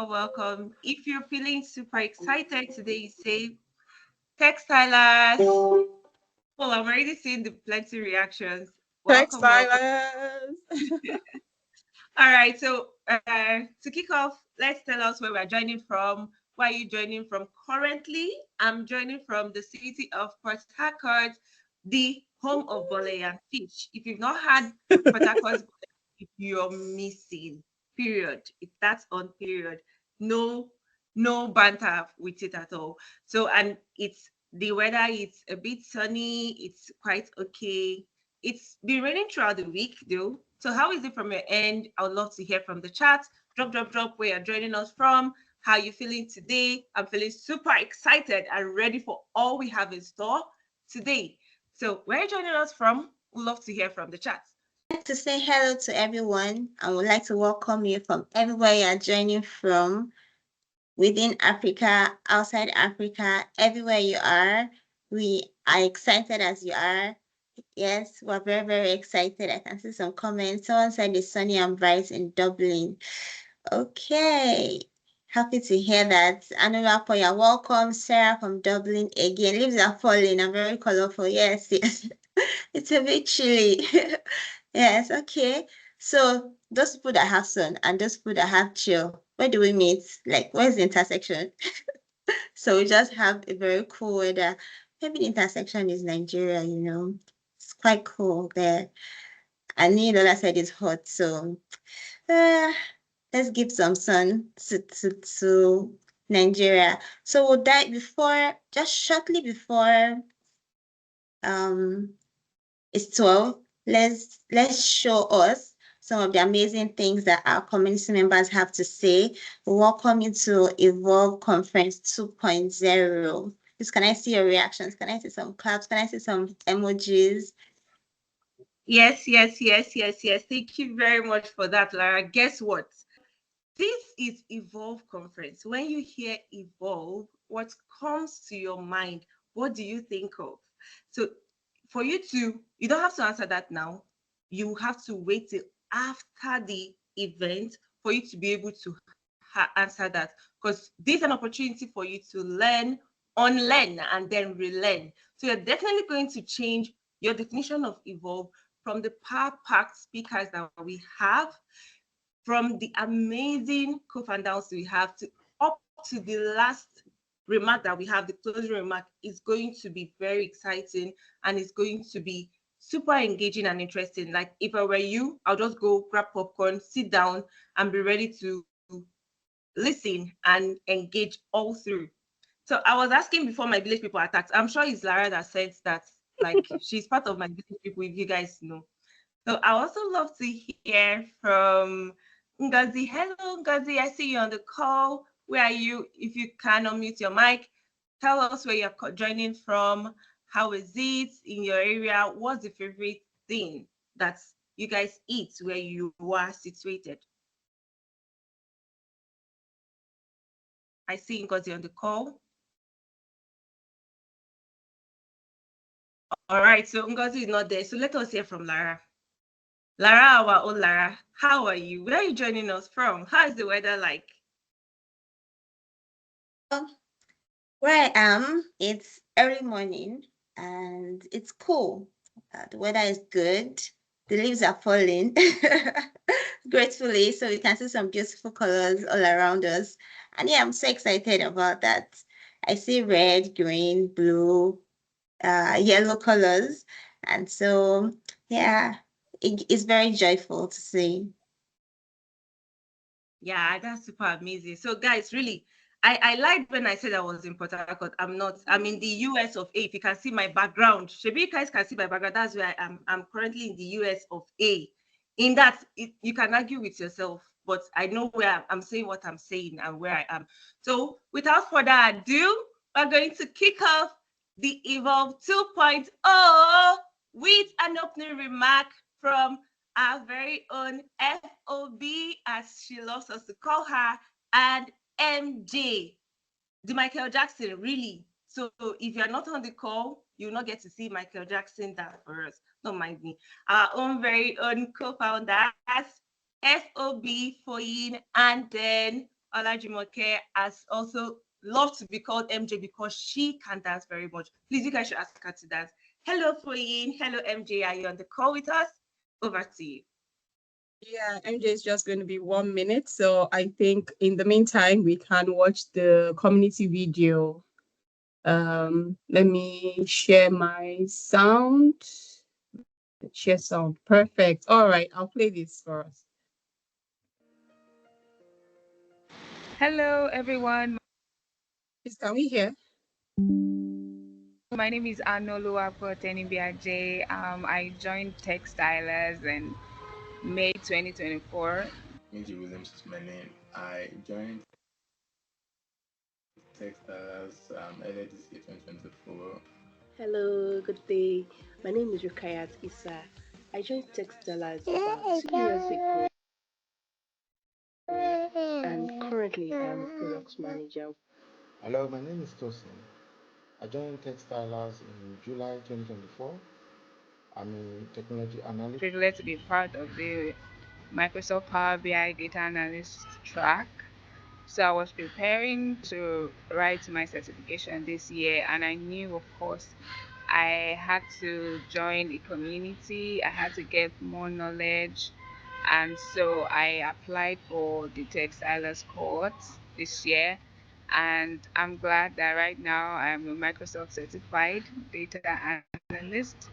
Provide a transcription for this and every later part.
Welcome. If you're feeling super excited today, you say TechStylers. Well, I'm already seeing the plenty reactions. Welcome. All right, so to kick off, let's tell us where we're joining from. Where are you joining from currently? I'm joining from the city of Port Harcourt, the home of Bole and fish. If you've not had Port Harcourt, you're missing. Period. That's on period. No banter with it at all. So, and it's the weather, it's a bit sunny, it's quite okay. It's been raining throughout the week though. So how is it from your end? I would love to hear from the chat. Drop where you're joining us from. How are you feeling today? I'm feeling super excited and ready for all we have in store today. So where are you joining us from? We'd love to hear from the chat. I'd like to say hello to everyone. I would like to welcome you from everywhere you are joining from, within Africa, outside Africa, everywhere you are. We are excited as you are. Yes, we're very, very excited. I can see some comments. Someone said it's sunny and bright in Dublin. Okay. Happy to hear that. Anueyiagu, you're welcome. Sarah from Dublin again. Leaves are falling. I'm very colorful. Yes, yes. It's a bit chilly. Yes, okay. So those people that have sun and those people that have chill, where do we meet? Like, where's the intersection? So we just have a very cool weather. Maybe the intersection is Nigeria, you know. It's quite cool there. And Nihinlola said it's hot, so let's give some sun to Nigeria. So we'll dive just shortly before it's 12. Let's show us some of the amazing things that our community members have to say. Welcome you to Evolve Conference 2.0. Please, can I see your reactions? Can I see some claps? Can I see some emojis? Yes. Thank you very much for that, Lara. Guess what? This is Evolve Conference. When you hear Evolve, what comes to your mind? What do you think of? So for you don't have to answer that now. You have to wait till after the event for you to be able to answer that, because this is an opportunity for you to learn, unlearn, and then relearn. So you're definitely going to change your definition of Evolve from the power-packed speakers that we have, from the amazing co-founders we have, to up to the last remark that we have, the closing remark, is going to be very exciting and it's going to be super engaging and interesting. Like, if I were you, I'll just go grab popcorn, sit down, and be ready to listen and engage all through. So I was asking before my village people attacked. I'm sure it's Lara that said that, like, she's part of my village people, if you guys know. So I also love to hear from Ngozi. Hello, Ngozi. I see you on the call. Where are you? If you can unmute your mic, tell us where you're joining from. How is it in your area? What's the favorite thing that you guys eat where you are situated? I see Ngozi on the call. All right, so Ngozi is not there. So let us hear from Lara. Lara, our own Lara, how are you? Where are you joining us from? How is the weather like? where I am, it's early morning and it's cool. The weather is good. The leaves are falling gratefully, so we can see some beautiful colors all around us. And yeah, I'm so excited about that. I see red, green, blue, yellow colors. And so, yeah, it's very joyful to see. Yeah, that's super amazing. So, guys, really, I lied when I said I was in Port Harcourt. I'm not. I'm in the US of A. If you can see my background, maybe you guys can see my background. That's where I am. I'm currently in the US of A. In that, you can argue with yourself, but I know where I'm saying what I'm saying and where I am. So, without further ado, we're going to kick off the Evolve 2.0 with an opening remark from our very own FOB, as she loves us to call her, and MJ, the Michael Jackson, really. So if you're not on the call, you'll not get to see Michael Jackson that for us. Don't mind me. Our own very own co-founders, FOB, Foyin, and then Olajumoke has also loved to be called MJ because she can dance very much. Please, you guys should ask her to dance. Hello, Foyin. Hello, MJ. Are you on the call with us? Over to you. Yeah, MJ is just going to be 1 minute. So I think in the meantime, we can watch the community video. Let me share my sound. Share sound. Perfect. All right, I'll play this for us. Hello, everyone. Please, can we hear? My name is Anueyiagu for Tenibiaje. I joined TechStylers in May 2024. Meji Williams is my name. I joined TechStylers earlier this year, 2024. Hello, good day. My name is Rukayat Issa. I joined TechStylers about 2 years ago and currently I'm a product manager. Hello, my name is Tosin. I joined TechStylers in July 2024. I'm a technology analyst. Privileged to be part of the Microsoft Power BI data analyst track. So I was preparing to write my certification this year, and I knew, of course, I had to join the community. I had to get more knowledge, and so I applied for the TechStylers course this year. And I'm glad that right now I'm a Microsoft certified data analyst.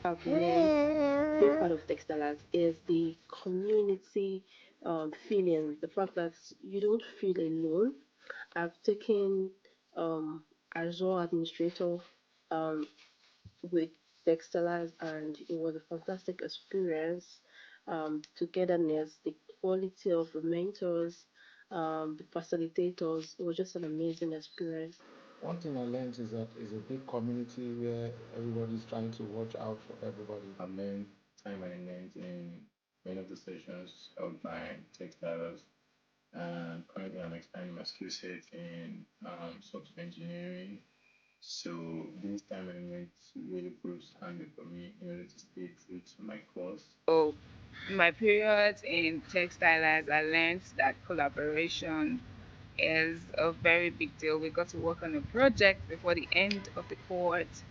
I've learned being part of TechStylers is the community feeling, the fact that you don't feel alone. I've taken Azure administrator um, with TechStylers, and it was a fantastic experience. Togetherness, the quality of the mentors, the facilitators, it was just an amazing experience. One thing I learned is that it's a big community where everybody's trying to watch out for everybody. I've learned time management in many of the sessions held by TechStylers, and currently I'm expanding my skill set in software engineering. So this time management really proves handy for me in order to stay true to my course. So my period in TechStylers, I learned that collaboration is a very big deal. We got to work on a project before the end of the course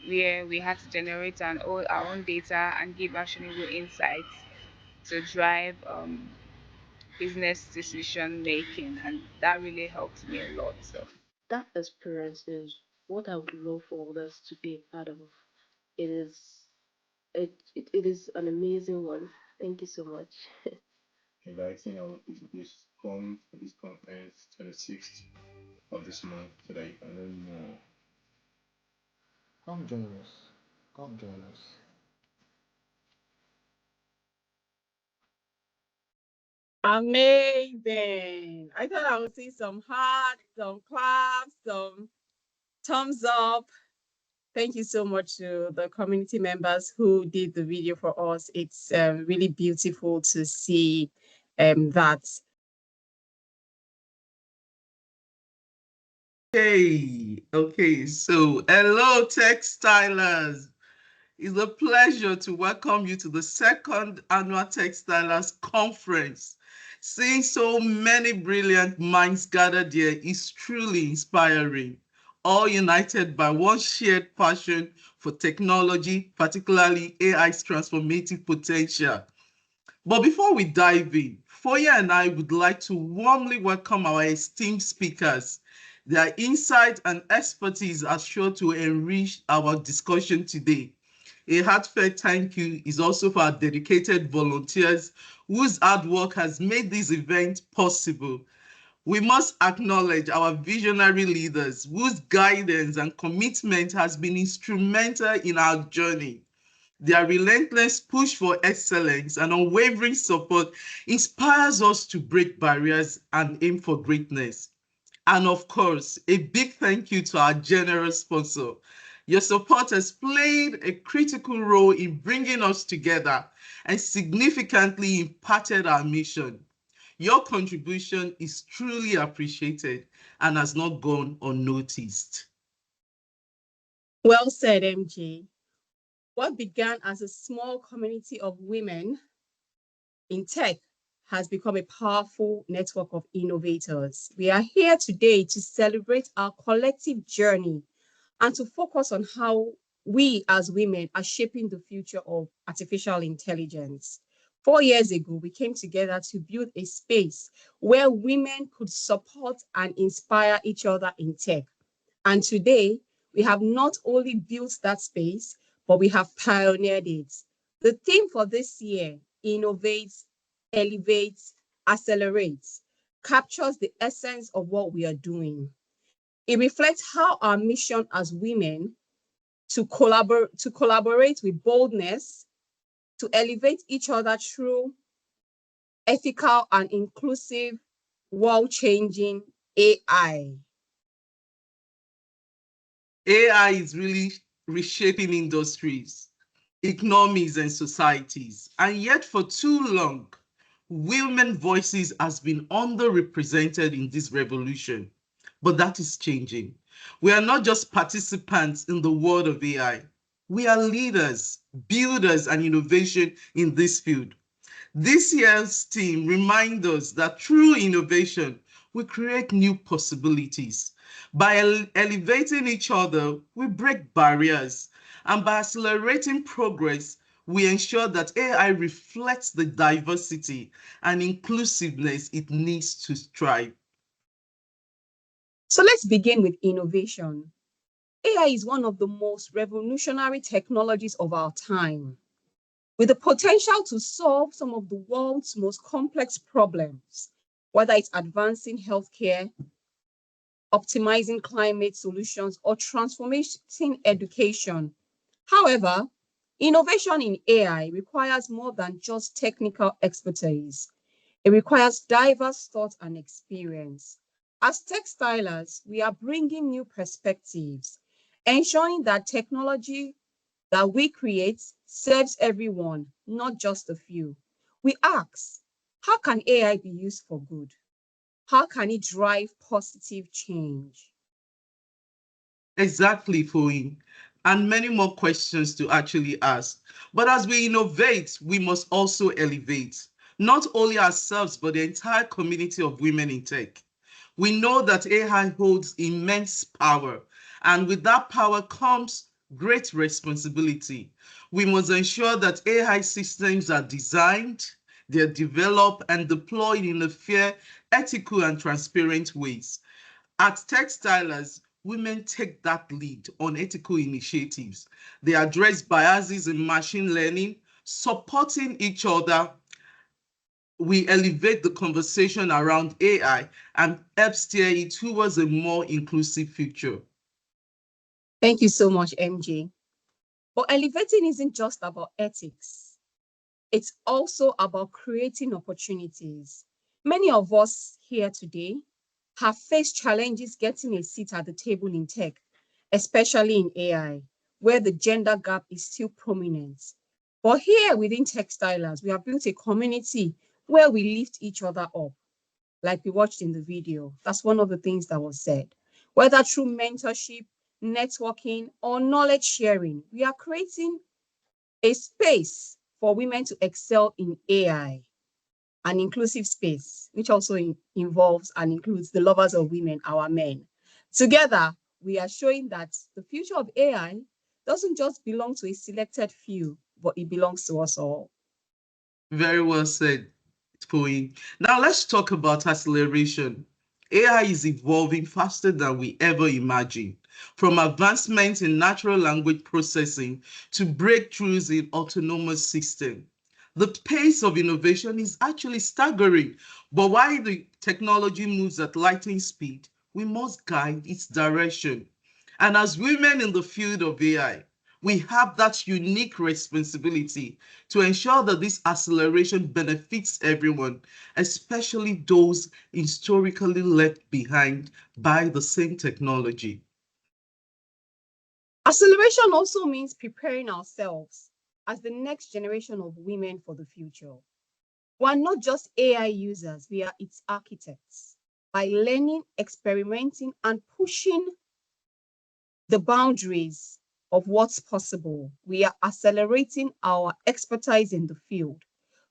where we had to generate our own data and give actionable insights to drive business decision making, and that really helped me a lot. That experience is what I would love for others to be a part of. It is it is an amazing one. Thank you so much. Inviting all of this come for this conference 26th of this month so that you can learn more. Come join us. Come join us. Amazing. I thought I would see some hearts, some claps, some thumbs up. Thank you so much to the community members who did the video for us. It's really beautiful to see that. Okay, so hello, TechStylers. It's a pleasure to welcome you to the second annual TechStylers conference. Seeing so many brilliant minds gathered here is truly inspiring, all united by one shared passion for technology, particularly AI's transformative potential. But before we dive in, Foyin and I would like to warmly welcome our esteemed speakers. Their insight and expertise are sure to enrich our discussion today. A heartfelt thank you is also for our dedicated volunteers whose hard work has made this event possible. We must acknowledge our visionary leaders whose guidance and commitment has been instrumental in our journey. Their relentless push for excellence and unwavering support inspires us to break barriers and aim for greatness. And of course, a big thank you to our generous sponsor. Your support has played a critical role in bringing us together and significantly impacted our mission. Your contribution is truly appreciated and has not gone unnoticed. Well said, MJ. What began as a small community of women in tech has become a powerful network of innovators. We are here today to celebrate our collective journey and to focus on how we as women are shaping the future of artificial intelligence. 4 years ago, we came together to build a space where women could support and inspire each other in tech. And today, we have not only built that space, but we have pioneered it. The theme for this year, Innovate, Elevate, Accelerate, captures the essence of what we are doing. It reflects how our mission as women to collaborate with boldness, to elevate each other through ethical and inclusive, world-changing AI. AI is really reshaping industries, economies, and societies. And yet for too long, women voices has been underrepresented in this revolution. But that is changing. We are not just participants in the world of AI. We are leaders, builders, and innovation in this field. This year's theme reminds us that through innovation, we create new possibilities. By elevating each other, we break barriers. And by accelerating progress, we ensure that AI reflects the diversity and inclusiveness it needs to thrive. So let's begin with innovation. AI is one of the most revolutionary technologies of our time, with the potential to solve some of the world's most complex problems, whether it's advancing healthcare, optimizing climate solutions, or transforming education. However, innovation in AI requires more than just technical expertise. It requires diverse thought and experience. As TechStylers, we are bringing new perspectives, ensuring that technology that we create serves everyone, not just a few. We ask, how can AI be used for good? How can it drive positive change? Exactly, Foyin. And many more questions to actually ask. But as we innovate, we must also elevate, not only ourselves, but the entire community of women in tech. We know that AI holds immense power, and with that power comes great responsibility. We must ensure that AI systems are designed, they're developed and deployed in a fair, ethical, and transparent ways. At TechStylers, women take that lead on ethical initiatives. They address biases in machine learning, supporting each other. We elevate the conversation around AI and help steer it towards a more inclusive future. Thank you so much, MJ. But elevating isn't just about ethics. It's also about creating opportunities. Many of us here today have faced challenges getting a seat at the table in tech, especially in AI, where the gender gap is still prominent. But here within TechStylers, we have built a community where we lift each other up, like we watched in the video. That's one of the things that was said. Whether through mentorship, networking, or knowledge sharing, we are creating a space for women to excel in AI. an inclusive space, which also involves and includes the lovers of women, our men. Together, we are showing that the future of AI doesn't just belong to a selected few, but it belongs to us all. Very well said, Foyin. Now let's talk about acceleration. AI is evolving faster than we ever imagined, from advancements in natural language processing to breakthroughs in autonomous systems. The pace of innovation is actually staggering, but while the technology moves at lightning speed, we must guide its direction. And as women in the field of AI, we have that unique responsibility to ensure that this acceleration benefits everyone, especially those historically left behind by the same technology. Acceleration also means preparing ourselves as the next generation of women for the future. We are not just AI users, we are its architects. By learning, experimenting, and pushing the boundaries of what's possible, we are accelerating our expertise in the field,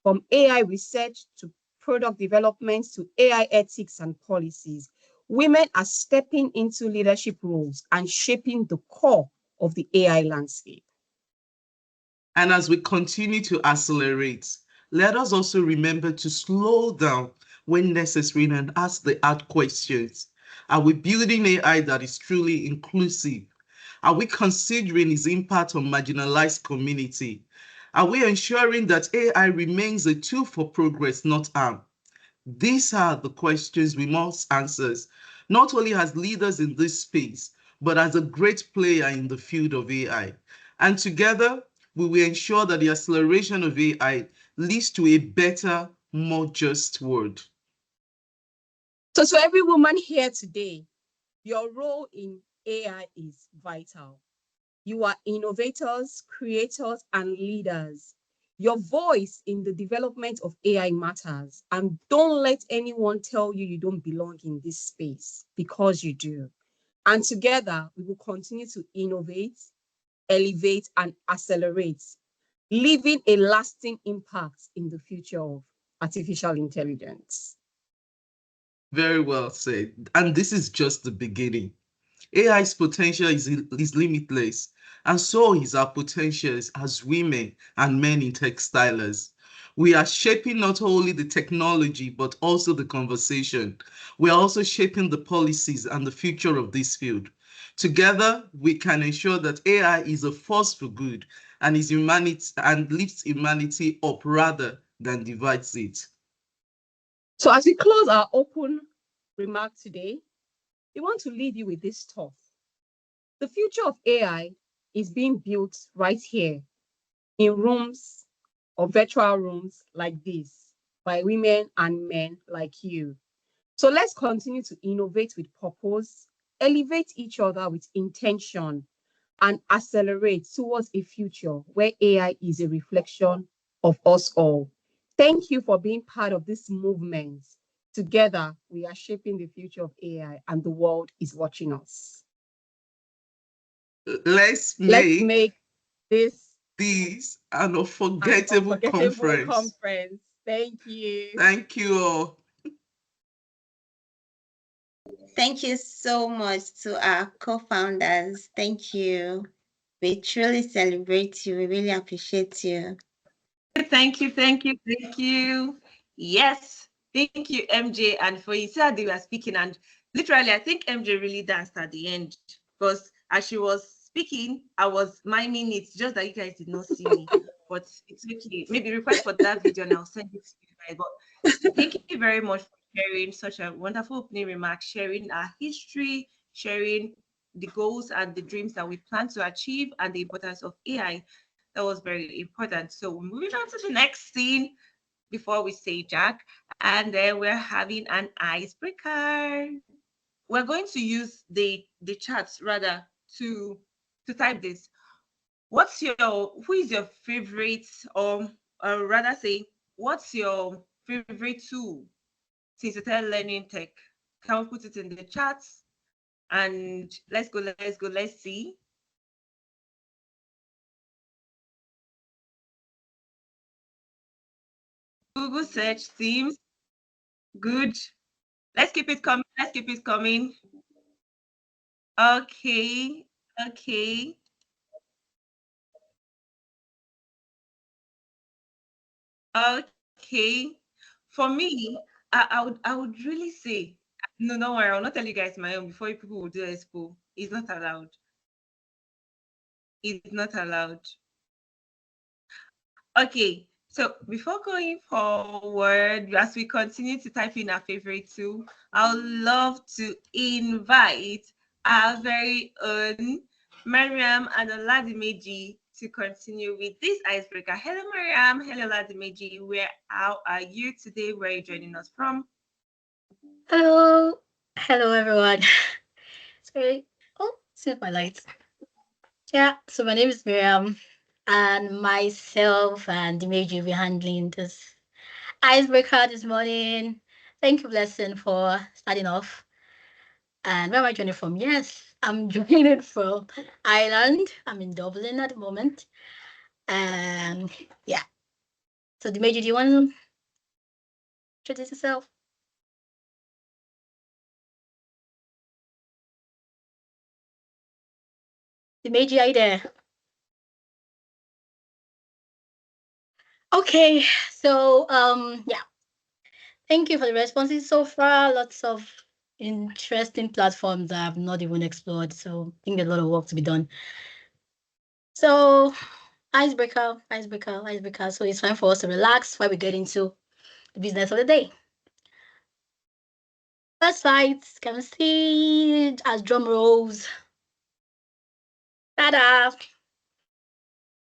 from AI research to product development to AI ethics and policies. Women are stepping into leadership roles and shaping the core of the AI landscape. And as we continue to accelerate, let us also remember to slow down when necessary and ask the hard questions. Are we building AI that is truly inclusive? Are we considering its impact on marginalized community? Are we ensuring that AI remains a tool for progress, not harm? These are the questions we must answer, not only as leaders in this space, but as a great player in the field of AI. And together, we will ensure that the acceleration of AI leads to a better, more just world. So to every woman here today, your role in AI is vital. You are innovators, creators, and leaders. Your voice in the development of AI matters. And don't let anyone tell you you don't belong in this space, because you do. And together, we will continue to innovate, elevate, and accelerate, leaving a lasting impact in the future of artificial intelligence. Very well said. And this is just the beginning. AI's potential is limitless, and so is our potential as women and men in TechStylers. We are shaping not only the technology, but also the conversation. We are also shaping the policies and the future of this field. Together, we can ensure that AI is a force for good and is humanity and lifts humanity up rather than divides it. So as we close our open remark today, we want to leave you with this thought. The future of AI is being built right here in rooms or virtual rooms like this by women and men like you. So let's continue to innovate with purpose, elevate each other with intention, and accelerate towards a future where AI is a reflection of us all. Thank you for being part of this movement. Together, we are shaping the future of AI, and the world is watching us. Let's make this an unforgettable conference. Thank you. Thank you all. Thank you so much to our co-founders. Thank you. We truly celebrate you. We really appreciate you. Thank you, thank you, thank you. Yes, thank you, MJ. And for you said they were speaking, and literally, I think MJ really danced at the end, because as she was speaking, I was miming it, just that you guys did not see me. But it's okay. Maybe request for that video and I'll send it to you guys. But thank you very much for sharing such a wonderful opening remark, sharing our history, sharing the goals and the dreams that we plan to achieve, and the importance of AI. That was very important. So moving on to the next scene before we say Jack, and then we're having an icebreaker. We're going to use the chats rather to type this. Who is your favorite, or rather say, what's your favorite tool since you started learning tech? Can we put it in the chats? And let's go, let's see. Google search seems good. Let's keep it coming. Let's keep it coming. Okay. Okay. Okay. For me, I would really say no, don't worry, I'll not tell you guys my own before you people will do expo. It's not allowed. It's not allowed. Okay, so before going forward, as we continue to type in our favorite tool, I would love to invite our very own Mariam and Oladimeji to continue with this icebreaker. Hello, Mariam. Hello, Oladimeji. How are you today? Where are you joining us from? Hello. Hello, everyone. Sorry. Oh, set my lights. Yeah, so my name is Miriam, and myself and Dimeji will be handling this icebreaker this morning. Thank you, Blessing, for starting off. And where am I joining from? Yes, I'm joining from Ireland. I'm in Dublin at the moment. And yeah. So Dimeji, do you want to introduce yourself? Dimeji, are you there? Okay, so yeah. Thank you for the responses so far. Lots of interesting platforms that I've not even explored. So I think there's a lot of work to be done. So icebreaker. So it's time for us to relax while we get into the business of the day. First slide, can we see as drum rolls? Ta-da!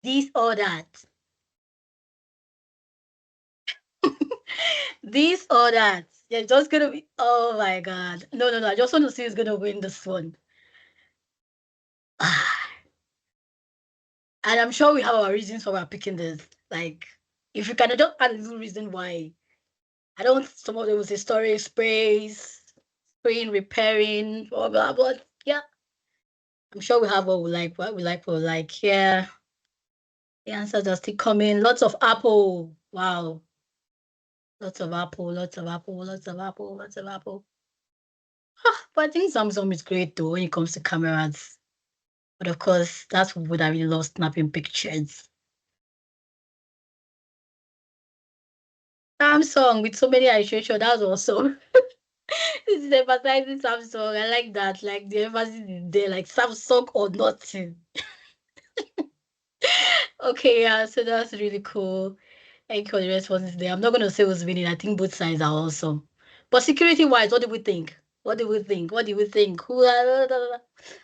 This or that. This or that. You're just gonna be, oh my god. No. I just want to see who's gonna win this one. And I'm sure we have our reasons for we're picking this. Like, if you can just add a little reason why. I don't, some of them will say storage sprays, spraying, repairing, blah, blah, blah. Yeah. I'm sure we have what we like, what we like. Yeah. The answers are still coming. Lots of apple. Wow. Lots of apple. But I think Samsung is great though when it comes to cameras. But of course, that's what I really love snapping pictures. Samsung with so many iterations, that's also this is emphasizing Samsung. I like that. Like the emphasis is there, like Samsung or nothing. Okay, yeah, so that's really cool. Thank you for the responses there. I'm not gonna say who's winning. I think both sides are awesome. But security-wise, what do we think? What do we think? Who well,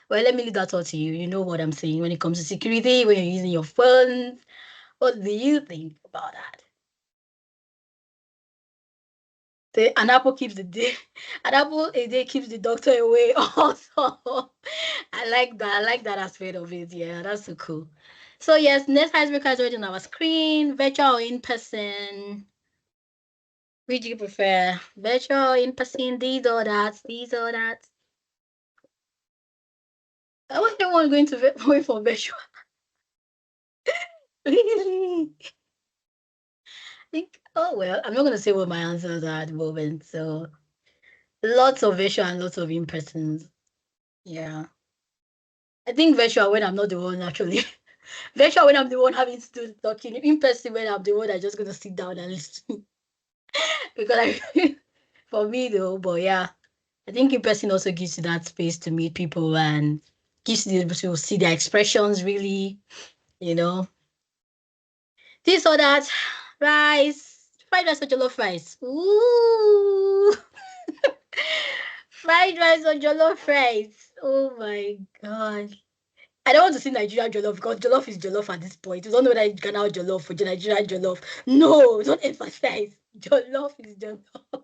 let me leave that all to you. You know what I'm saying when it comes to security, when you're using your phones. What do you think about that? An apple keeps the day. An apple a day keeps the doctor away. Also, I like that. I like that aspect of it. Yeah, that's so cool. So yes, next icebreaker is already on our screen. Virtual or in person? Which do you prefer? Virtual, in person, these or that? I was the one going to wait for virtual. Really? Oh well, I'm not gonna say what my answers are at the moment. So lots of virtual and lots of in persons. Yeah. I think virtual when I'm not the one actually. Virtual when I'm the one having to talking. In person when I'm the one that's just gonna sit down and listen. Because for me though, but yeah, I think in person also gives you that space to meet people and gives you able to see their expressions really, you know. This or that, rice, fried rice or jollof rice. Ooh. Fried rice or jollof rice. Oh my god. I don't want to see Nigerian jollof because jollof is jollof at this point. You don't know whether it's Ghana jollof or Nigerian jollof. No, don't emphasize. Jollof is jollof.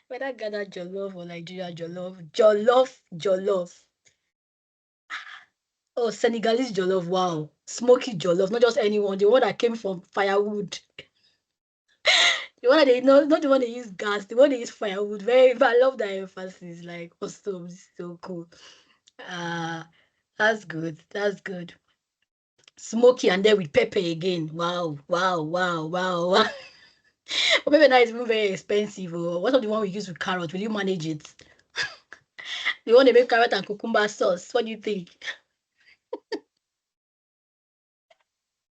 Whether Ghana jollof or Nigerian jollof. Jollof. Oh, Senegalese jollof. Wow. Smoky jollof. Not just anyone. The one that came from firewood. The one that they know, not the one they use gas, the one they use firewood. I love that emphasis. Like, awesome. This is so cool. That's good. Smoky and then with pepper again. Wow. But maybe now it's even very expensive. Or what of the one we use with carrot? Will you manage it? The one they make carrot and cucumber sauce. What do you think?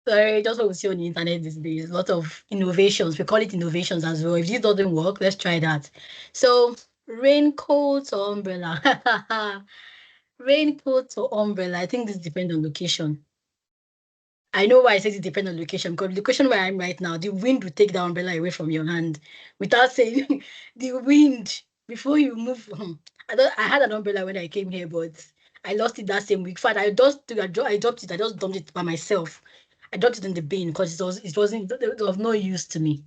Sorry, just what we see on the internet these days. A lot of innovations. We call it innovations as well. If this doesn't work, let's try that. So, raincoat or umbrella? Raincoat or umbrella? I think this depends on location. I know why I say it depends on location, because the location where I'm right now, the wind will take the umbrella away from your hand without saying the wind before you move. I had an umbrella when I came here, but I lost it that same week. In fact, I dropped it. I just dumped it by myself. I dropped it in the bin because it wasn't of no use to me.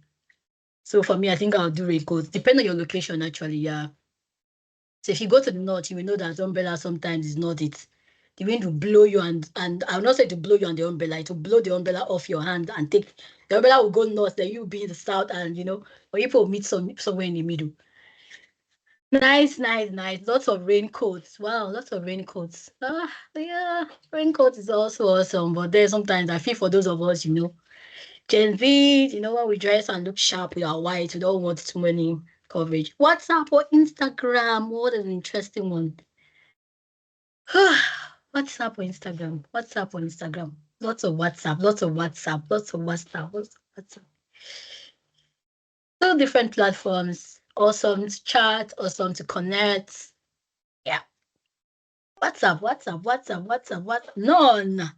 So for me, I think I'll do raincoat. Depend on your location, actually. Yeah. So if you go to the north, you will know that umbrella sometimes is not it. The wind will blow you and I'll not say to blow you on the umbrella, it will blow the umbrella off your hand and take the umbrella will go north, then you'll be in the south, and or you will meet somewhere in the middle. Nice, nice, nice. Lots of raincoats. Wow, lots of raincoats. Yeah, raincoat is also awesome, but there's sometimes I feel for those of us, Gen Z, when we dress and look sharp with our white, we don't want too many coverage. WhatsApp or Instagram? What an interesting one. WhatsApp or Instagram? WhatsApp or Instagram? Lots of WhatsApp, lots of WhatsApp, lots of WhatsApp, lots of WhatsApp. Two different platforms. Awesome to chat, awesome to connect. Yeah. WhatsApp, WhatsApp, WhatsApp, WhatsApp, WhatsApp. None.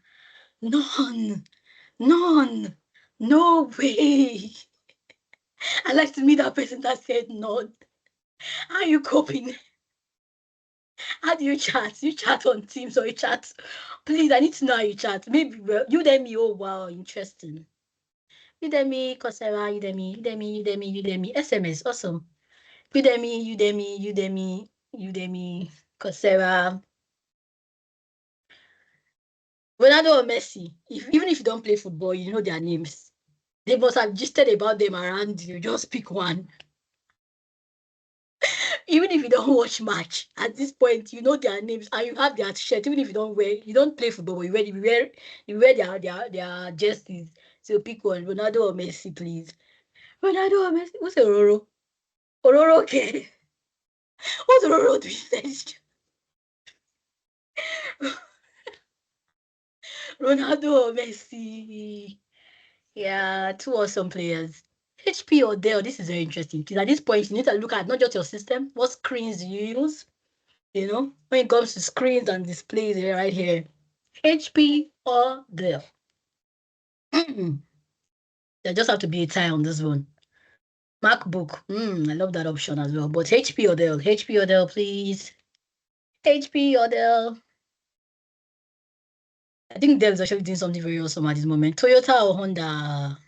None. None. No way. I'd like to meet that person that said none. How are you coping? How do you chat? You chat on Teams or you chat? Please, I need to know how you chat. Maybe Udemy. Oh wow, interesting. Udemy, Coursera, Udemy, SMS, awesome. Udemy, Coursera. Ronaldo or Messi, even if you don't play football, you know their names. They must have gisted about them around you. Just pick one. Even if you don't watch match, at this point, you know their names and you have their shirt. Even if you don't play football, but you wear their jerseys. So pick one, Ronaldo or Messi, please. Ronaldo or Messi? Who's Ororo? Ororo, okay. What's Ororo doing? Ronaldo or Messi? Yeah, two awesome players. HP or Dell, this is very interesting because at this point, you need to look at not just your system, what screens do you use? When it comes to screens and displays, right here. HP or Dell. There just have to be a tie on this one. MacBook. I love that option as well. But HP or Dell? HP or Dell, please. HP or Dell. I think Dell is actually doing something very awesome at this moment. Toyota or Honda?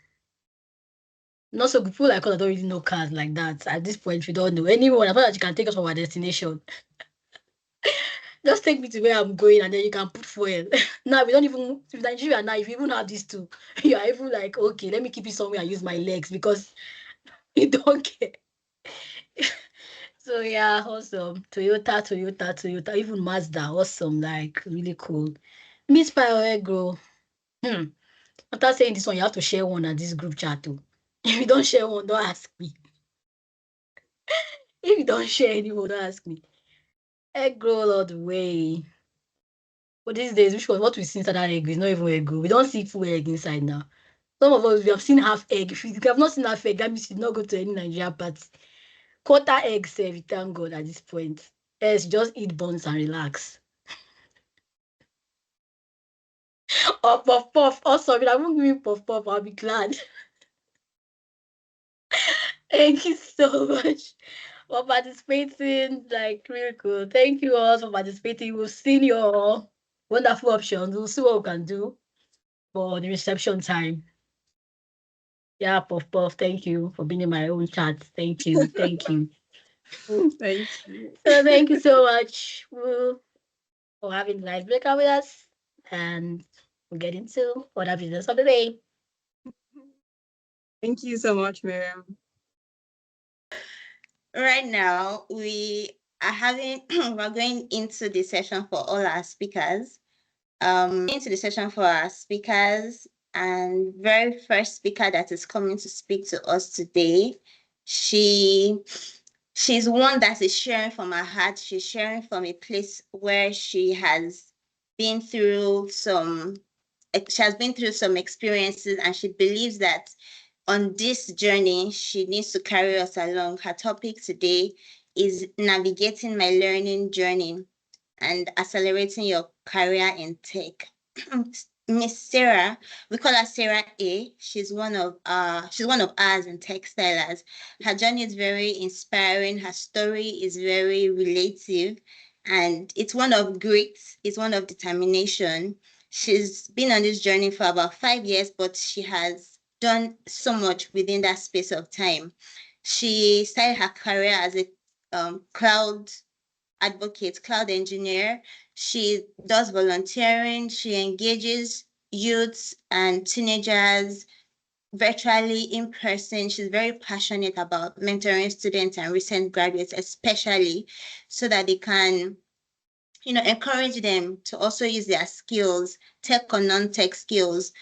Not so good. People like us that don't really know cars like that. At this point, we don't know anyone. I thought that you can take us from our destination. Just take me to where I'm going and then you can put fuel. Now, we don't even, in Nigeria now, if you even have these two, you are even like, okay, let me keep it somewhere and use my legs because you don't care. So yeah, awesome. Toyota, even Mazda, awesome, like really cool. Miss Pio. After saying this one, you have to share one at this group chat too. If you don't share one, don't ask me. If you don't share anyone, don't ask me. Egg roll all the way. But these days, what we see inside that egg is not even egg roll. We don't see full egg inside now. Some of us, we have seen half egg. If you have not seen half egg, that means you did not go to any Nigeria party. Quarter egg, save, thank God at this point. Else, just eat buns and relax. Or puff puff. Also, if I won't give you puff puff, I'll be glad. Thank you so much for participating. Like, really cool. Thank you all for participating. We've seen your wonderful options. We'll see what we can do for the reception time. Yeah, puff puff. Thank you for being in my own chat. Thank you. Thank you. Thank you. So thank you so much for having the nice breakout with us. And we'll get into other business of the day. Thank you so much, Miriam. Right now, we're going into the session for all our speakers. Into the session for our speakers, and very first speaker that is coming to speak to us today. She's one that is sharing from her heart. She's sharing from a place where she has been through some experiences, and she believes that on this journey, she needs to carry us along. Her topic today is navigating my learning journey and accelerating your career in tech. Miss Sarah, we call her Sarah A. She's one of ours in TechStylers. Her journey is very inspiring. Her story is very relative, and it's one of grit. It's one of determination. She's been on this journey for about 5 years, but she has done so much within that space of time. She started her career as a cloud advocate, cloud engineer. She does volunteering. She engages youths and teenagers virtually, in person. She's very passionate about mentoring students and recent graduates, especially so that they can, encourage them to also use their skills, tech or non-tech skills,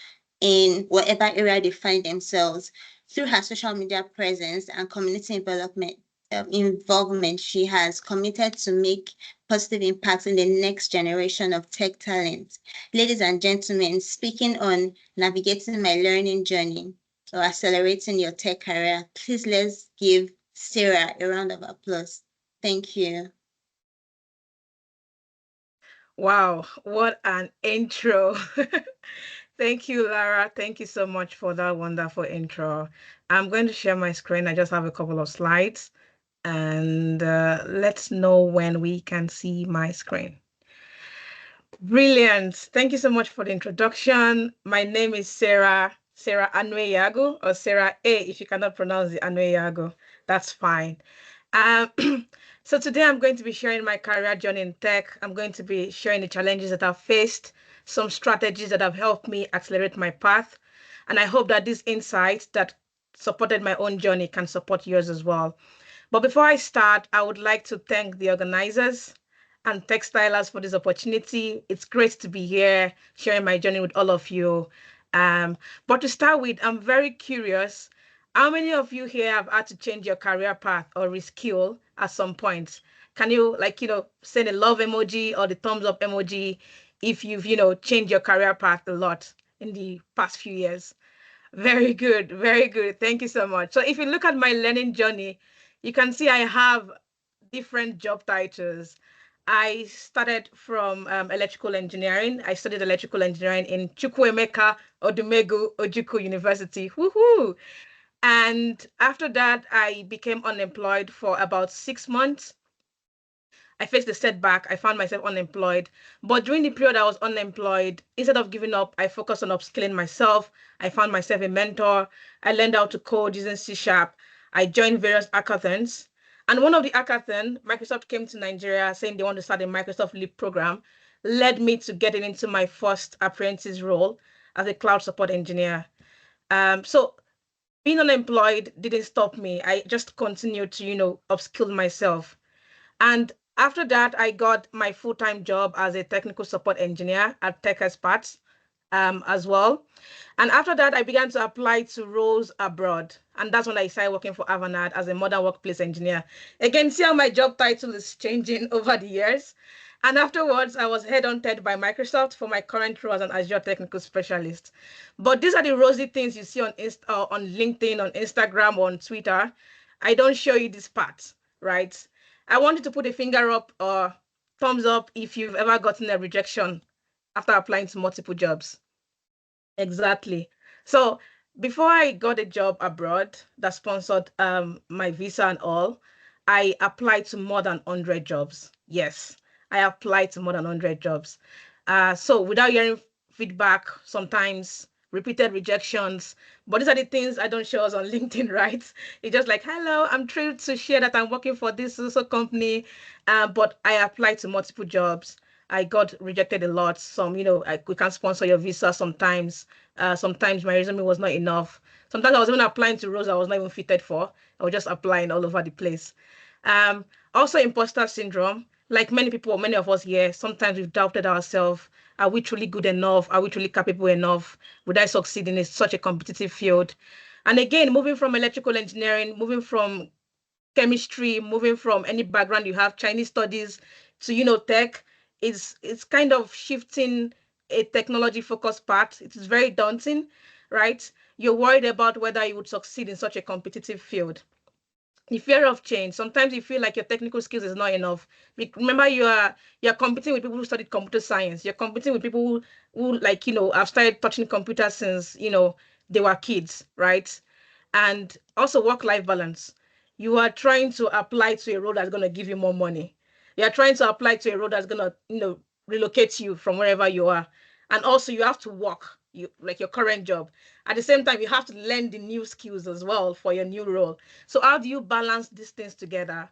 in whatever area they find themselves. Through her social media presence and community involvement, she has committed to make positive impacts in the next generation of tech talent. Ladies and gentlemen, speaking on navigating my learning journey or accelerating your tech career, please let's give Sarah a round of applause. Thank you. Wow, what an intro. Thank you, Lara. Thank you so much for that wonderful intro. I'm going to share my screen. I just have a couple of slides, and let's know when we can see my screen. Brilliant. Thank you so much for the introduction. My name is Sarah Anueyiagu, or Sarah A, if you cannot pronounce the Anueyiagu, that's fine. So today I'm going to be sharing my career journey in tech. I'm going to be sharing the challenges that I've faced, some strategies that have helped me accelerate my path. And I hope that these insights that supported my own journey can support yours as well. But before I start, I would like to thank the organizers and TechStylers for this opportunity. It's great to be here sharing my journey with all of you. But to start with, I'm very curious. How many of you here have had to change your career path or reskill at some point? Can you send a love emoji or the thumbs up emoji if you've, changed your career path a lot in the past few years? Very good, very good. Thank you so much. So if you look at my learning journey, you can see I have different job titles. I started from electrical engineering. I studied electrical engineering in Chukwuemeka Odumegu Ojukwu University. Woohoo! And after that, I became unemployed for about 6 months. I faced a setback. I found myself unemployed. But during the period I was unemployed, instead of giving up, I focused on upskilling myself. I found myself a mentor. I learned how to code using C#. I joined various hackathons. And one of the hackathons, Microsoft came to Nigeria saying they want to start a Microsoft Leap program, led me to getting into my first apprentice role as a cloud support engineer. So being unemployed didn't stop me. I just continued to, upskill myself. And after that, I got my full-time job as a technical support engineer at TechExperts as well. And after that, I began to apply to roles abroad. And that's when I started working for Avanade as a modern workplace engineer. Again, see how my job title is changing over the years. And afterwards, I was headhunted by Microsoft for my current role as an Azure technical specialist. But these are the rosy things you see on LinkedIn, on Instagram, on Twitter. I don't show you this part, right? I want you to put a finger up or thumbs up if you've ever gotten a rejection after applying to multiple jobs. Exactly. So before I got a job abroad that sponsored my visa and all, I applied to more than 100 jobs. Yes, I applied to more than 100 jobs. So without hearing feedback, sometimes repeated rejections, but these are the things I don't show us on LinkedIn, right? It's just like, hello, I'm thrilled to share that I'm working for this company, but I applied to multiple jobs. I got rejected a lot. Some, we can't sponsor your visa sometimes. Sometimes my resume was not enough. Sometimes I was even applying to roles I was not even fitted for. I was just applying all over the place. Also, imposter syndrome. Like many people, many of us here, sometimes we've doubted ourselves. Are we truly good enough? Are we truly capable enough? Would I succeed in such a competitive field? And again, moving from electrical engineering, moving from chemistry, moving from any background you have, Chinese studies to, tech, it's kind of shifting a technology focused path. It is very daunting, right? You're worried about whether you would succeed in such a competitive field. The fear of change. Sometimes you feel like your technical skills is not enough. Remember, you're competing with people who studied computer science. You're competing with people who have started touching computers since, they were kids, right? And also work-life balance. You are trying to apply to a role that's going to give you more money. You are trying to apply to a role that's going to, relocate you from wherever you are. And also you have to work, like your current job. At the same time, you have to learn the new skills as well for your new role. So how do you balance these things together?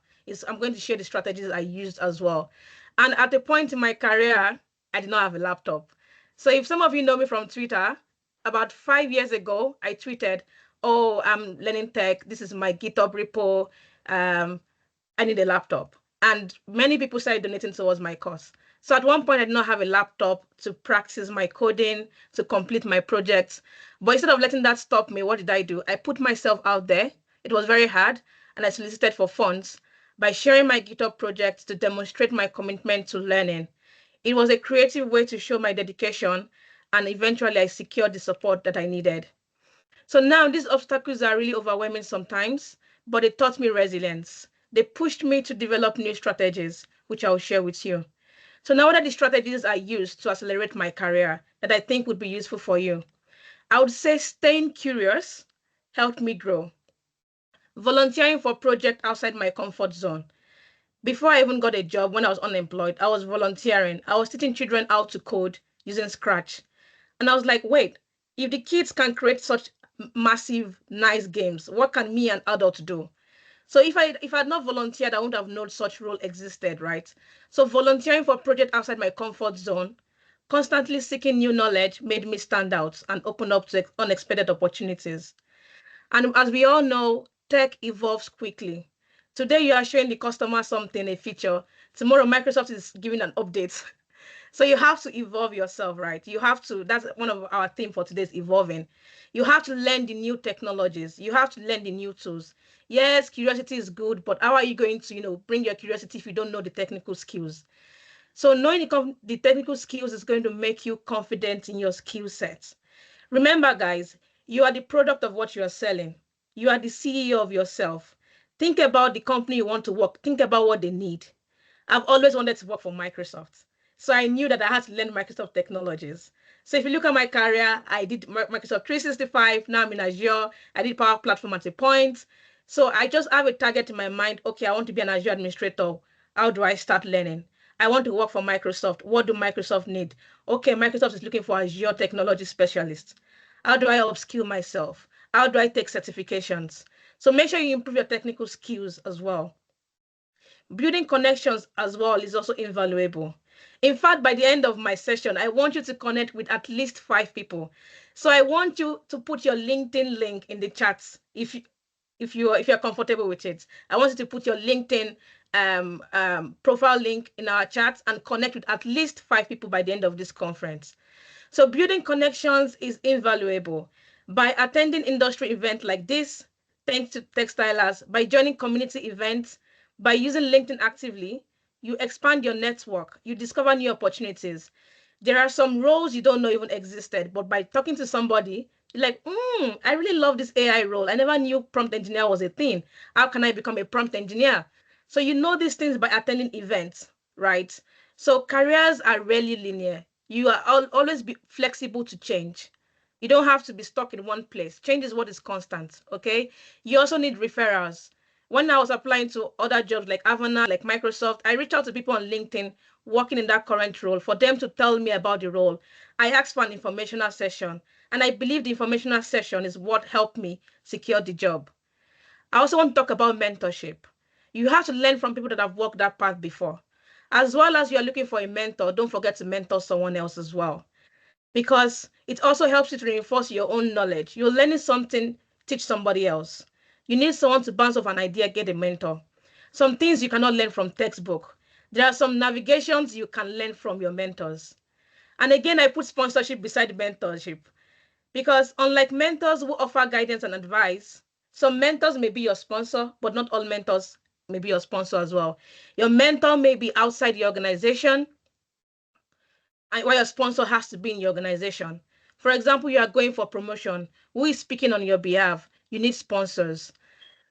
I'm going to share the strategies I used as well. And at the point in my career, I did not have a laptop. So if some of you know me from Twitter, about 5 years ago, I tweeted, oh, I'm learning tech. This is my GitHub repo. I need a laptop. And many people started donating towards my cause. So at one point, I did not have a laptop to practice my coding, to complete my projects. But instead of letting that stop me, what did I do? I put myself out there. It was very hard, and I solicited for funds by sharing my GitHub projects to demonstrate my commitment to learning. It was a creative way to show my dedication, and eventually I secured the support that I needed. So now these obstacles are really overwhelming sometimes, but it taught me resilience. They pushed me to develop new strategies, which I'll share with you. So now what are the strategies I used to accelerate my career that I think would be useful for you? I would say staying curious helped me grow. Volunteering for projects outside my comfort zone. Before I even got a job, when I was unemployed, I was volunteering. I was teaching children how to code using Scratch. And I was like, wait, if the kids can create such massive, nice games, what can me, an adult, do? So if I had not volunteered, I wouldn't have known such role existed, right? So volunteering for project outside my comfort zone, constantly seeking new knowledge made me stand out and open up to unexpected opportunities. And as we all know, tech evolves quickly. Today you are showing the customer something, a feature. Tomorrow Microsoft is giving an update. So you have to evolve yourself, right? You have to, that's one of our theme for today is evolving. You have to learn the new technologies. You have to learn the new tools. Yes, curiosity is good, but how are you going to, bring your curiosity if you don't know the technical skills? So knowing the technical skills is going to make you confident in your skill sets. Remember, guys, you are the product of what you are selling. You are the CEO of yourself. Think about the company you want to work. Think about what they need. I've always wanted to work for Microsoft. So I knew that I had to learn Microsoft technologies. So if you look at my career, I did Microsoft 365. Now I'm in Azure. I did Power Platform at a point. So I just have a target in my mind. Okay, I want to be an Azure administrator. How do I start learning? I want to work for Microsoft. What do Microsoft need? Okay, Microsoft is looking for Azure technology specialists. How do I upskill myself? How do I take certifications? So make sure you improve your technical skills as well. Building connections as well is also invaluable. In fact, by the end of my session, I want you to connect with at least 5 people. So I want you to put your LinkedIn link in the chats if you're comfortable with it. I want you to put your LinkedIn profile link in our chat and connect with at least 5 people by the end of this conference. So building connections is invaluable. By attending industry events like this, thanks to TechStylers, by joining community events, by using LinkedIn actively, you expand your network, you discover new opportunities. There are some roles you don't know even existed, but by talking to somebody, you're like, I really love this AI role. I never knew prompt engineer was a thing. How can I become a prompt engineer? So you know these things by attending events, right? So careers are rarely linear. You are always be flexible to change. You don't have to be stuck in one place. Change is what is constant, okay? You also need referrals. When I was applying to other jobs like Avana, like Microsoft, I reached out to people on LinkedIn working in that current role for them to tell me about the role. I asked for an informational session, and I believe the informational session is what helped me secure the job. I also want to talk about mentorship. You have to learn from people that have walked that path before. As well as you're looking for a mentor, don't forget to mentor someone else as well, because it also helps you to reinforce your own knowledge. You're learning something, teach somebody else. You need someone to bounce off an idea, get a mentor. Some things you cannot learn from textbook. There are some navigations you can learn from your mentors. And again, I put sponsorship beside mentorship, because unlike mentors who offer guidance and advice, some mentors may be your sponsor, but not all mentors may be your sponsor as well. Your mentor may be outside the organization, and while your sponsor has to be in your organization. For example, you are going for promotion. Who is speaking on your behalf? You need sponsors.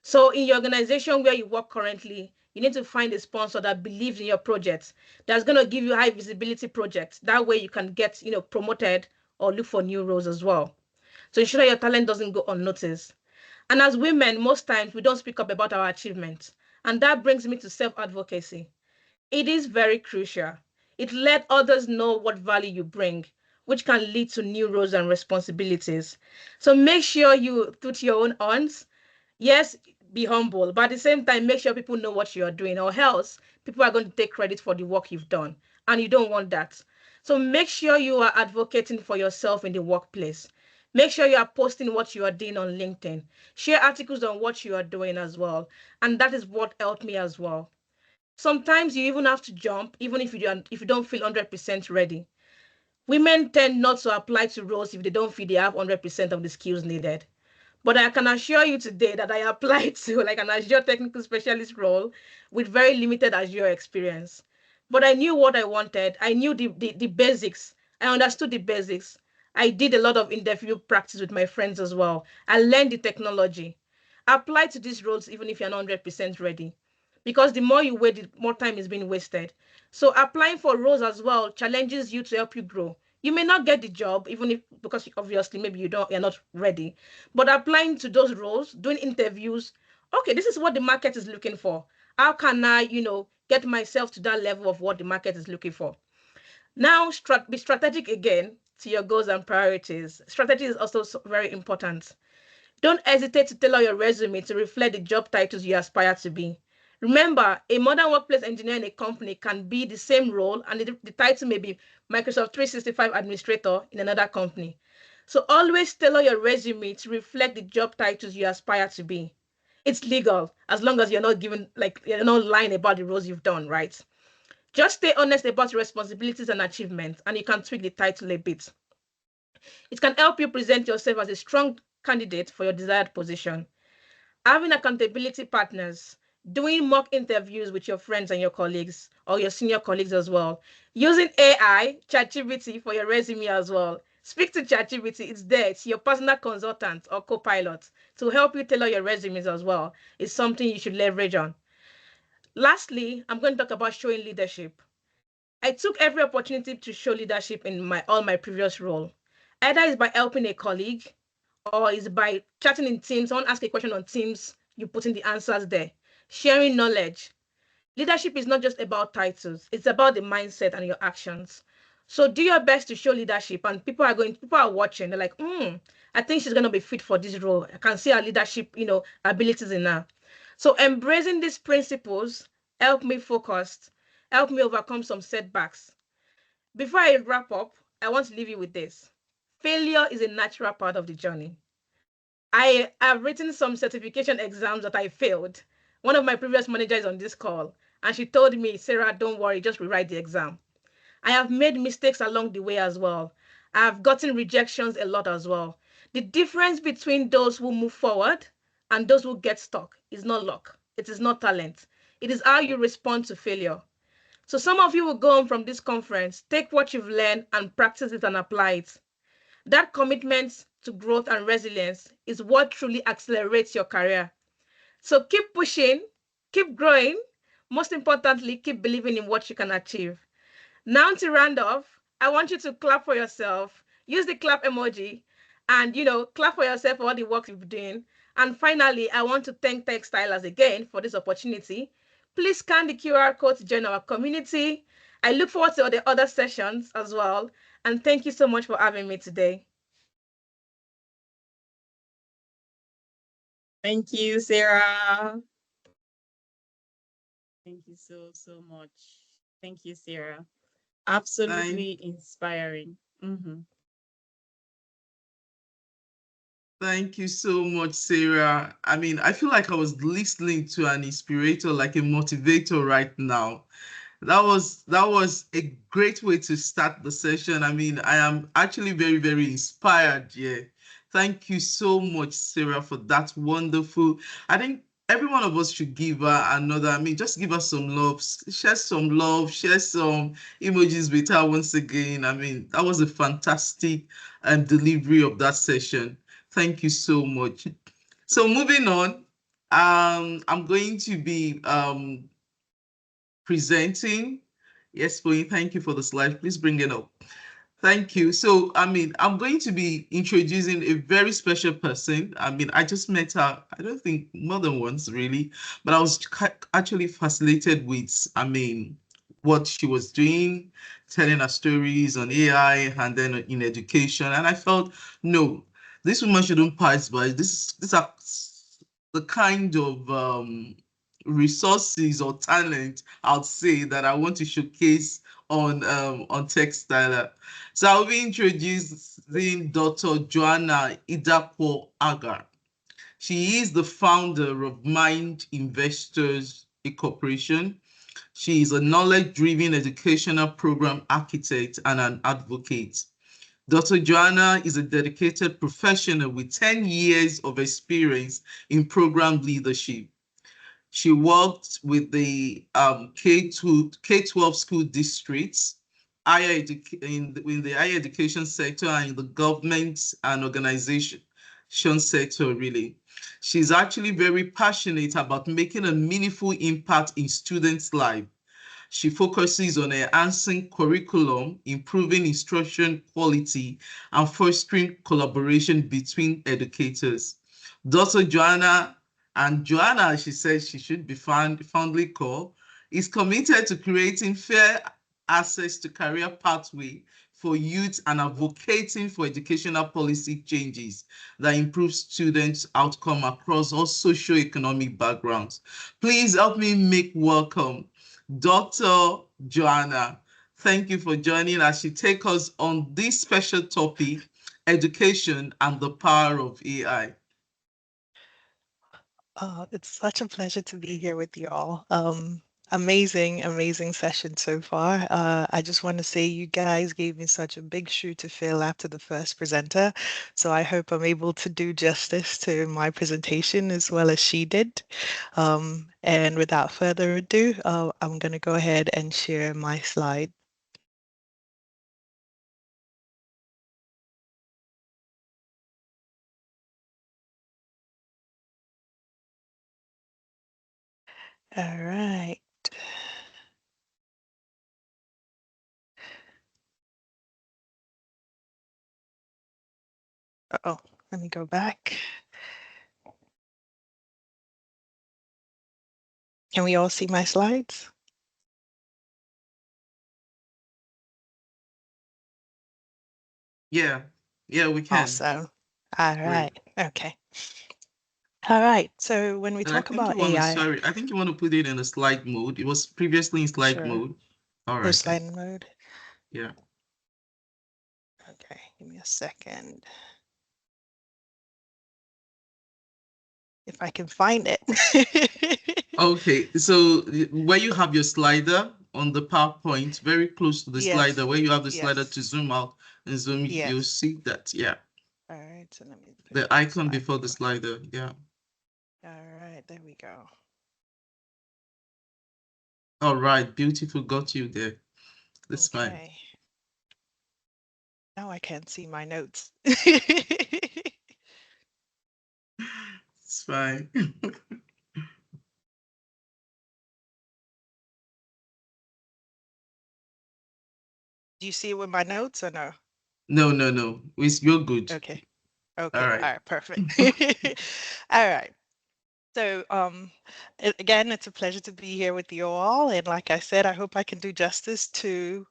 So in your organization where you work currently, you need to find a sponsor that believes in your project, that's going to give you high visibility projects. That way you can get, promoted or look for new roles as well. So ensure that your talent doesn't go unnoticed. And as women, most times we don't speak up about our achievements. And that brings me to self-advocacy. It is very crucial. It let others know what value you bring, which can lead to new roles and responsibilities. So make sure you toot your own horns. Yes, be humble, but at the same time, make sure people know what you are doing, or else people are going to take credit for the work you've done. And you don't want that. So make sure you are advocating for yourself in the workplace. Make sure you are posting what you are doing on LinkedIn. Share articles on what you are doing as well. And that is what helped me as well. Sometimes you even have to jump, even if you don't feel 100% ready. Women tend not to apply to roles if they don't feel they have 100% of the skills needed. But I can assure you today that I applied to like an Azure technical specialist role with very limited Azure experience. But I knew what I wanted. I knew the basics. I understood the basics. I did a lot of interview practice with my friends as well. I learned the technology. Apply to these roles even if you're not 100% ready. Because the more you wait, the more time is being wasted. So applying for roles as well challenges you to help you grow. You may not get the job, even if, because obviously maybe you're not ready, but applying to those roles, doing interviews, okay, this is what the market is looking for. How can I, get myself to that level of what the market is looking for? Now, be strategic again to your goals and priorities. Strategy is also very important. Don't hesitate to tailor your resume to reflect the job titles you aspire to be. Remember, a modern workplace engineer in a company can be the same role, and the title may be Microsoft 365 administrator in another company. So always tailor your resume to reflect the job titles you aspire to be. It's legal as long as you're not lying about the roles you've done, right? Just stay honest about your responsibilities and achievements, and you can tweak the title a bit. It can help you present yourself as a strong candidate for your desired position. Having accountability partners, doing mock interviews with your friends and your colleagues, or your senior colleagues as well. Using AI, ChatGPT for your resume as well. Speak to ChatGPT, it's there, it's your personal consultant or co-pilot to help you tailor your resumes as well. It's something you should leverage on. Lastly, I'm going to talk about showing leadership. I took every opportunity to show leadership in all my previous role. Either it's by helping a colleague, or it's by chatting in Teams. Someone ask a question on Teams, you put in the answers there. Sharing knowledge. Leadership is not just about titles, it's about the mindset and your actions. So do your best to show leadership, and people are watching. They're like, I think she's gonna be fit for this role. I can see her leadership, abilities in her. So embracing these principles help me focus, help me overcome some setbacks. Before I wrap up, I want to leave you with this. Failure is a natural part of the journey. I have written some certification exams that I failed. One of my previous managers on this call, and she told me, Sarah, don't worry, just rewrite the exam. I have made mistakes along the way as well. I have gotten rejections a lot as well. The difference between those who move forward and those who get stuck is not luck. It is not talent. It is how you respond to failure. So some of you will go on from this conference, take what you've learned and practice it and apply it. That commitment to growth and resilience is what truly accelerates your career. So keep pushing, keep growing. Most importantly, keep believing in what you can achieve. Now to round off, I want you to clap for yourself. Use the clap emoji and, clap for yourself for all the work you've been doing. And finally, I want to thank TechStylers again for this opportunity. Please scan the QR code to join our community. I look forward to all the other sessions as well. And thank you so much for having me today. Thank you, Sarah. Thank you so much. Thank you, Sarah. Absolutely inspiring. Thank you so much, Sarah. I mean, I feel like I was listening to an inspirator, like a motivator right now. That was a great way to start the session. I mean, I am actually very, very inspired. Yeah. Thank you so much, Sarah, for that wonderful. I think every one of us should give her another. I mean, just give her some love, share some love, share some emojis with her once again. I mean, that was a fantastic delivery of that session. Thank you so much. So moving on, I'm going to be presenting. Yes, Foyin, thank you for the slide. Please bring it up. Thank you. So, I mean, I'm going to be introducing a very special person. I mean, I just met her, I don't think more than once really, but I was actually fascinated with, I mean, what she was doing, telling her stories on AI and then in education. And I felt, no, this woman shouldn't pass by. These are the kind of resources or talent, I'd say, that I want to showcase on TechStyler. So I'll be introducing Dr. Joana Idakwo Agar. She is the founder of Mind Investors, a corporation. She is a knowledge-driven educational program architect and an advocate. Dr. Joana is a dedicated professional with 10 years of experience in program leadership. She worked with the K-12 school districts, in the higher education sector and in the government and organization sector, really. She's actually very passionate about making a meaningful impact in students' lives. She focuses on enhancing curriculum, improving instruction quality, and fostering collaboration between educators. Dr. Joana, and Joana, she says she should be fondly called, is committed to creating fair access to career pathway for youth and advocating for educational policy changes that improve students' outcome across all socioeconomic backgrounds. Please help me make welcome Dr. Joana. Thank you for joining as she takes us on this special topic, education and the power of AI. It's such a pleasure to be here with you all. Amazing, amazing session so far. I just want to say you guys gave me such a big shoe to fill after the first presenter. So I hope I'm able to do justice to my presentation as well as she did. And without further ado, I'm going to go ahead and share my slide. All right. Uh-oh, let me go back. Can we all see my slides? Yeah, we can. Awesome. All right. Okay. All right. So when we And I talk think about you want to, AI, sorry, I think you want to put it in a slide mode. It was previously in slide sure. mode. All Oh, right. slide mode. Yeah. Okay, give me a second. If I can find it. Okay, so where you have your slider on the PowerPoint, very close to the Yes. slider, where you have the slider Yes. to zoom out and zoom, Yes. you'll see that. Yeah. All right, so let me put The icon slide before the mode. slider. Yeah. All right, there we go. All right, beautiful. Got you there. That's fine. Okay. Now I can't see my notes. It's fine. Do you see it with my notes or no? No. You're good. Okay. Okay. All All right. right. Perfect. All right. So, again, it's a pleasure to be here with you all. And like I said, I hope I can do justice to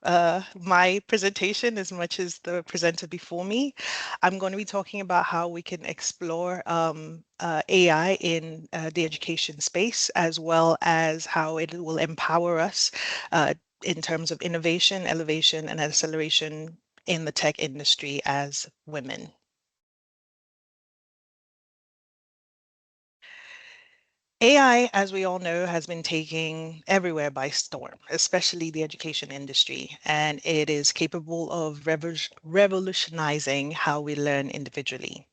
my presentation as much as the presenter before me. I'm going to be talking about how we can explore AI in the education space, as well as how it will empower us in terms of innovation, elevation, and acceleration in the tech industry as women. AI, as we all know, has been taking everywhere by storm, especially the education industry, and it is capable of revolutionizing how we learn individually.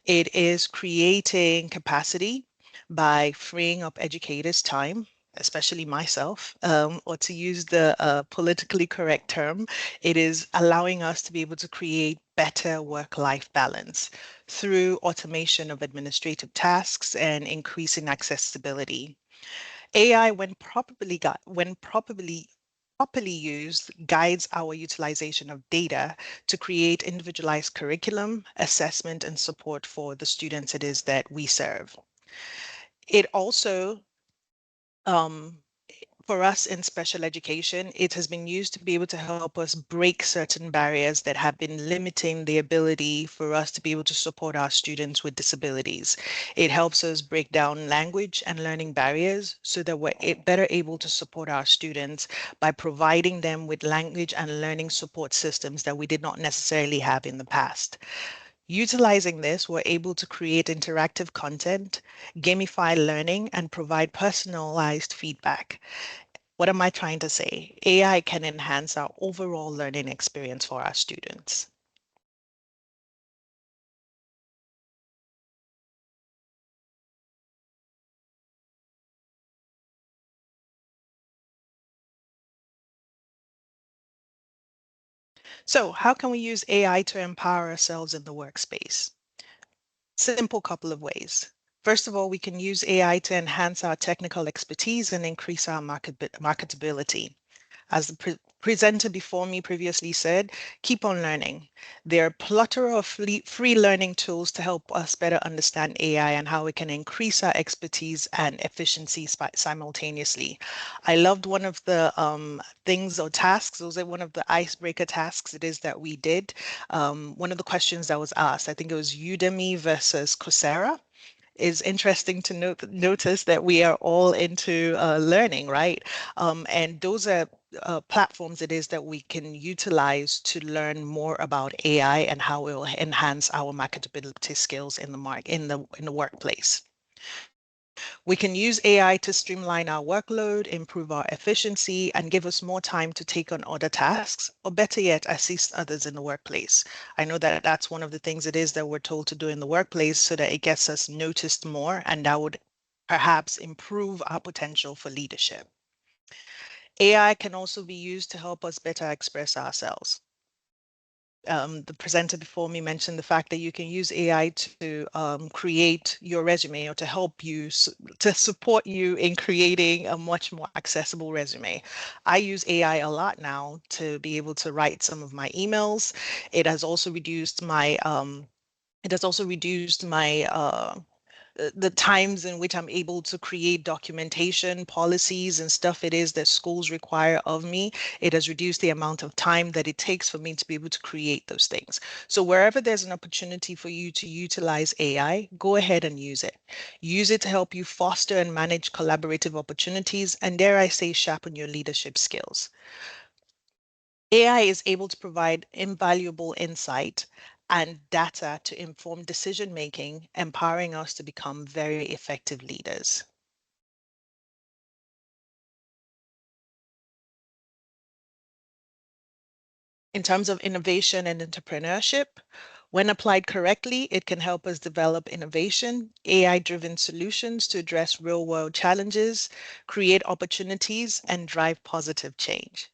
It is creating capacity by freeing up educators' time, especially myself, or to use the politically correct term, it is allowing us to be able to create better work-life balance through automation of administrative tasks and increasing accessibility. AI, when properly used, guides our utilization of data to create individualized curriculum, assessment, and support for the students it is that we serve. It also, um, for us in special education, it has been used to be able to help us break certain barriers that have been limiting the ability for us to be able to support our students with disabilities. It helps us break down language and learning barriers so that we're better able to support our students by providing them with language and learning support systems that we did not necessarily have in the past. Utilizing this, we're able to create interactive content, gamify learning, and provide personalized feedback. What am I trying to say? AI can enhance our overall learning experience for our students. So how can we use AI to empower ourselves in the workspace? Simple couple of ways. First of all, we can use AI to enhance our technical expertise and increase our marketability. As the presenter before me previously said, keep on learning. There are a plethora of free learning tools to help us better understand AI and how we can increase our expertise and efficiency simultaneously. I loved one of the things or tasks, those are one of the icebreaker tasks it is that we did. One of the questions that was asked, I think it was Udemy versus Coursera. Is interesting to notice that we are all into learning, right? And those are platforms it is that we can utilize to learn more about AI and how it will enhance our marketability skills in the workplace. We can use AI to streamline our workload, improve our efficiency, and give us more time to take on other tasks, or better yet, assist others in the workplace. I know that that's one of the things it is that we're told to do in the workplace so that it gets us noticed more, and that would perhaps improve our potential for leadership. AI can also be used to help us better express ourselves. The presenter before me mentioned the fact that you can use AI to create your resume or to help you, to support you in creating a much more accessible resume. I use AI a lot now to be able to write some of my emails. It has also reduced my the times in which I'm able to create documentation, policies, and stuff it is that schools require of me. It has reduced the amount of time that it takes for me to be able to create those things. So wherever there's an opportunity for you to utilize AI, go ahead and use it. Use it to help you foster and manage collaborative opportunities, and dare I say, sharpen your leadership skills. AI is able to provide invaluable insight and data to inform decision making, empowering us to become very effective leaders. In terms of innovation and entrepreneurship, when applied correctly, it can help us develop innovation, AI-driven solutions to address real-world challenges, create opportunities, and drive positive change.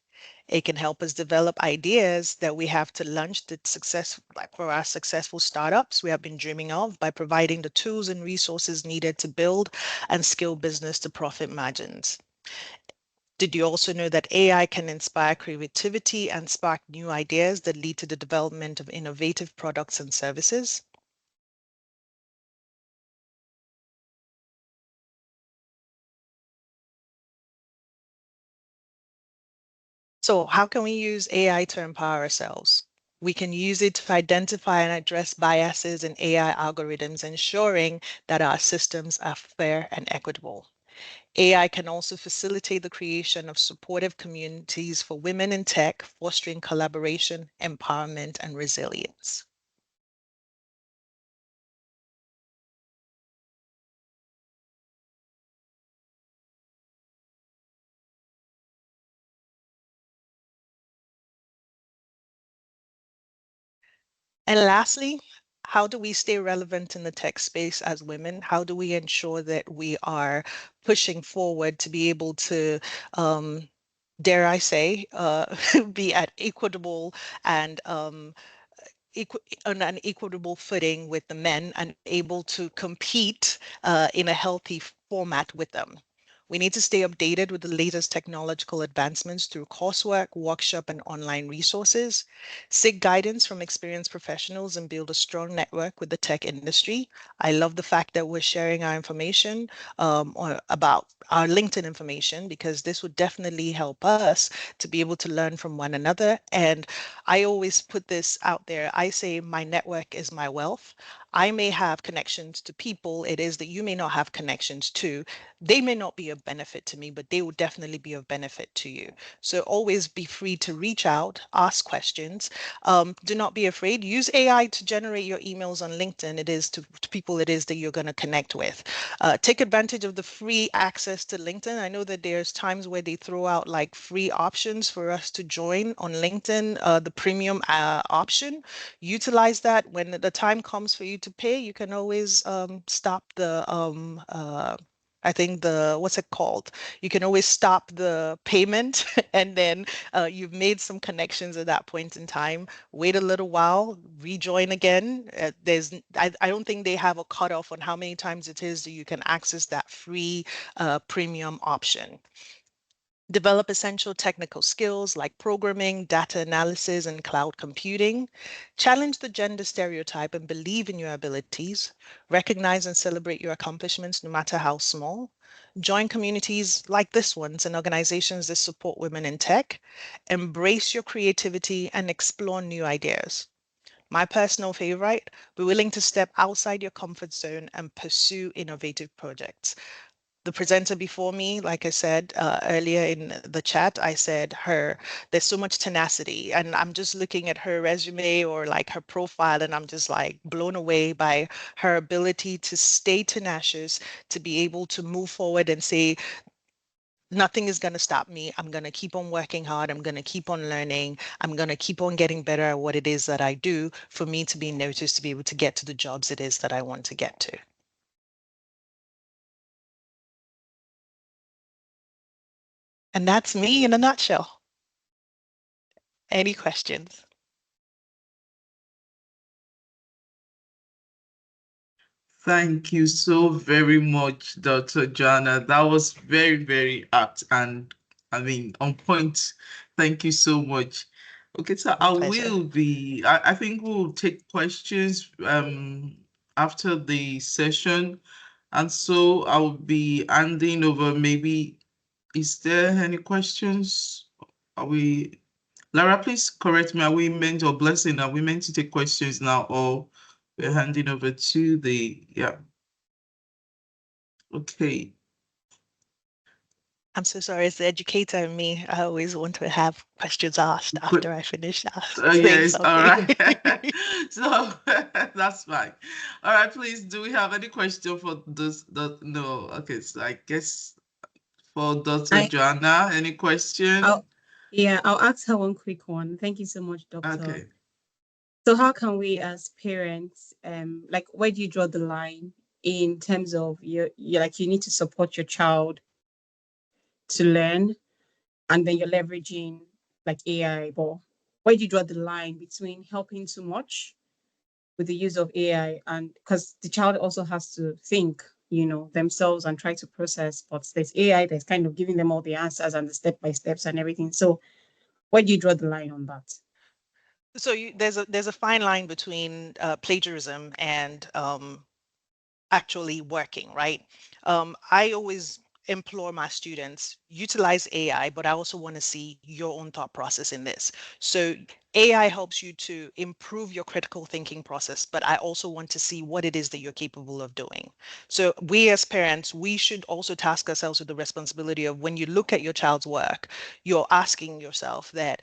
It can help us develop ideas that we have to launch the success, like for our successful startups we have been dreaming of, by providing the tools and resources needed to build and scale business to profit margins. Did you also know that AI can inspire creativity and spark new ideas that lead to the development of innovative products and services? So how can we use AI to empower ourselves? We can use it to identify and address biases in AI algorithms, ensuring that our systems are fair and equitable. AI can also facilitate the creation of supportive communities for women in tech, fostering collaboration, empowerment, and resilience. And lastly, how do we stay relevant in the tech space as women? How do we ensure that we are pushing forward to be able to, dare I say, be at equitable and on an equitable footing with the men and able to compete in a healthy format with them. We need to stay updated with the latest technological advancements through coursework, workshop, and online resources. Seek guidance from experienced professionals and build a strong network with the tech industry. I love the fact that we're sharing our information about our LinkedIn information, because this would definitely help us to be able to learn from one another. And I always put this out there. I say my network is my wealth. I may have connections to people it is that you may not have connections to. They may not be of benefit to me, but they will definitely be of benefit to you. So always be free to reach out, ask questions. Do not be afraid. Use AI to generate your emails on LinkedIn. It is to people it is that you're going to connect with. Take advantage of the free access to LinkedIn. I know that there's times where they throw out like free options for us to join on LinkedIn, the premium option. Utilize that. When the time comes for you to pay, you can always stop the I think what's it called? You can always stop the payment and then you've made some connections at that point in time. Wait a little while, rejoin again. I don't think they have a cutoff on how many times it is that you can access that free premium option. Develop essential technical skills like programming, data analysis, and cloud computing. Challenge the gender stereotype and believe in your abilities. Recognize and celebrate your accomplishments, no matter how small. Join communities like this ones and organizations that support women in tech. Embrace your creativity and explore new ideas. My personal favorite, be willing to step outside your comfort zone and pursue innovative projects. The presenter before me, like I said earlier in the chat, I said there's so much tenacity, and I'm just looking at her resume or like her profile, and I'm just like blown away by her ability to stay tenacious, to be able to move forward and say, nothing is going to stop me. I'm going to keep on working hard. I'm going to keep on learning. I'm going to keep on getting better at what it is that I do for me to be noticed, to be able to get to the jobs it is that I want to get to. And that's me in a nutshell. Any questions? Thank you so very much, Dr. Joana. That was very, very apt and I mean on point. Thank you so much. Okay, so I think we'll take questions after the session. And so I'll be handing over. Maybe, is there any questions? Lara, please correct me. Are we meant, or Blessing, are we meant to take questions now, or we're handing over to yeah. Okay. I'm so sorry. As the educator in me, I always want to have questions asked after I finish saying something. All right. So that's fine. All right, please. Do we have any question for this? No. Okay. So I guess for Dr. Joana, any question? I'll ask her one quick one. Thank you so much, Doctor. Okay. So how can we as parents, like, where do you draw the line in terms of you need to support your child to learn, and then you're leveraging like AI, but where do you draw the line between helping too much with the use of AI, and because the child also has to think, themselves and try to process, but there's AI that's kind of giving them all the answers and the step-by-steps and everything. So where do you draw the line on that? So there's a fine line between plagiarism and actually working, right? I always implore my students, utilize AI, but I also want to see your own thought process in this. So AI helps you to improve your critical thinking process, but I also want to see what it is that you're capable of doing. So we as parents, we should also task ourselves with the responsibility of, when you look at your child's work, you're asking yourself that,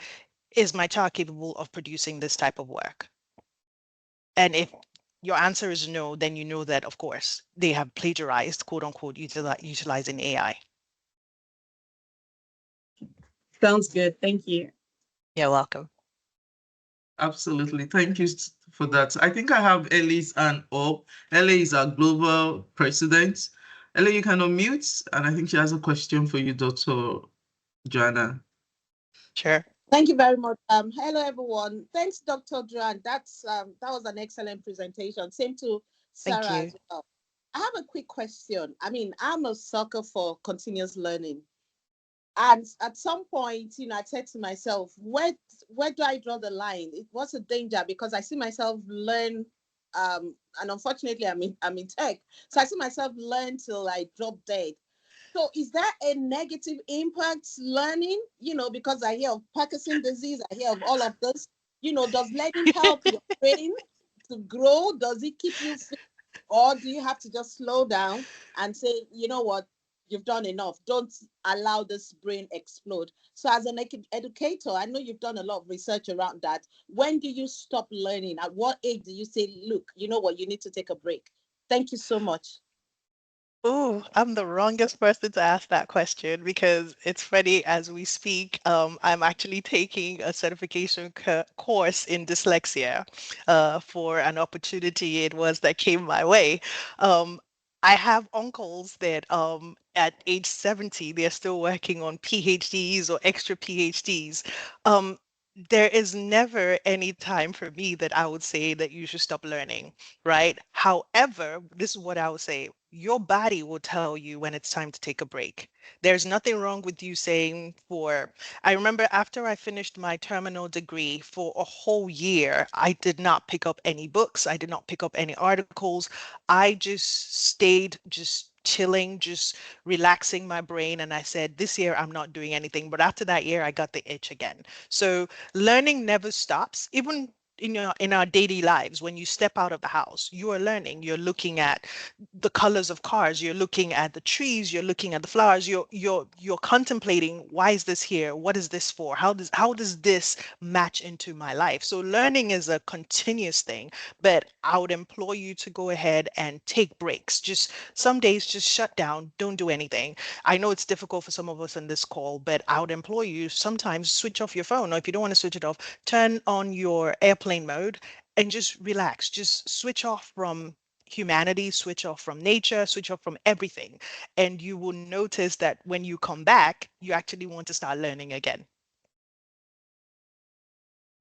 is my child capable of producing this type of work? And if your answer is no, then you know that, of course, they have plagiarized, quote unquote, utilizing AI. Sounds good. Thank you. You're welcome. Absolutely. Thank you for that. I think I have Ellie's hand up. Ellie is our global president. Ellie, you can unmute, and I think she has a question for you, Dr. Joanna. Sure. Thank you very much. Hello everyone. Thanks, Dr. Duran. That was an excellent presentation. Same to Thank Sarah you. as well. I have a quick question. I mean, I'm a sucker for continuous learning. And at some point, I said to myself, where do I draw the line? What's a danger? Because I see myself learn, and unfortunately I'm in tech. So I see myself learn till I drop dead. So is that a negative impact learning? Because I hear of Parkinson's disease, I hear of all of this. Does learning help your brain to grow? Does it keep you fit? Or do you have to just slow down and say, you know what, you've done enough. Don't allow this brain explode. So as an educator, I know you've done a lot of research around that. When do you stop learning? At what age do you say, look, you know what, you need to take a break? Thank you so much. Oh, I'm the wrongest person to ask that question because it's funny as we speak. I'm actually taking a certification course in dyslexia for an opportunity it was that came my way. Um, I have uncles that at age 70, they're still working on PhDs or extra PhDs. Um, there is never any time for me that I would say that you should stop learning, right? However, this is what I would say. Your body will tell you when it's time to take a break. There's nothing wrong with you saying I remember after I finished my terminal degree for a whole year, I did not pick up any books. I did not pick up any articles. I just stayed just chilling, just relaxing my brain. And I said, this year I'm not doing anything. But after that year, I got the itch again. So learning never stops, even in our daily lives. When you step out of the house, you are learning. You're looking at the colors of cars, you're looking at the trees, you're looking at the flowers, you're contemplating, why is this here, what is this for, how does this match into my life? So learning is a continuous thing, but I would implore you to go ahead and take breaks. Just some days, just shut down, don't do anything. I know it's difficult for some of us on this call, but I would implore you sometimes switch off your phone, or if you don't want to switch it off, turn on your airplane mode and just relax. Just switch off from humanity, switch off from nature, switch off from everything. And you will notice that when you come back, you actually want to start learning again.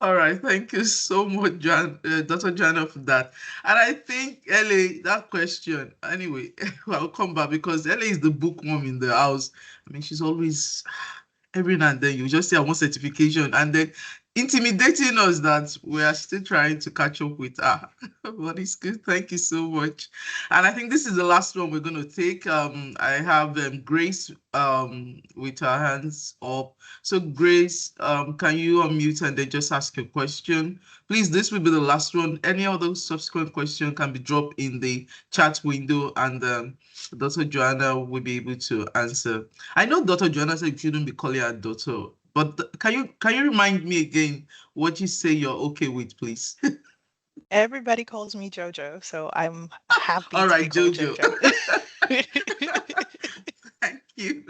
All right, thank you so much, Dr. Joanna, for that. And I think, Ellie, that question, anyway, I'll come back because Ellie is the bookworm in the house. I mean, she's always, every now and then, you just say, I want certification, and then intimidating us that we are still trying to catch up with her. But it's good. Thank you so much. And I think this is the last one we're going to take. I have Grace with her hands up. So Grace, can you unmute and then just ask a question? Please, this will be the last one. Any other subsequent question can be dropped in the chat window, and Dr. Joanna will be able to answer. I know Dr. Joanna said you shouldn't be calling her doctor, but can you remind me again what you say you're okay with, please? Everybody calls me Jojo, so I'm happy All to be right, called Jojo. Jojo. Thank you.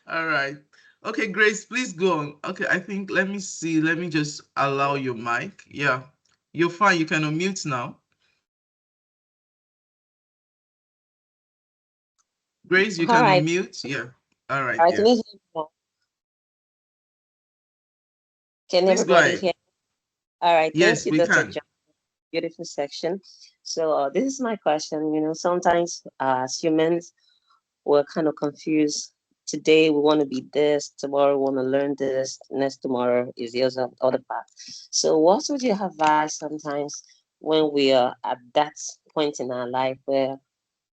All right. Okay, Grace, please go on. Okay, I think, let me see. Let me just allow your mic. Yeah, you're fine. You can unmute now. Grace, you can unmute. Yeah. All right. All right, Yes. can Please go everybody ahead. hear? All right, Yes, thank you, we Dr. can. John. Beautiful section. So this is my question. Sometimes as humans, we're kind of confused. Today we want to be this, tomorrow we want to learn this, next tomorrow is the other path. So what would you advise sometimes when we are at that point in our life where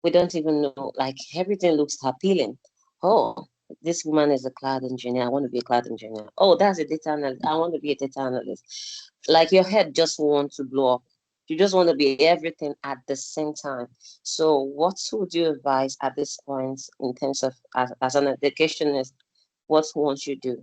we don't even know, like everything looks appealing. Oh, this woman is a cloud engineer. I want to be a cloud engineer. Oh, that's a data analyst. I want to be a data analyst. Like your head just wants to blow up. You just want to be everything at the same time. So what would you advise at this point in terms of as an educationist, what won't you do?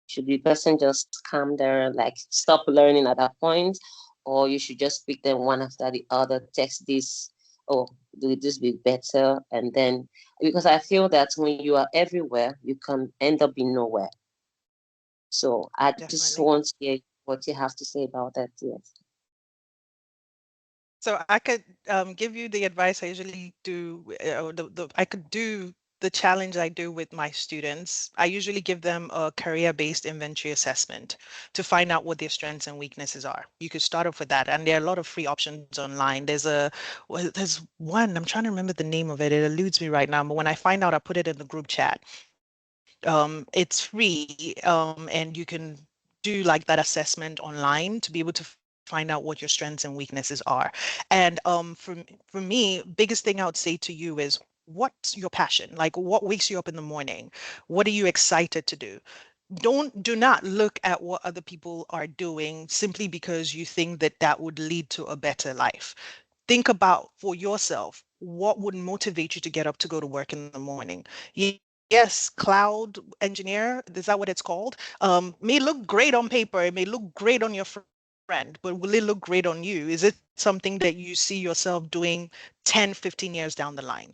Should the person just calm there, like stop learning at that point? Or you should just pick them one after the other, text this, oh, do this be better? And then, because I feel that when you are everywhere, you can end up in nowhere. So I just Definitely. want to hear what you have to say about that. Yes. So I could give you the advice I usually do. I could do the challenge I do with my students. I usually give them a career-based inventory assessment to find out what their strengths and weaknesses are. You could start off with that, and there are a lot of free options online. There's one, I'm trying to remember the name of it. It eludes me right now, but when I find out, I put it in the group chat. It's free, and you can do like that assessment online to be able to find out what your strengths and weaknesses are. And for me, biggest thing I would say to you is, what's your passion? Like, what wakes you up in the morning? What are you excited to do? Do not look at what other people are doing simply because you think that that would lead to a better life. Think about for yourself, what would motivate you to get up to go to work in the morning? Yes, cloud engineer, is that what it's called? May look great on paper, it may look great on your friend, but will it look great on you? Is it something that you see yourself doing 10, 15 years down the line?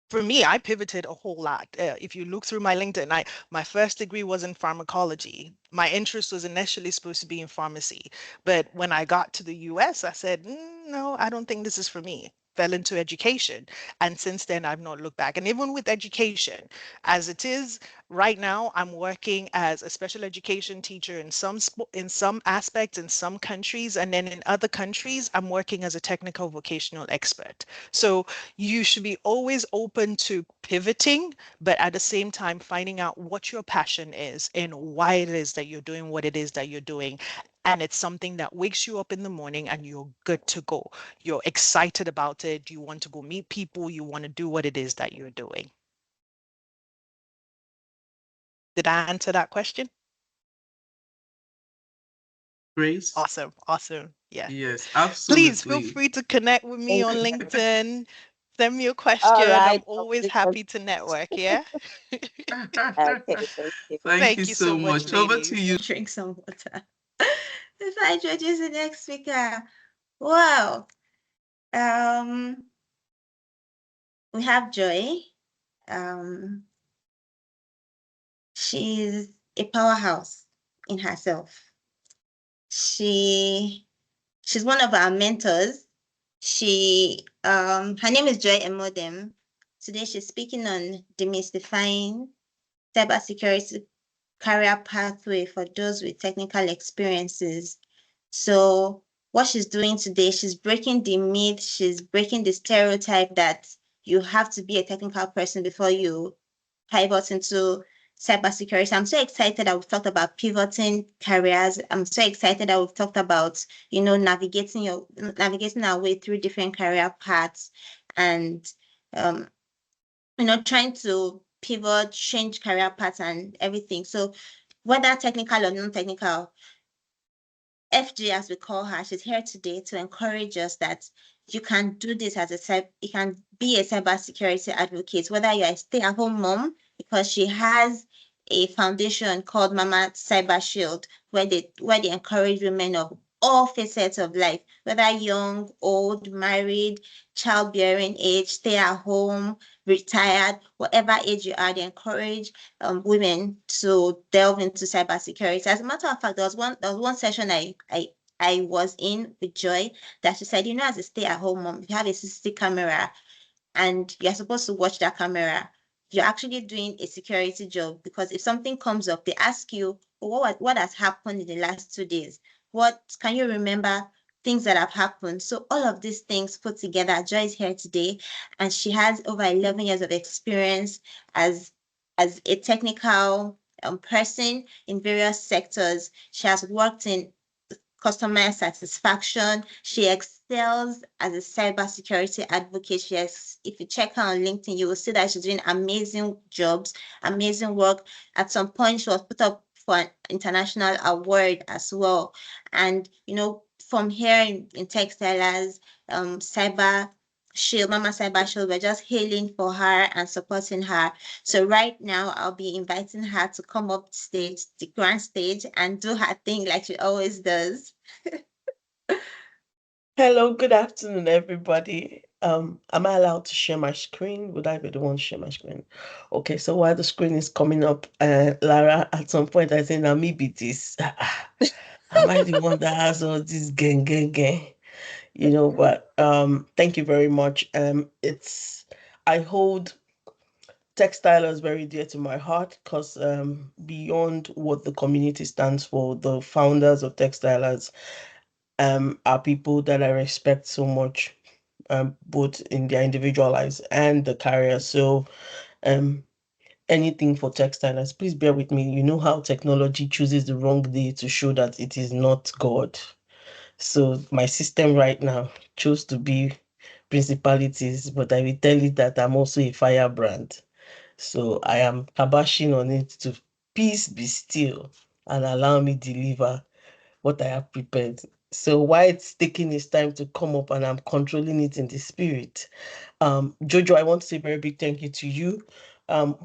For me, I pivoted a whole lot. If you look through my LinkedIn, my first degree was in pharmacology. My interest was initially supposed to be in pharmacy, but when I got to the US, I said, no, I don't think this is for me. Fell into education, and since then I've not looked back. And even with education, as it is right now, I'm working as a special education teacher in some aspects in some countries, and then in other countries, I'm working as a technical vocational expert. So you should be always open to pivoting, but at the same time, finding out what your passion is and why it is that you're doing what it is that you're doing. And it's something that wakes you up in the morning and you're good to go. You're excited about it. You want to go meet people. You want to do what it is that you're doing. Did I answer that question? Grace? Awesome. Awesome. Yeah. Yes, Please feel absolutely. free to connect with me on LinkedIn. Send me a All question. right. I'm always happy to network. Yeah. Okay, thank you. Thank you Thank you so so much, much. Over to ladies. you. Drink some water. Before I introduce the next speaker, wow. We have Joy. She's a powerhouse in herself. She's one of our mentors. Her name is Emedom. Today she's speaking on demystifying cybersecurity career pathway for those with technical experiences. So what she's doing today, she's breaking the myth, she's breaking the stereotype that you have to be a technical person before you pivot into cybersecurity. I'm so excited that we've talked about pivoting careers. I'm so excited that we've talked about, navigating our way through different career paths and trying to pivot, change career paths and everything. So whether technical or non-technical, FG, as we call her, she's here today to encourage us that you can do this you can be a cybersecurity advocate, whether you're a stay-at-home mom, because she has a foundation called Mama Cyber Shield, where they encourage women of all facets of life, whether young, old, married, childbearing age, stay at home, retired, whatever age you are, they encourage women to delve into cybersecurity. As a matter of fact, there was one session I was in with Joy that she said, as a stay-at-home mom, if you have a CCTV camera and you're supposed to watch that camera, you're actually doing a security job, because if something comes up, they ask you, what has happened in the last 2 days? What can you remember? Things that have happened. So all of these things put together, Joy is here today, and she has over 11 years of experience as a technical person in various sectors. She has worked in customer satisfaction. She excels as a cybersecurity advocate. If you check her on LinkedIn, you will see that she's doing amazing jobs, amazing work. At some point, she was put up for an international award as well. And, from here in TechStylers, Mama Cyber Shield, we're just hailing for her and supporting her. So right now, I'll be inviting her to come up stage, the grand stage, and do her thing like she always does. Hello, good afternoon, everybody. Am I allowed to share my screen? Would I be the one to share my screen? Okay, so while the screen is coming up, Lara, at some point I say, now maybe this. Am I the one that has all this gang? But thank you very much. I hold TechStylers very dear to my heart because beyond what the community stands for, the founders of TechStylers are people that I respect so much, both in their individual lives and the career. So anything for TechStylers, please bear with me. You know how technology chooses the wrong day to show that it is not God. So my system right now chose to be principalities, but I will tell it that I'm also a firebrand. So I am kabashing on it to peace be still and allow me deliver what I have prepared. So while it's taking its time to come up and I'm controlling it in the spirit, Jojo, I want to say a very big thank you to you.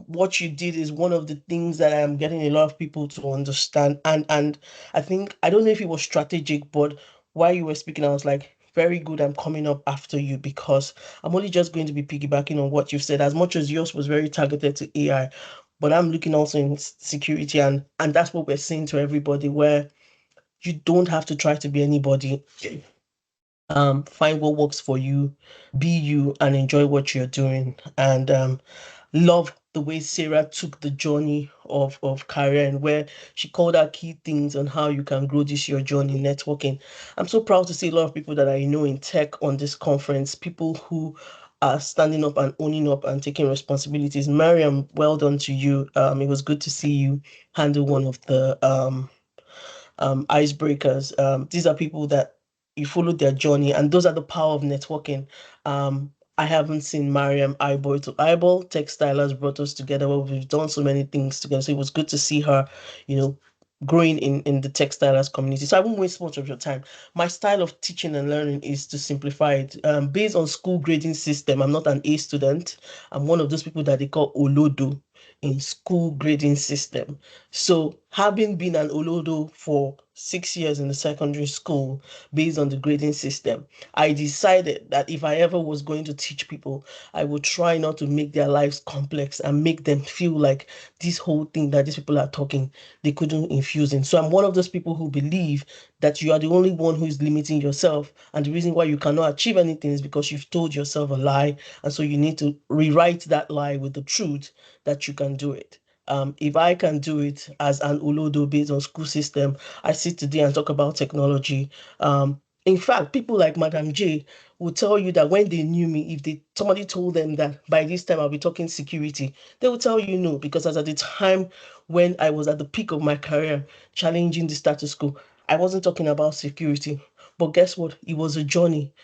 What you did is one of the things that I'm getting a lot of people to understand. And I think, I don't know if it was strategic, but while you were speaking, I was like, very good, I'm coming up after you because I'm only just going to be piggybacking on what you've said. As much as yours was very targeted to AI, but I'm looking also in security, and that's what we're saying to everybody, where you don't have to try to be anybody. Find what works for you, be you, and enjoy what you're doing. And love the way Sarah took the journey of career and where she called out key things on how you can grow this your journey networking. I'm so proud to see a lot of people that I know in tech on this conference, people who are standing up and owning up and taking responsibilities. Mariam, well done to you. It was good to see you handle one of the icebreakers. These are people that you follow their journey, and those are the power of networking. I haven't seen Mariam eyeball to eyeball. TechStylers brought us together where we've done so many things together. So it was good to see her, growing in the TechStylers community. So I won't waste much of your time. My style of teaching and learning is to simplify it. Based on school grading system, I'm not an A student. I'm one of those people that they call Olodo in school grading system. So having been an Olodo for 6 years in the secondary school based on the grading system, I decided that if I ever was going to teach people, I would try not to make their lives complex and make them feel like this whole thing that these people are talking, they couldn't infuse in. So I'm one of those people who believe that you are the only one who is limiting yourself. And the reason why you cannot achieve anything is because you've told yourself a lie. And so you need to rewrite that lie with the truth that you can do it. If I can do it as an Olodo based on school system, I sit today and talk about technology. In fact, people like Madam J will tell you that when they knew me, if somebody told them that by this time I'll be talking security, they will tell you no, because as at the time when I was at the peak of my career, challenging the status quo, I wasn't talking about security. But guess what? It was a journey.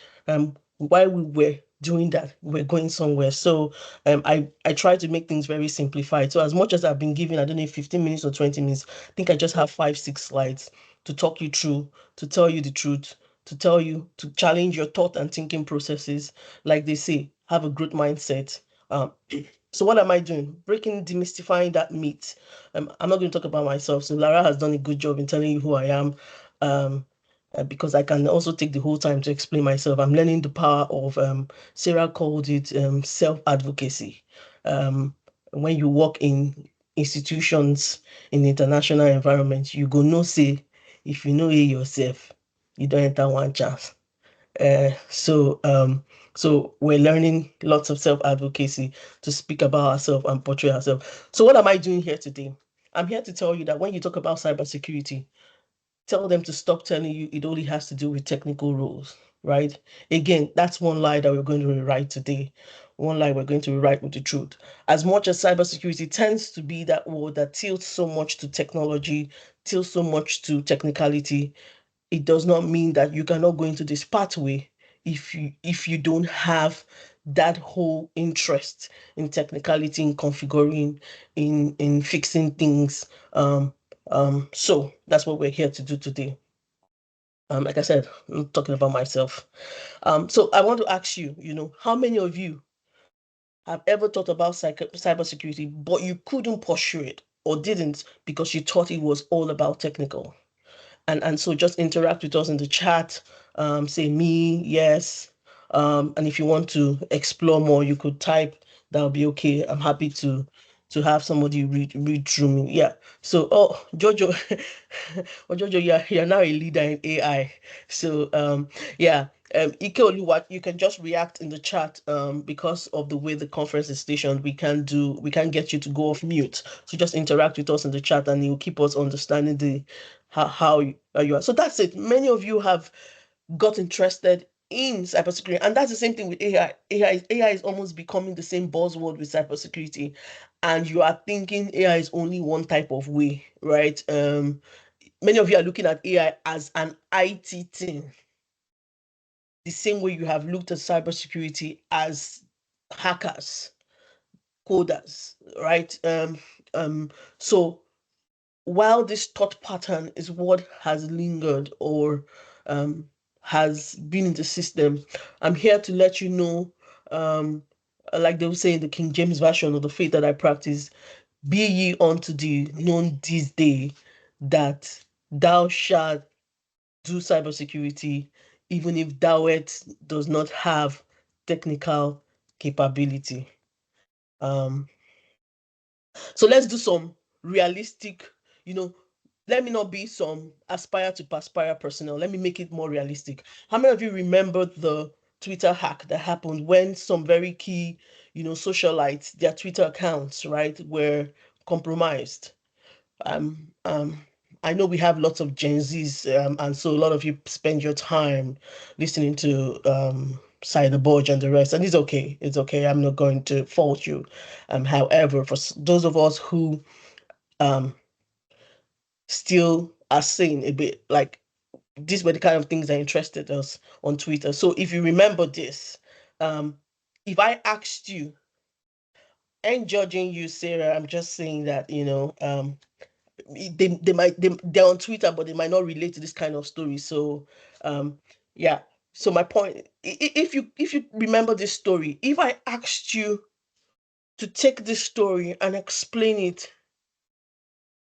While we were doing that, we're going somewhere. So I try to make things very simplified. So as much as I've been given, I don't know, 15 minutes or 20 minutes, I think I just have 5, 6 slides to talk you through, to tell you the truth, to tell you, to challenge your thought and thinking processes. Like they say, have a growth mindset. So what am I doing? Demystifying that myth. I'm not going to talk about myself. So Lara has done a good job in telling you who I am. Because I can also take the whole time to explain myself. I'm learning the power of, Sarah called it self-advocacy. When you work in institutions, in international environments, you go no say, if you know it yourself, you don't enter one chance. So we're learning lots of self-advocacy to speak about ourselves and portray ourselves. So what am I doing here today? I'm here to tell you that when you talk about cybersecurity, tell them to stop telling you it only has to do with technical rules, right? Again, that's one lie that we're going to rewrite today. One lie we're going to rewrite with the truth. As much as cybersecurity tends to be that word that tilts so much to technology, tilts so much to technicality, it does not mean that you cannot go into this pathway if you don't have that whole interest in technicality, in configuring, in fixing things. So that's what we're here to do today. Like I said, I'm talking about myself. So I want to ask you, how many of you have ever thought about cybersecurity, but you couldn't pursue it or didn't because you thought it was all about technical? And so just interact with us in the chat. Say me, yes. And if you want to explore more, you could type. That'll be okay. I'm happy to to have somebody read through me. Yeah. So, Jojo, Jojo, you're now a leader in AI. So, yeah. Ike Oluwa, you can just react in the chat. Because of the way the conference is stationed, we can't get you to go off mute. So just interact with us in the chat, and you'll keep us understanding how you are. So that's it. Many of you have got interested in cybersecurity, and that's the same thing with AI. AI is almost becoming the same buzzword with cybersecurity, and you are thinking AI is only one type of way, right? Many of you are looking at AI as an IT thing, the same way you have looked at cybersecurity as hackers, coders, right? So while this thought pattern is what has lingered or has been in the system, I'm here to let you know, like they will say in the King James Version of the faith that I practice, be ye unto thee known this day that thou shalt do cybersecurity, even if thou does not have technical capability. So let's do some realistic, let me not be some aspire to perspire personnel. Let me make it more realistic. How many of you remember the Twitter hack that happened when some very key, socialites, their Twitter accounts, right, were compromised? I know we have lots of Gen Zs, and so a lot of you spend your time listening to Cyberborg and the rest, and it's okay. It's okay. I'm not going to fault you. However, for those of us who still are saying a bit like these were the kind of things that interested us on Twitter. So if you remember this, if I asked you, and judging you, Sarah, I'm just saying that they're on Twitter, but they might not relate to this kind of story. So, yeah. So my point, if you remember this story, if I asked you to take this story and explain it,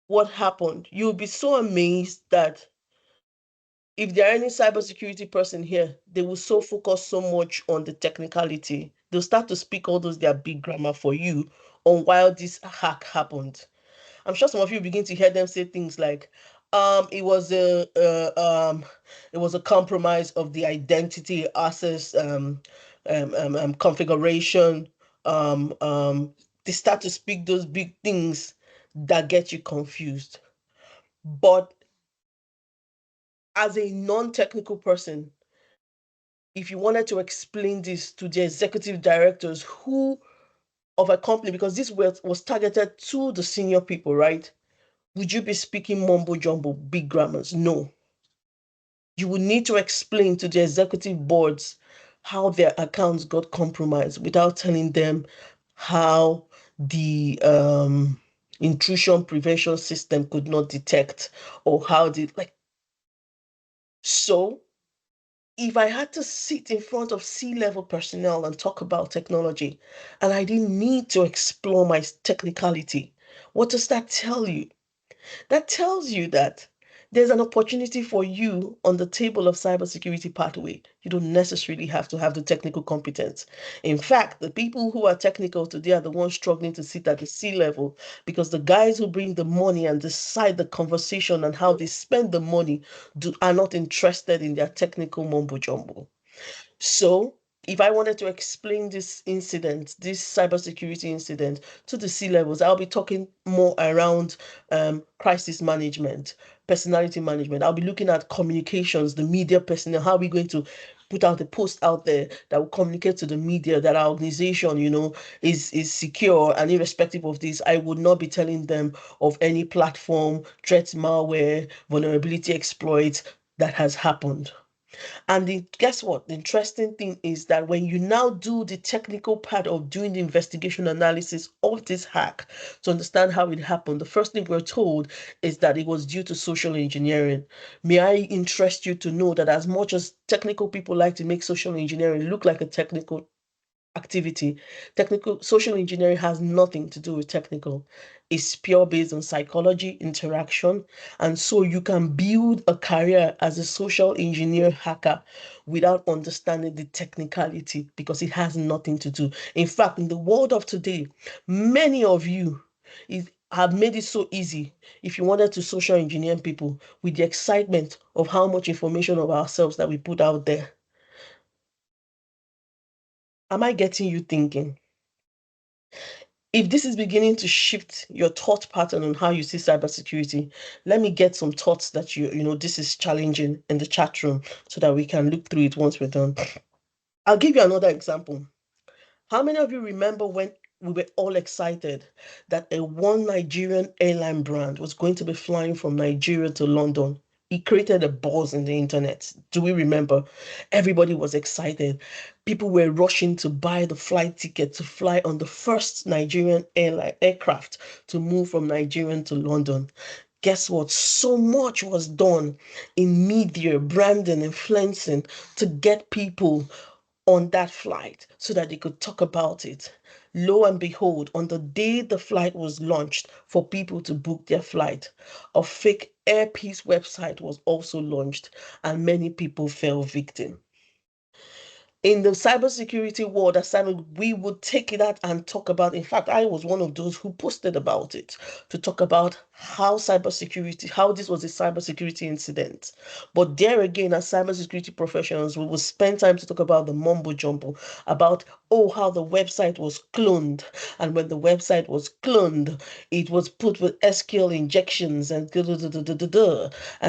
what happened, you'll be so amazed that if there are any cybersecurity person here, they will so focus so much on the technicality. They'll start to speak all those their big grammar for you on why this hack happened. I'm sure some of you begin to hear them say things like, it was a compromise of the identity access configuration. They start to speak those big things that get you confused. But as a non-technical person, if you wanted to explain this to the executive directors of a company, because this was targeted to the senior people, right? Would you be speaking mumbo jumbo, big grammars? No. You would need to explain to the executive boards how their accounts got compromised without telling them how the intrusion prevention system could not detect, or how so if I had to sit in front of C-level personnel and talk about technology, and I didn't need to explore my technicality, what does that tell you? That tells you that there's an opportunity for you on the table of cybersecurity pathway. You don't necessarily have to have the technical competence. In fact, the people who are technical today are the ones struggling to sit at the C level, because the guys who bring the money and decide the conversation and how they spend the money are not interested in their technical mumbo jumbo. So if I wanted to explain this incident, this cybersecurity incident to the C-levels, I'll be talking more around crisis management, personality management. I'll be looking at communications, the media personnel. How are we going to put out a post out there that will communicate to the media that our organization, is secure, and irrespective of this, I would not be telling them of any platform, threats, malware, vulnerability exploits that has happened. And guess what? The interesting thing is that when you now do the technical part of doing the investigation analysis of this hack to understand how it happened, the first thing we're told is that it was due to social engineering. May I interest you to know that as much as technical people like to make social engineering look like a technical activity, technical social engineering has nothing to do with technical. It's pure based on psychology, interaction, and so you can build a career as a social engineer hacker without understanding the technicality, because it has nothing to do. In fact, in the world of today, many of you have made it so easy if you wanted to social engineer people with the excitement of how much information of ourselves that we put out there. Am I getting you thinking? If this is beginning to shift your thought pattern on how you see cybersecurity, let me get some thoughts that this is challenging in the chat room so that we can look through it once we're done. I'll give you another example. How many of you remember when we were all excited that one Nigerian airline brand was going to be flying from Nigeria to London? It created a buzz in the internet. Do we remember? Everybody was excited. People were rushing to buy the flight ticket to fly on the first Nigerian aircraft to move from Nigeria to London. Guess what? So much was done in media, branding, influencing to get people on that flight so that they could talk about it. Lo and behold, on the day the flight was launched for people to book their flight, a fake airpiece website was also launched and many people fell victim. In the cybersecurity world, we would take it out and talk about. In fact, I was one of those who posted about it to talk about how this was a cybersecurity incident. But there again, as cybersecurity professionals, we will spend time to talk about the mumbo jumbo, about how the website was cloned. And when the website was cloned, it was put with SQL injections and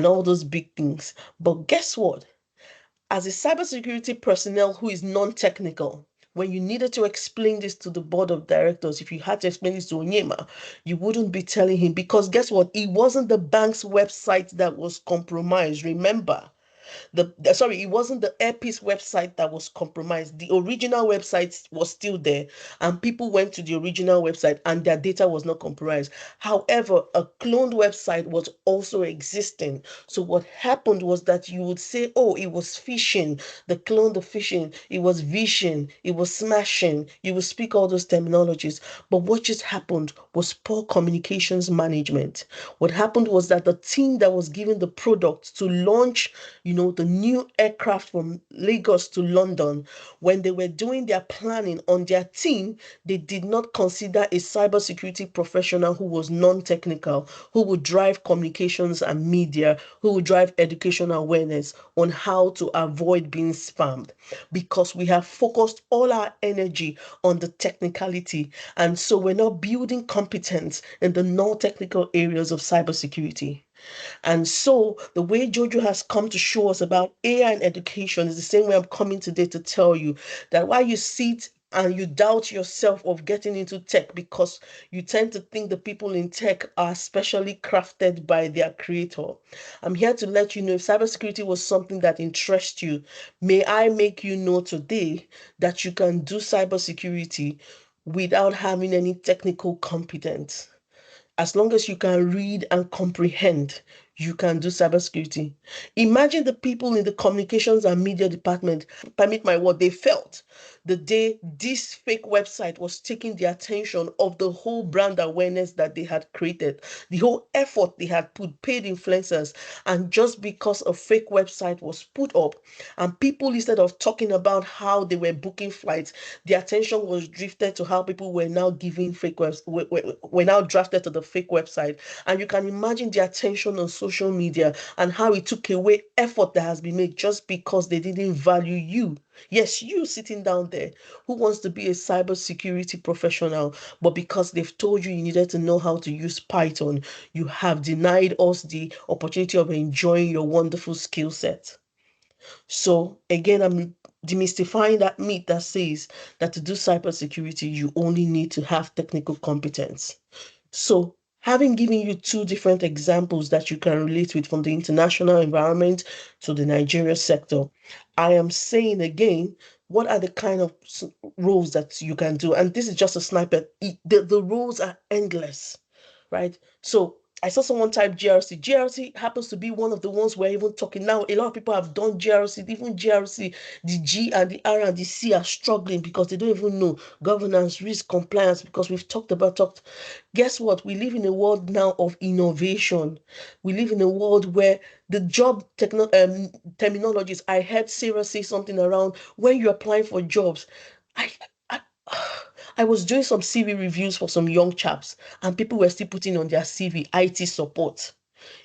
all those big things. But guess what? As a cybersecurity personnel who is non-technical, when you needed to explain this to the board of directors, if you had to explain this to Onyema, you wouldn't be telling him, because guess what? It wasn't the bank's website that was compromised. Remember, it wasn't the airpiece website that was compromised. The original website was still there, and people went to the original website and their data was not compromised. However, a cloned website was also existing. So what happened was that you would say, it was phishing, the phishing, it was vishing, it was smashing. You would speak all those terminologies. But what just happened was poor communications management. What happened was that the team that was given the product to launch the new aircraft from Lagos to London, when they were doing their planning on their team, they did not consider a cybersecurity professional who was non-technical, who would drive communications and media, who would drive education awareness on how to avoid being spammed, because we have focused all our energy on the technicality. And so we're not building competence in the non-technical areas of cybersecurity. And so the way Jojo has come to show us about AI and education is the same way I'm coming today to tell you that while you sit and you doubt yourself of getting into tech because you tend to think the people in tech are specially crafted by their creator, I'm here to let you know, if cybersecurity was something that interests you, may I make you know today that you can do cybersecurity without having any technical competence. As long as you can read and comprehend, you can do cybersecurity. Imagine the people in the communications and media department, permit my word, they felt the day this fake website was taking the attention of the whole brand awareness that they had created, the whole effort they had put, paid influencers, and just because a fake website was put up, and people, instead of talking about how they were booking flights, the attention was drifted to how people were now giving fake websites, were now drafted to the fake website. And you can imagine the attention on social media and how it took away effort that has been made just because they didn't value you. Yes, you sitting down there who wants to be a cybersecurity professional, but because they've told you needed to know how to use Python, you have denied us the opportunity of enjoying your wonderful skill set. So again, I'm demystifying that myth that says that to do cybersecurity, you only need to have technical competence. So having given you two different examples that you can relate with from the international environment to the Nigeria sector, I am saying again, what are the kind of roles that you can do? And this is just a snippet. The roles are endless, right? So I saw someone type GRC. GRC happens to be one of the ones we're even talking now. A lot of people have done GRC, even GRC, the G and the R and the C are struggling because they don't even know governance, risk, compliance, because we've talked. Guess what? We live in a world now of innovation. We live in a world where the job terminologies, I heard Sarah say something around when you're applying for jobs. I I was doing some CV reviews for some young chaps, and people were still putting on their CV IT support.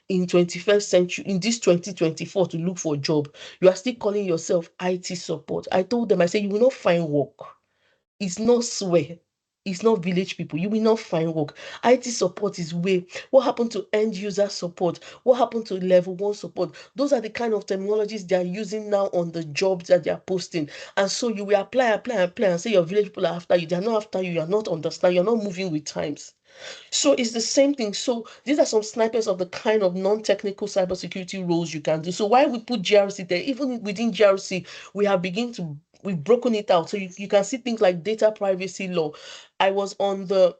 In 21st century, in this 2024, to look for a job, you are still calling yourself IT support. I told them, I said, you will not find work. It's not swear. It's not village people. You will not find work. IT support is way. What happened to end user support? What happened to level 1 support? Those are the kind of terminologies they are using now on the jobs that they are posting. And so you will apply, and say your village people are after you. They are not after you. You are not understand. You're not moving with times. So it's the same thing. So these are some snipers of the kind of non-technical cybersecurity roles you can do. So why we put GRC there, even within GRC, we've broken it out. So you can see things like data privacy law. I was on the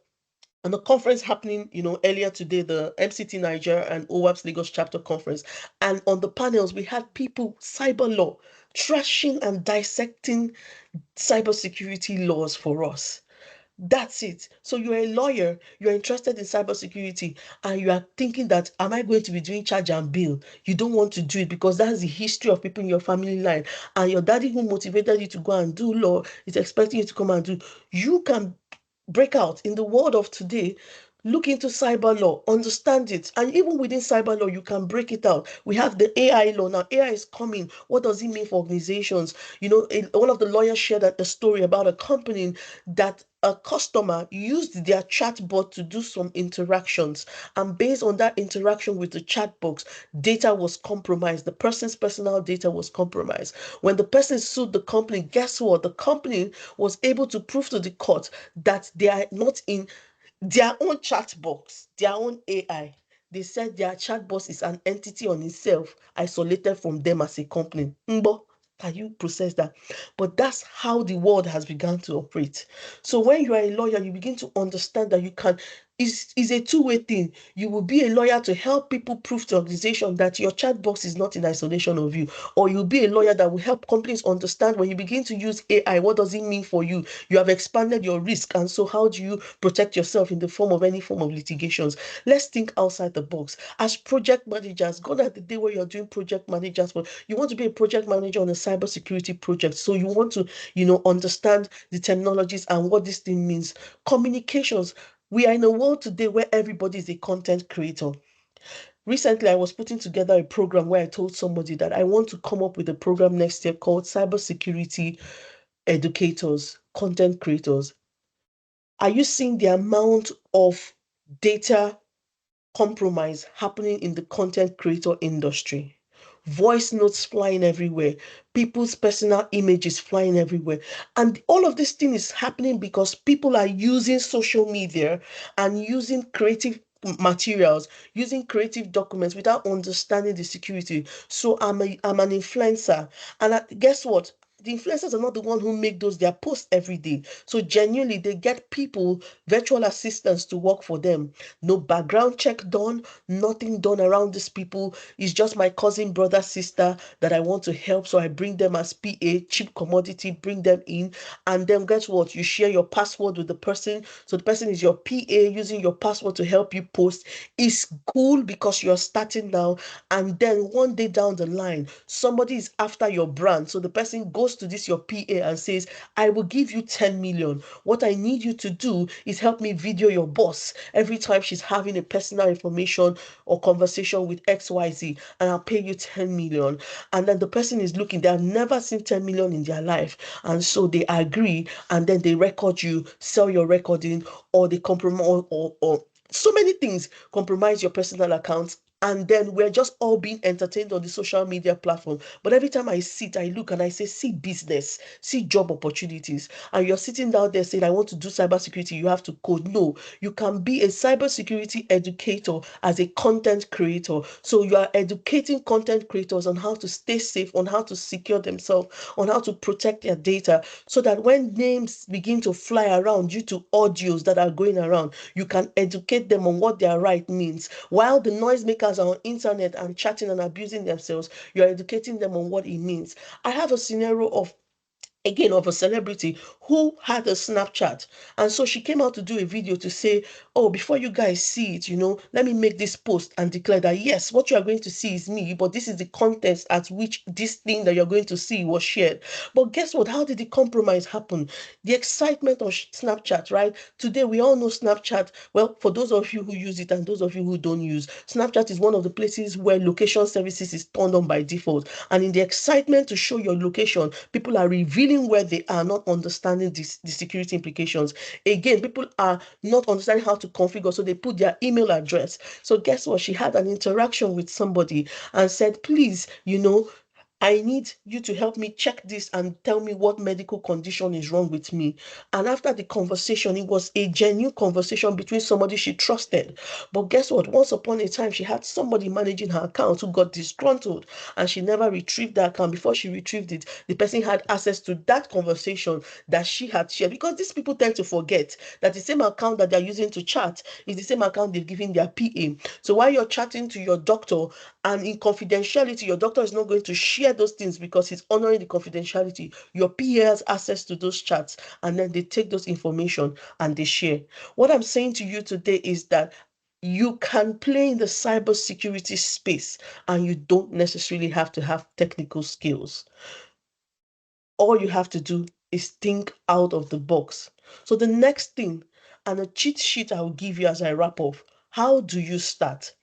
conference happening, earlier today, the MCT Niger and OWAP's Lagos chapter conference. And on the panels, we had people, cyber law, trashing and dissecting cybersecurity laws for us. That's it. So you're a lawyer, you're interested in cybersecurity, and you are thinking that, am I going to be doing charge and bill? You don't want to do it because that's the history of people in your family line. And your daddy who motivated you to go and do law is expecting you to come and do. You can break out in the world of today. Look into cyber law, understand it. And even within cyber law, you can break it out. We have the AI law. Now, AI is coming. What does it mean for organizations? One of the lawyers shared the story about a company that a customer used their chatbot to do some interactions. And based on that interaction with the chatbox, data was compromised. The person's personal data was compromised. When the person sued the company, guess what? The company was able to prove to the court that they are not in their own chat box, their own AI. They said their chat box is an entity on itself, isolated from them as a company. Mbo, can you process that? But that's how the world has begun to operate. So when you are a lawyer, you begin to understand that you can. It's a two-way thing. You will be a lawyer to help people prove to organization that your chat box is not in isolation of you, or you'll be a lawyer that will help companies understand when you begin to use AI, what does it mean for you? You have expanded your risk, and so how do you protect yourself in the form of any form of litigations? Let's think outside the box. As project managers, gone are the day where you're doing project managers, but you want to be a project manager on a cybersecurity project. So you want to, understand the terminologies and what this thing means. Communications. We are in a world today where everybody is a content creator. Recently, I was putting together a program where I told somebody that I want to come up with a program next year called Cybersecurity Educators, Content Creators. Are you seeing the amount of data compromise happening in the content creator industry? Voice notes flying everywhere, people's personal images flying everywhere. And all of this thing is happening because people are using social media and using creative materials, using creative documents without understanding the security. So I'm an influencer. And guess what? The influencers are not the one who make their posts every day. So genuinely, they get people, virtual assistants to work for them. No background check done, nothing done around these people. It's just my cousin, brother, sister that I want to help. So I bring them as PA, cheap commodity, bring them in. And then guess what? You share your password with the person. So the person is your PA using your password to help you post. It's cool because you're starting now. And then one day down the line, somebody is after your brand. So the person goes to this, your PA, and says, I will give you 10 million. What I need you to do is help me video your boss every time she's having a personal information or conversation with XYZ, and I'll pay you 10 million. And then the person is looking, they have never seen 10 million in their life. And so they agree, and then they record you, sell your recording, or they compromise, or so many things, compromise your personal accounts. And then we're just all being entertained on the social media platform. But every time I sit, I look and I say, see business, see job opportunities. And you're sitting down there saying, I want to do cybersecurity, you have to code. No, you can be a cybersecurity educator as a content creator. So you are educating content creators on how to stay safe, on how to secure themselves, on how to protect their data, so that when names begin to fly around due to audios that are going around, you can educate them on what their right means. While the noisemakers are on internet and chatting and abusing themselves, you're educating them on what it means. I have a scenario of a celebrity who had a Snapchat. And so she came out to do a video to say, oh, before you guys see it, let me make this post and declare that, yes, what you are going to see is me, but this is the context at which this thing that you're going to see was shared. But guess what? How did the compromise happen? The excitement of Snapchat, right? Today, we all know Snapchat. Well, for those of you who use it and those of you who don't use, Snapchat is one of the places where location services is turned on by default. And in the excitement to show your location, people are revealing where they are, not understanding the security implications. Again, people are not understanding how to configure, so they put their email address. So guess what? She had an interaction with somebody and said, please, I need you to help me check this and tell me what medical condition is wrong with me. And after the conversation, it was a genuine conversation between somebody she trusted. But guess what? Once upon a time, she had somebody managing her account who got disgruntled and she never retrieved that account. Before she retrieved it, the person had access to that conversation that she had shared. Because these people tend to forget that the same account that they're using to chat is the same account they've given their PA. So while you're chatting to your doctor and in confidentiality, your doctor is not going to share those things because he's honoring the confidentiality. Your PA has access to those chats and then they take those information and they share. What I'm saying to you today is that you can play in the cybersecurity space and you don't necessarily have to have technical skills. All you have to do is think out of the box. So the next thing, and a cheat sheet I will give you as I wrap up, how do you start?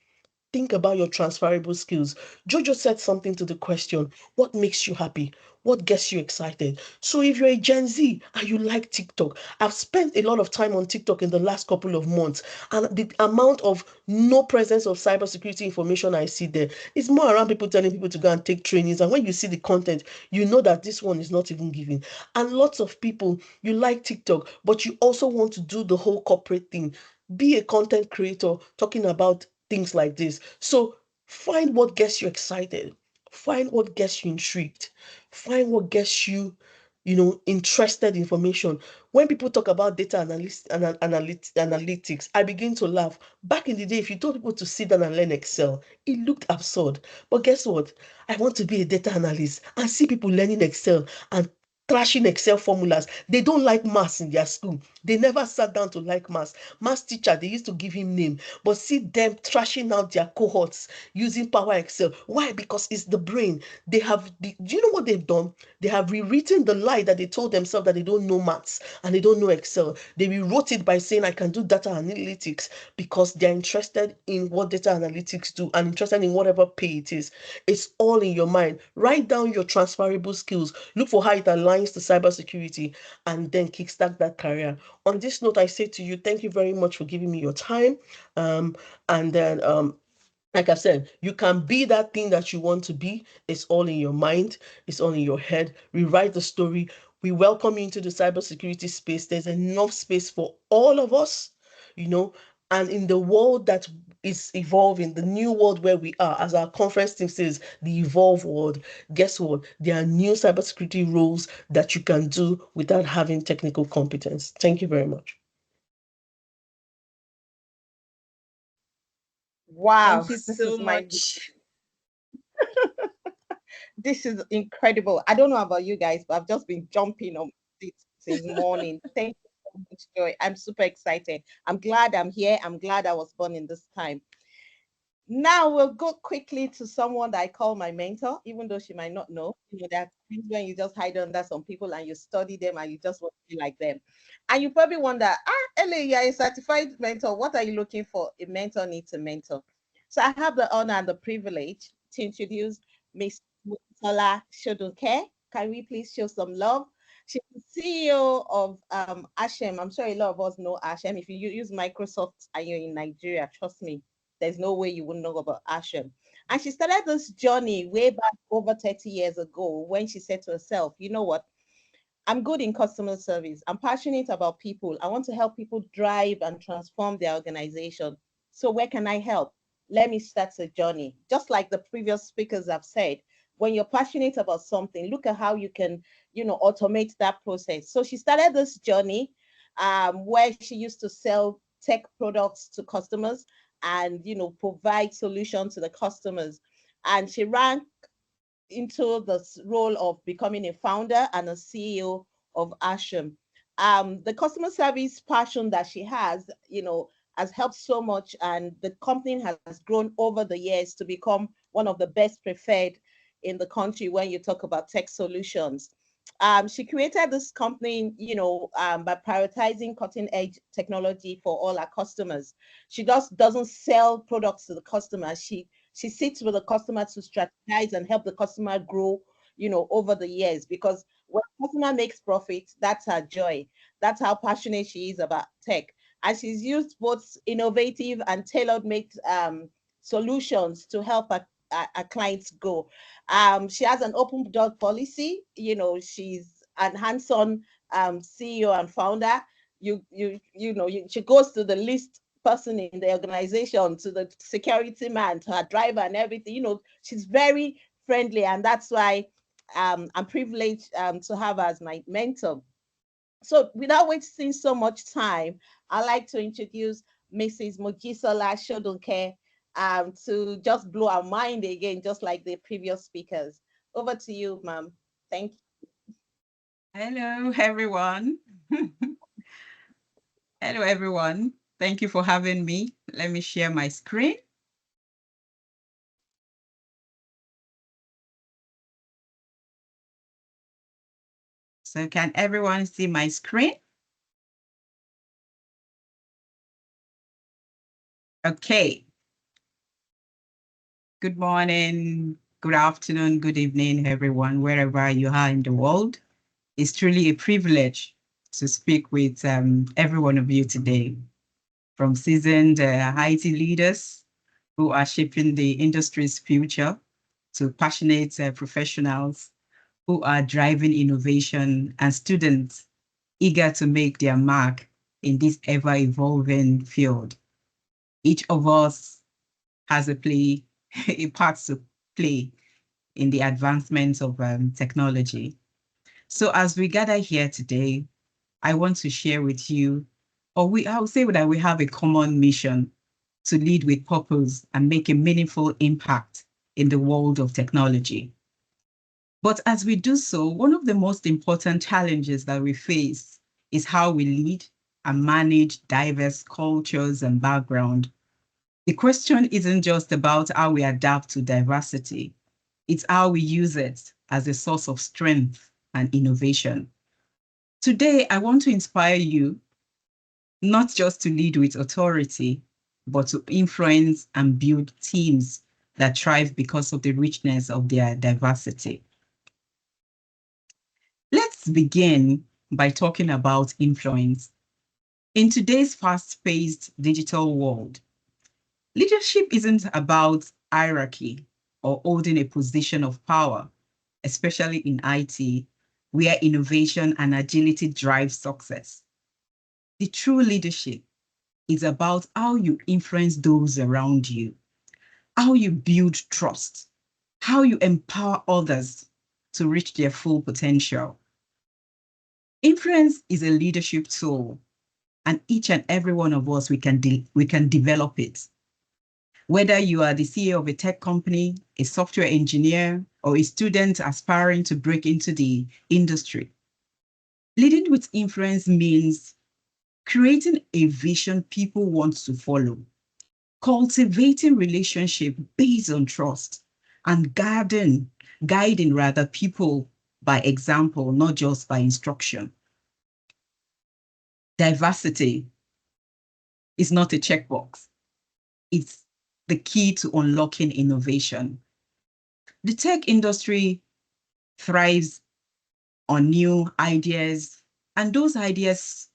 Think about your transferable skills. Jojo said something to the question, what makes you happy? What gets you excited? So if you're a Gen Z and you like TikTok, I've spent a lot of time on TikTok in the last couple of months, and the amount of no presence of cybersecurity information I see there is more around people telling people to go and take trainings. And when you see the content, you know that this one is not even giving. And lots of people, you like TikTok, but you also want to do the whole corporate thing. Be a content creator talking about things like this. So find what gets you excited. Find what gets you intrigued. Find what gets you, interested information. When people talk about data analytics, I begin to laugh. Back in the day, if you told people to sit down and learn Excel, it looked absurd. But guess what? I want to be a data analyst and see people learning Excel and trashing Excel formulas. They don't like maths in their school. They never sat down to like maths. Maths teacher, they used to give him name, but see them trashing out their cohorts using Power Excel. Why? Because it's the brain. Do you know what they've done? They have rewritten the lie that they told themselves that they don't know maths and they don't know Excel. They rewrote it by saying, I can do data analytics because they're interested in what data analytics do and interested in whatever pay it is. It's all in your mind. Write down your transferable skills. Look for how it aligns to cybersecurity and then kickstart that career. On this note, I say to you, thank you very much for giving me your time. And then like I said, you can be that thing that you want to be. It's all in your mind. It's all in your head. Rewrite the story. We welcome you into the cybersecurity space. There's enough space for all of us, and in the world that is evolving, the new world where we are, as our conference team says, the evolve world, guess what? There are new cybersecurity roles that you can do without having technical competence. Thank you very much. Wow, Thank you this so is my much. this is incredible. I don't know about you guys, but I've just been jumping on it since morning. Thank you so much, Joy. I'm super excited. I'm glad I'm here. I'm glad I was born in this time. Now we'll go quickly to someone that I call my mentor, even though she might not know. There are times when you just hide under some people and you study them and you just want to be like them. And you probably wonder, Ellie, you're a certified mentor. What are you looking for? A mentor needs a mentor. So I have the honor and the privilege to introduce Miss Mojisola Sodunke. Can we please show some love? She's the CEO of Ashem. I'm sure a lot of us know Ashem. If you use Microsoft and you're in Nigeria, trust me, there's no way you wouldn't know about Ashem. And she started this journey way back over 30 years ago when she said to herself, you know what? I'm good in customer service. I'm passionate about people. I want to help people drive and transform their organization. So where can I help? Let me start a journey. Just like the previous speakers have said, when you're passionate about something, look at how you can, automate that process. So she started this journey where she used to sell tech products to customers and, provide solutions to the customers. And she ran into the role of becoming a founder and a CEO of Ashem. The customer service passion that she has, has helped so much, and the company has grown over the years to become one of the best preferred in the country when you talk about tech solutions. She created this company, by prioritizing cutting edge technology for all our customers. She just doesn't sell products to the customer. She sits with the customer to strategize and help the customer grow, over the years, because when the customer makes profit, that's her joy. That's how passionate she is about tech. And she's used both innovative and tailor-made solutions to help our clients go. She has an open door policy. She's an hands-on CEO and founder. She goes to the least person in the organization, to the security man, to her driver and everything. She's very friendly, and that's why I'm privileged to have her as my mentor. So without wasting so much time, I'd like to introduce Mrs. Mojisola Sodunke to just blow our mind again, just like the previous speakers. Over to you, ma'am. Thank you. Hello, everyone. Hello, everyone. Thank you for having me. Let me share my screen. So can everyone see my screen? Okay. Good morning, good afternoon, good evening, everyone, wherever you are in the world. It's truly a privilege to speak with every one of you today, from seasoned IT leaders who are shaping the industry's future to passionate professionals who are driving innovation, and students eager to make their mark in this ever-evolving field. Each of us has a part to play in the advancement of technology. So as we gather here today, I want to share with you, I would say that we have a common mission to lead with purpose and make a meaningful impact in the world of technology. But as we do so, one of the most important challenges that we face is how we lead and manage diverse cultures and background. The question isn't just about how we adapt to diversity, it's how we use it as a source of strength and innovation. Today, I want to inspire you not just to lead with authority, but to influence and build teams that thrive because of the richness of their diversity. Let's begin by talking about influence. In today's fast-paced digital world, leadership isn't about hierarchy or holding a position of power, especially in IT, where innovation and agility drive success. The true leadership is about how you influence those around you, how you build trust, how you empower others to reach their full potential. Influence is a leadership tool, and each and every one of us, we can develop it. Whether you are the CEO of a tech company, a software engineer, or a student aspiring to break into the industry, leading with influence means creating a vision people want to follow, cultivating relationship based on trust, and guiding people by example, not just by instruction. Diversity is not a checkbox. It's the key to unlocking innovation. The tech industry thrives on new ideas, and those ideas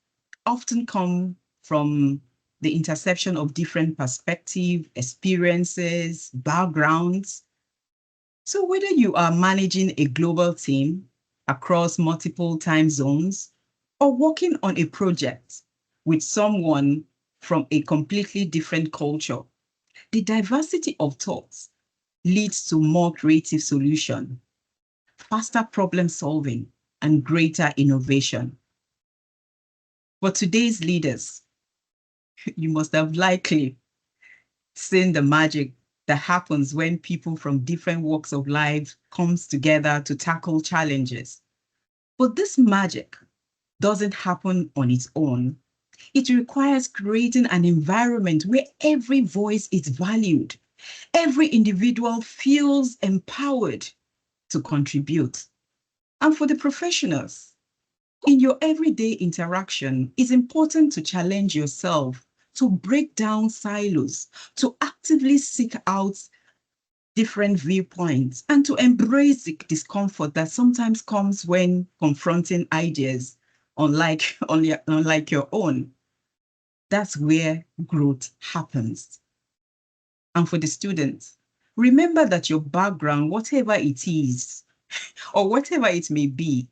often come from the intersection of different perspectives, experiences, backgrounds. So whether you are managing a global team across multiple time zones or working on a project with someone from a completely different culture, the diversity of thoughts leads to more creative solutions, faster problem solving, and greater innovation. For today's leaders, you must have likely seen the magic that happens when people from different walks of life comes together to tackle challenges. But this magic doesn't happen on its own. It requires creating an environment where every voice is valued, every individual feels empowered to contribute. And for the professionals, in your everyday interaction, it's important to challenge yourself, to break down silos, to actively seek out different viewpoints, and to embrace the discomfort that sometimes comes when confronting ideas unlike your own. That's where growth happens. And for the students, remember that your background, whatever it is, or whatever it may be,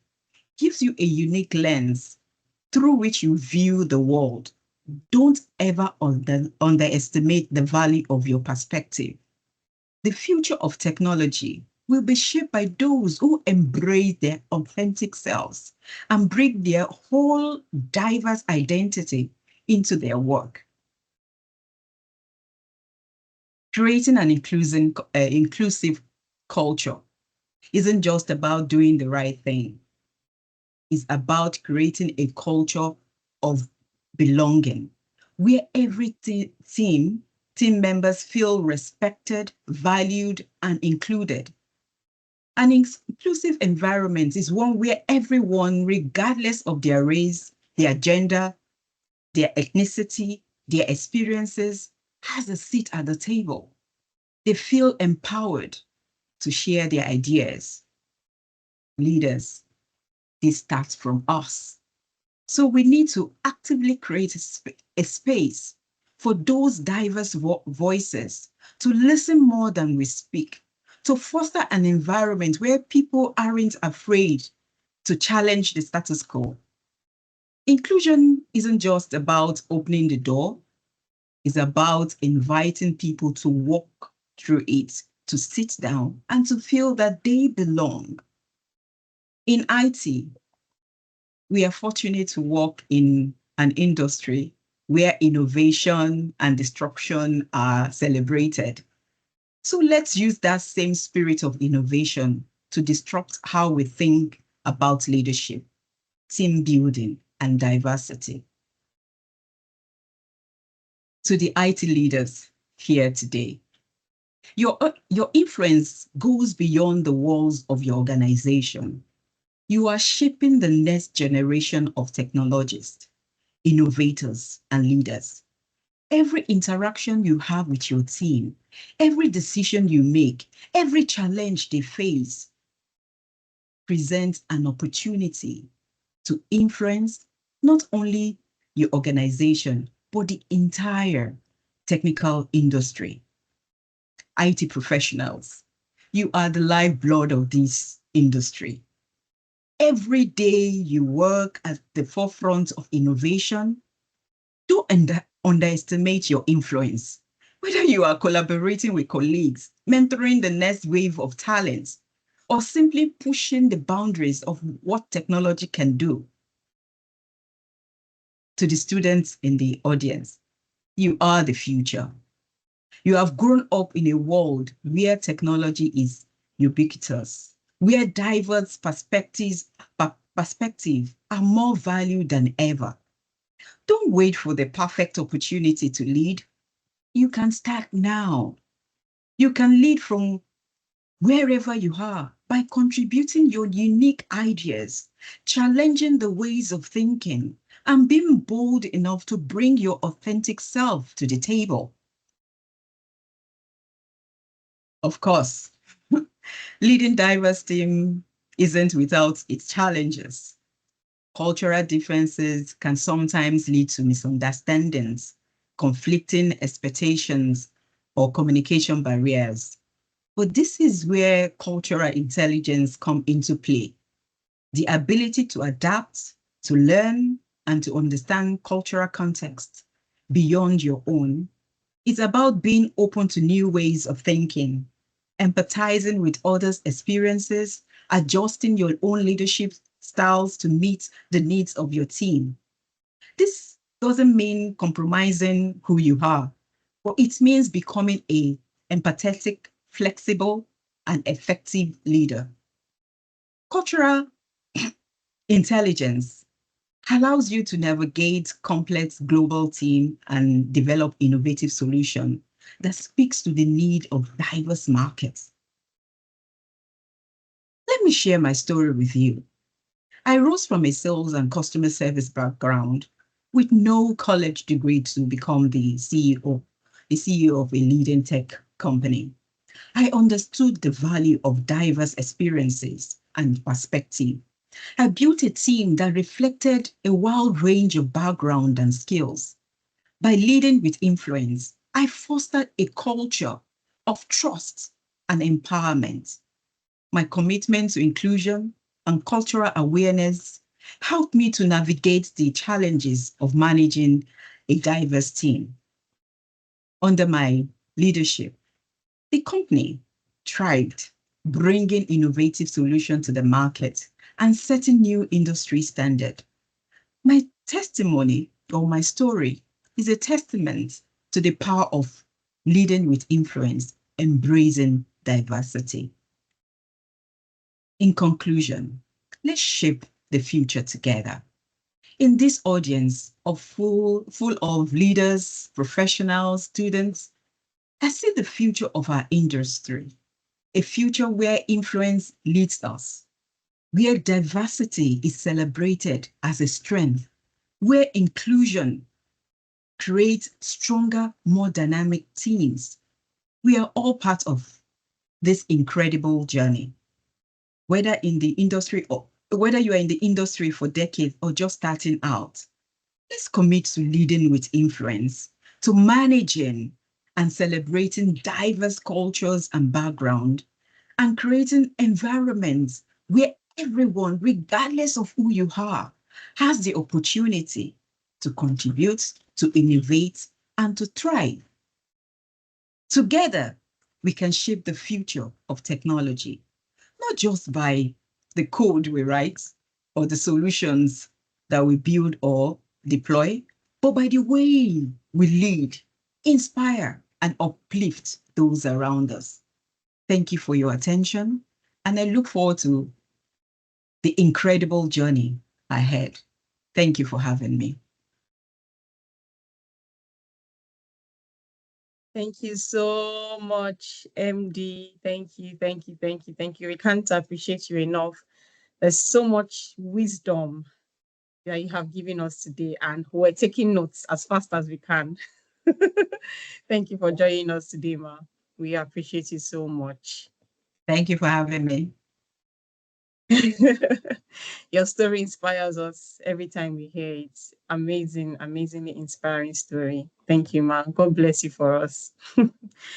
gives you a unique lens through which you view the world. Don't ever underestimate the value of your perspective. The future of technology will be shaped by those who embrace their authentic selves and bring their whole diverse identity into their work. Creating an inclusive culture isn't just about doing the right thing. It's about creating a culture of belonging, where every team members feel respected, valued, and included. An inclusive environment is one where everyone, regardless of their race, their gender, their ethnicity, their experiences, has a seat at the table. They feel empowered to share their ideas. Leaders, this starts from us. So we need to actively create a space for those diverse voices to listen more than we speak, to foster an environment where people aren't afraid to challenge the status quo. Inclusion isn't just about opening the door, it's about inviting people to walk through it, to sit down, and to feel that they belong. In IT, we are fortunate to work in an industry where innovation and disruption are celebrated. So let's use that same spirit of innovation to disrupt how we think about leadership, team building, and diversity. To the IT leaders here today, your influence goes beyond the walls of your organization. You are shaping the next generation of technologists, innovators, and leaders. Every interaction you have with your team, every decision you make, every challenge they face presents an opportunity to influence not only your organization, but the entire technical industry. IT professionals, you are the lifeblood of this industry. Every day you work at the forefront of innovation. Don't underestimate your influence. Whether you are collaborating with colleagues, mentoring the next wave of talents, or simply pushing the boundaries of what technology can do. To the students in the audience, you are the future. You have grown up in a world where technology is ubiquitous, where diverse perspectives are more valued than ever. Don't wait for the perfect opportunity to lead. You can start now. You can lead from wherever you are by contributing your unique ideas, challenging the ways of thinking, and being bold enough to bring your authentic self to the table. Of course, leading diverse team isn't without its challenges. Cultural differences can sometimes lead to misunderstandings, conflicting expectations, or communication barriers. But this is where cultural intelligence comes into play. The ability to adapt, to learn, and to understand cultural context beyond your own. It's about being open to new ways of thinking, empathizing with others' experiences, adjusting your own leadership styles to meet the needs of your team. This doesn't mean compromising who you are, but it means becoming an empathetic, flexible, and effective leader. Cultural intelligence allows you to navigate complex global team and develop innovative solution that speaks to the need of diverse markets. Let me share my story with you. I rose from a sales and customer service background with no college degree to become the CEO of a leading tech company. I understood the value of diverse experiences and perspective. I built a team that reflected a wide range of background and skills. By leading with influence, I fostered a culture of trust and empowerment. My commitment to inclusion and cultural awareness helped me to navigate the challenges of managing a diverse team. Under my leadership, the company thrived, bringing innovative solutions to the market and setting new industry standard. My testimony or my story is a testament to the power of leading with influence, embracing diversity. In conclusion, let's shape the future together. In this audience full of leaders, professionals, students, I see the future of our industry, a future where influence leads us, where diversity is celebrated as a strength, where inclusion creates stronger, more dynamic teams. We are all part of this incredible journey. Whether you are in the industry for decades or just starting out, let's commit to leading with influence, to managing and celebrating diverse cultures and background, and creating environments where everyone, regardless of who you are, has the opportunity to contribute, to innovate, and to thrive. Together, we can shape the future of technology, not just by the code we write or the solutions that we build or deploy, but by the way we lead, inspire, and uplift those around us. Thank you for your attention, and I look forward to the incredible journey ahead. Thank you for having me. Thank you so much, MD. Thank you, thank you, thank you, thank you. We can't appreciate you enough. There's so much wisdom that you have given us today, and we're taking notes as fast as we can. Thank you for joining us today, Ma. We appreciate you so much. Thank you for having me. Your story inspires us every time we hear it. Amazing, amazingly inspiring story. Thank you, Ma. God bless you for us. And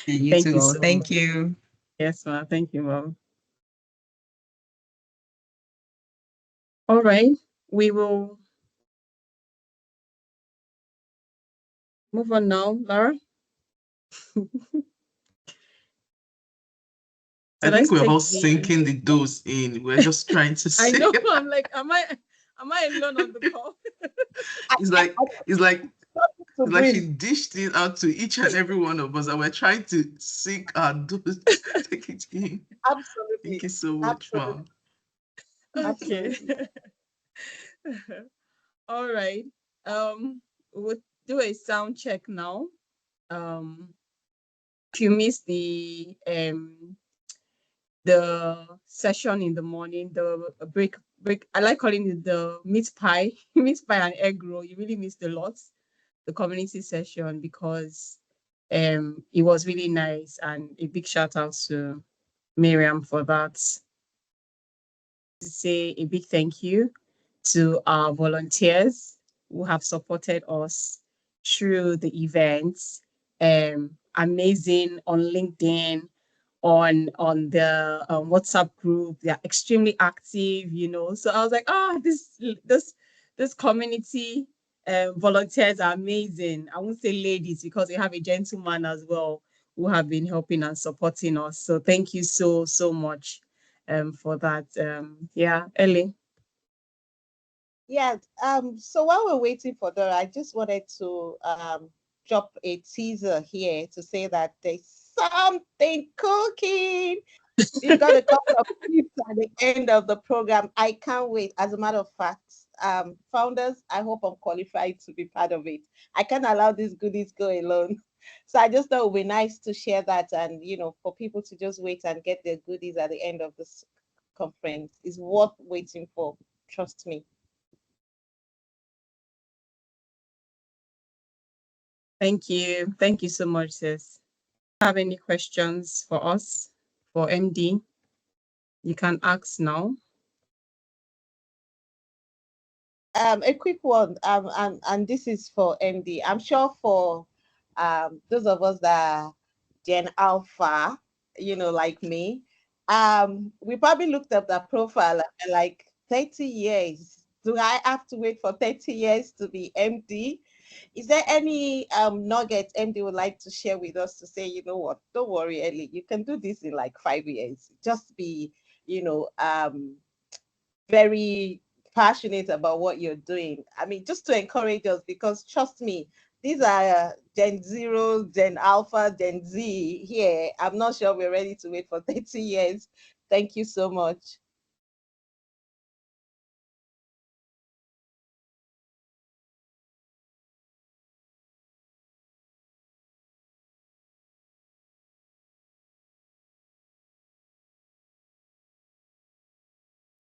you Thank too. you so Thank much. you. Yes, Ma. Thank you, Mom. All right, we will move on now, Lara. I think we're all sinking the dose in. We're just trying to see. I know. I'm like, am I alone on the call? It's like she dished it out to each and every one of us, and we're trying to sink our dose, take it in. Absolutely. Thank you so much, Mom. Okay. All right. We'll do a sound check now. If you missed the session in the morning, the break, I like calling it the meat pie, meat pie and egg roll. You really missed a lot, the community session, because it was really nice, and a big shout out to Miriam for that. To say a big thank you to our volunteers who have supported us through the events. Amazing on LinkedIn, on the WhatsApp group. They are extremely active, you know. So I was like, this community volunteers are amazing. I won't say ladies, because we have a gentleman as well who have been helping and supporting us. So thank you so much for that. Yeah, Ellie. Yeah, so while we're waiting for Dora, I just wanted to drop a teaser here to say that there's something cooking. We've got a couple of clips at the end of the program. I can't wait. As a matter of fact, founders, I hope I'm qualified to be part of it. I can't allow these goodies go alone. So I just thought it would be nice to share that, and for people to just wait and get their goodies at the end of this conference is worth waiting for. Trust me. Thank you. Thank you so much, sis. Have any questions for us, for MD? You can ask now. A quick one, and this is for MD. I'm sure for those of us that are Gen Alpha, like me, we probably looked up that profile and like 30 years. Do I have to wait for 30 years to be MD? Is there any nugget MD would like to share with us to say, you know what, don't worry, Ellie, you can do this in like 5 years. Just be, very passionate about what you're doing. I mean, just to encourage us, because trust me, these are Gen Zero, Gen Alpha, Gen Z here. I'm not sure we're ready to wait for 30 years. Thank you so much.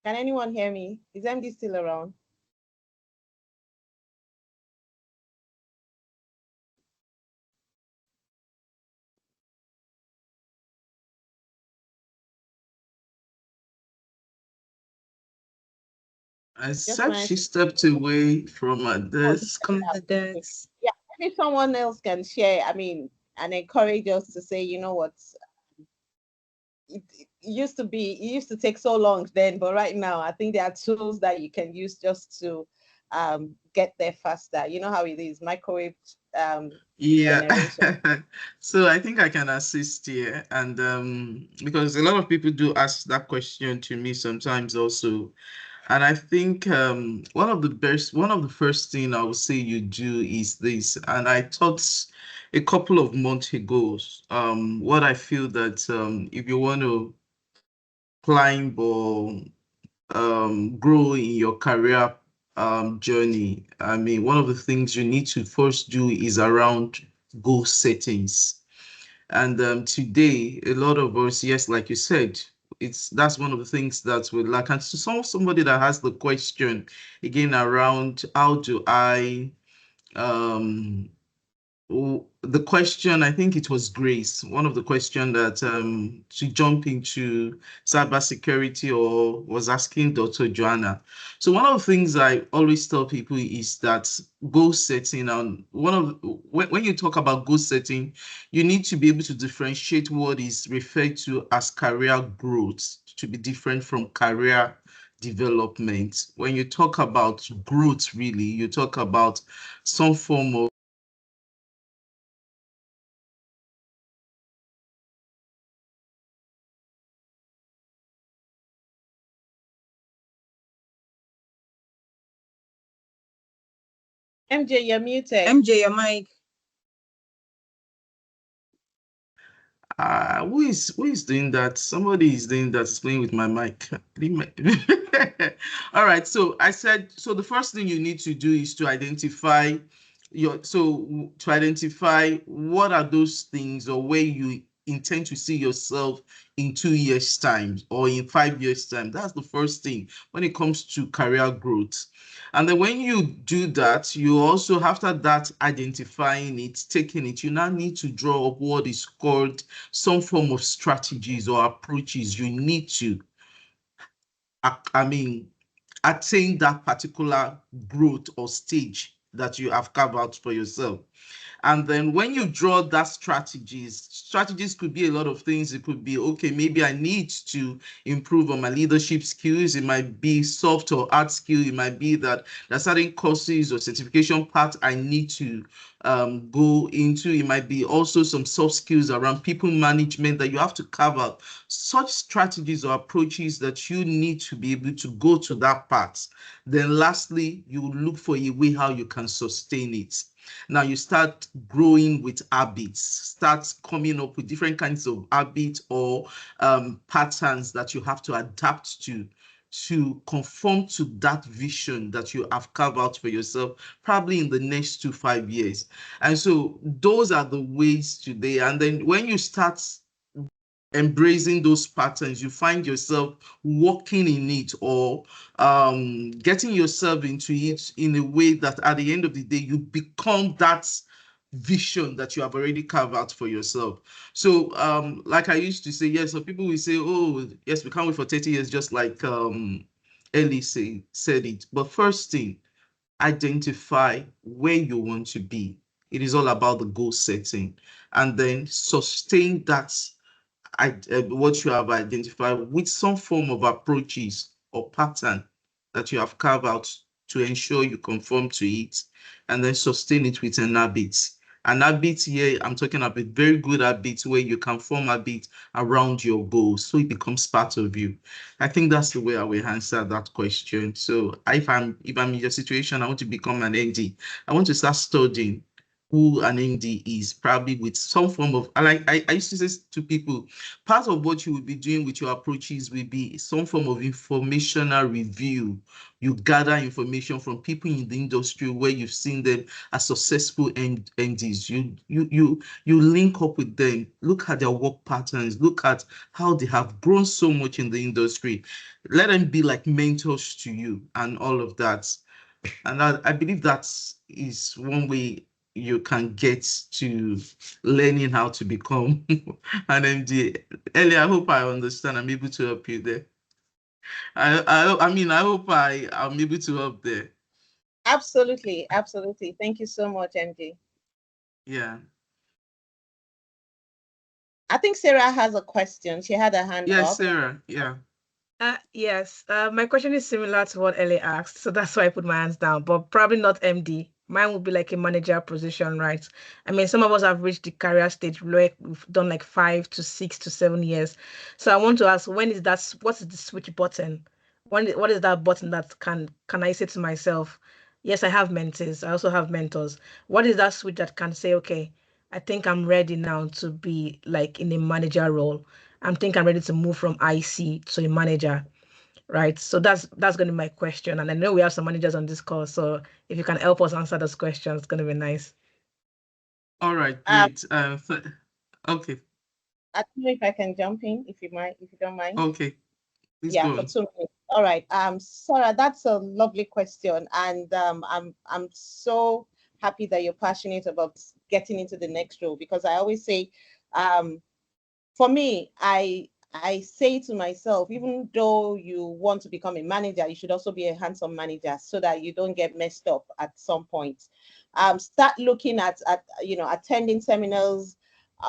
Can anyone hear me? Is MD still around? I said she stepped away from her desk. From the desk. Yeah, maybe someone else can share, and encourage us to say, you know what, it used to take so long then, but right now I think there are tools that you can use just to get there faster. You know how it is, microwave generation. So I think I can assist here, and because a lot of people do ask that question to me sometimes also. And I think one of the first thing I would say you do is this. And I thought a couple of months ago, what I feel that if you want to climb or grow in your career journey, I mean, one of the things you need to first do is around goal settings. And today, a lot of us, yes, like you said, that's one of the things that we lack. And so somebody that has the question again around how do I the question, I think it was Grace, one of the question that to jump into cybersecurity or was asking Dr. Joana. So one of the things I always tell people is that goal setting, and when you talk about goal setting, you need to be able to differentiate what is referred to as career growth to be different from career development. When you talk about growth, really, you talk about some form of MJ, you're muted. MJ, your mic. Who is doing that? Somebody is doing that. Is playing with my mic. All right. So I said, so the first thing you need to do is to identify what are those things or where you intend to see yourself in 2 years' time or in 5 years' time. That's the first thing when it comes to career growth. And then when you do that, you also, after that, identifying it, taking it, you now need to draw up what is called some form of strategies or approaches you need to, attain that particular growth or stage that you have carved out for yourself. And then when you draw that strategies could be a lot of things. It could be, okay, maybe I need to improve on my leadership skills. It might be soft or hard skill. It might be that there's certain courses or certification paths I need to go into. It might be also some soft skills around people management that you have to carve out. Such strategies or approaches that you need to be able to go to that path. Then lastly, you look for a way how you can sustain it. Now you start growing with habits, start coming up with different kinds of habits or patterns that you have to adapt to to conform to that vision that you have carved out for yourself, probably in the next 2-5 years. And so those are the ways today. And then when you start embracing those patterns, you find yourself walking in it, or getting yourself into it in a way that at the end of the day, you become that vision that you have already carved out for yourself. So like I used to say, yes, so people will say, oh, yes, we can't wait for 30 years, just like Ellie said it. But first thing, identify where you want to be. It is all about the goal setting, and then sustain that what you have identified with some form of approaches or pattern that you have carved out to ensure you conform to it, and then sustain it with an habit. An habit here, I'm talking about very good habits where you can form habits around your goals, so it becomes part of you. I think that's the way I will answer that question. So if I'm in your situation, I want to become an ND. I want to start studying who an MD is, probably with some form of, like I used to say to people, part of what you will be doing with your approaches will be some form of informational review. You gather information from people in the industry where you've seen them as successful MDs. You link up with them, look at their work patterns, look at how they have grown so much in the industry. Let them be like mentors to you and all of that. And I believe that is one way you can get to learning how to become an MD. Ellie, I hope I understand. I'm able to help you there. I mean, I hope I'm able to help there. Absolutely, absolutely. Thank you so much, MJ. Yeah. I think Sarah has a question. She had a hand Yes, up. Sarah. Yeah. Yes, my question is similar to what Ellie asked, so that's why I put my hands down, but probably not MD. Mine would be like a manager position, right? I mean, some of us have reached the career stage where we've done like 5 to 6 to 7 years. So I want to ask, what is the switch button? What is that button that can I say to myself, yes, I have mentors, I also have mentors. What is that switch that can say, okay, I think I'm ready now to be like in a manager role. I think I'm ready to move from IC to a manager, right? So that's going to be my question. And I know we have some managers on this call, so if you can help us answer those questions, it's going to be nice. All right, great. Okay. I don't know if I can jump in, if you don't mind. Okay. Please yeah, go for on. 2 minutes. All right. Sarah, that's a lovely question, and I'm so happy that you're passionate about getting into the next role, because I always say, for me, I say to myself, even though you want to become a manager, you should also be a hands-on manager so that you don't get messed up at some point. Start looking at attending seminars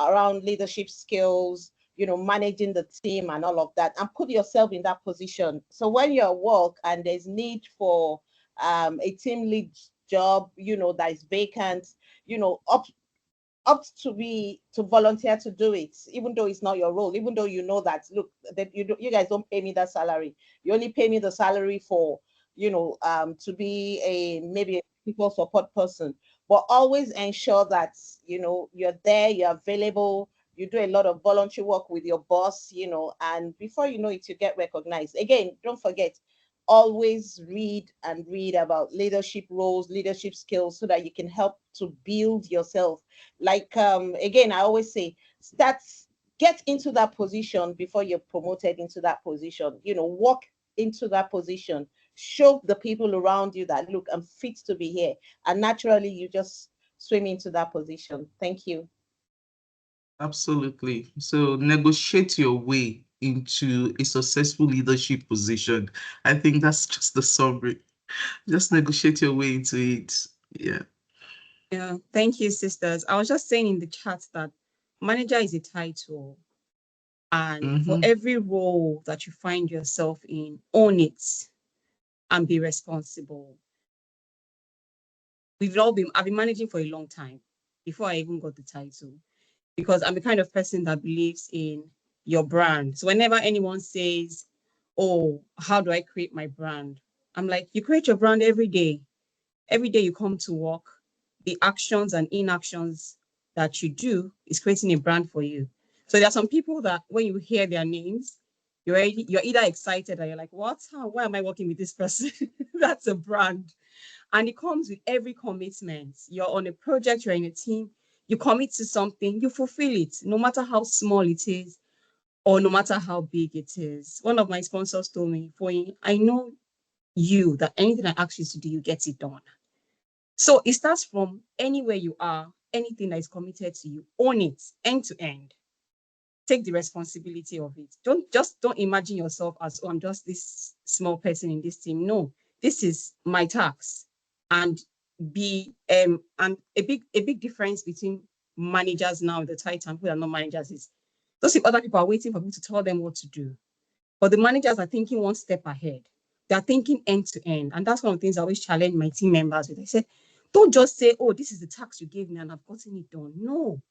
around leadership skills, managing the team and all of that, and put yourself in that position. So when you're at work and there's need for a team lead job, that is vacant, opt to volunteer to do it, even though it's not your role, even though you know that, look, that you guys don't pay me that salary. You only pay me the salary for, to be maybe a people support person. But always ensure that, you're there, you're available, you do a lot of voluntary work with your boss, and before you know it, you get recognized. Again, don't forget, always read and read about leadership roles, leadership skills, so that you can help to build yourself. Like, again, I always say, get into that position before you're promoted into that position. Walk into that position, show the people around you that, look, I'm fit to be here. And naturally, you just swim into that position. Thank you. Absolutely. So negotiate your way into a successful leadership position. I think that's just the summary. Just negotiate your way into it. Yeah. Yeah, thank you, sisters. I was just saying in the chat that manager is a title. And for every role that you find yourself in, own it and be responsible. I've been managing for a long time before I even got the title, because I'm the kind of person that believes in your brand. So whenever anyone says, oh, how do I create my brand? I'm like, you create your brand every day. Every day you come to work, the actions and inactions that you do is creating a brand for you. So there are some people that when you hear their names, you're either excited or you're like, what? Why am I working with this person? That's a brand. And it comes with every commitment. You're on a project, you're in a team, you commit to something, you fulfill it, no matter how small it is or no matter how big it is. One of my sponsors told me, Foyin, I know you that anything I ask you to do, you get it done. So it starts from anywhere you are, anything that is committed to you, own it end to end. Take the responsibility of it. Don't imagine yourself as, oh, I'm just this small person in this team. No, this is my task. And and a big difference between managers now, the title, and who are not managers is those other people are waiting for people to tell them what to do. But the managers are thinking one step ahead. They're thinking end to end. And that's one of the things I always challenge my team members with. I said, don't just say, oh, this is the task you gave me and I've gotten it done. No,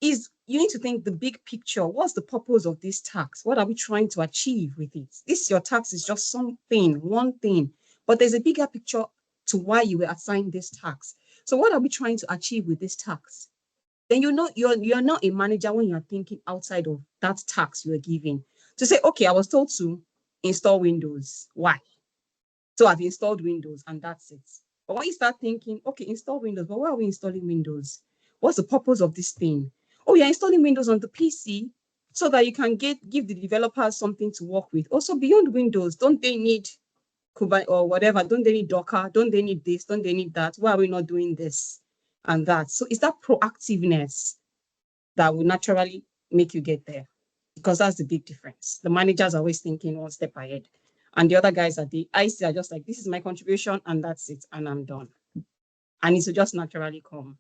you need to think the big picture. What's the purpose of this task? What are we trying to achieve with it? This your task is just something, one thing, but there's a bigger picture to why you were assigned this task. So what are we trying to achieve with this task? Then you're not a manager when you're thinking outside of that task you're giving. To say, okay, I was told to install Windows. Why? So I've installed Windows and that's it. But when you start thinking, okay, install Windows, but why are we installing Windows? What's the purpose of this thing? Oh, you're installing Windows on the PC so that you can give the developers something to work with. Also, beyond Windows, don't they need Kubernetes or whatever? Don't they need Docker? Don't they need this? Don't they need that? Why are we not doing this and that? So it's that proactiveness that will naturally make you get there, because that's the big difference. The managers are always thinking one step ahead. And the other guys at the IC are just like, this is my contribution and that's it, and I'm done. And it will just naturally come.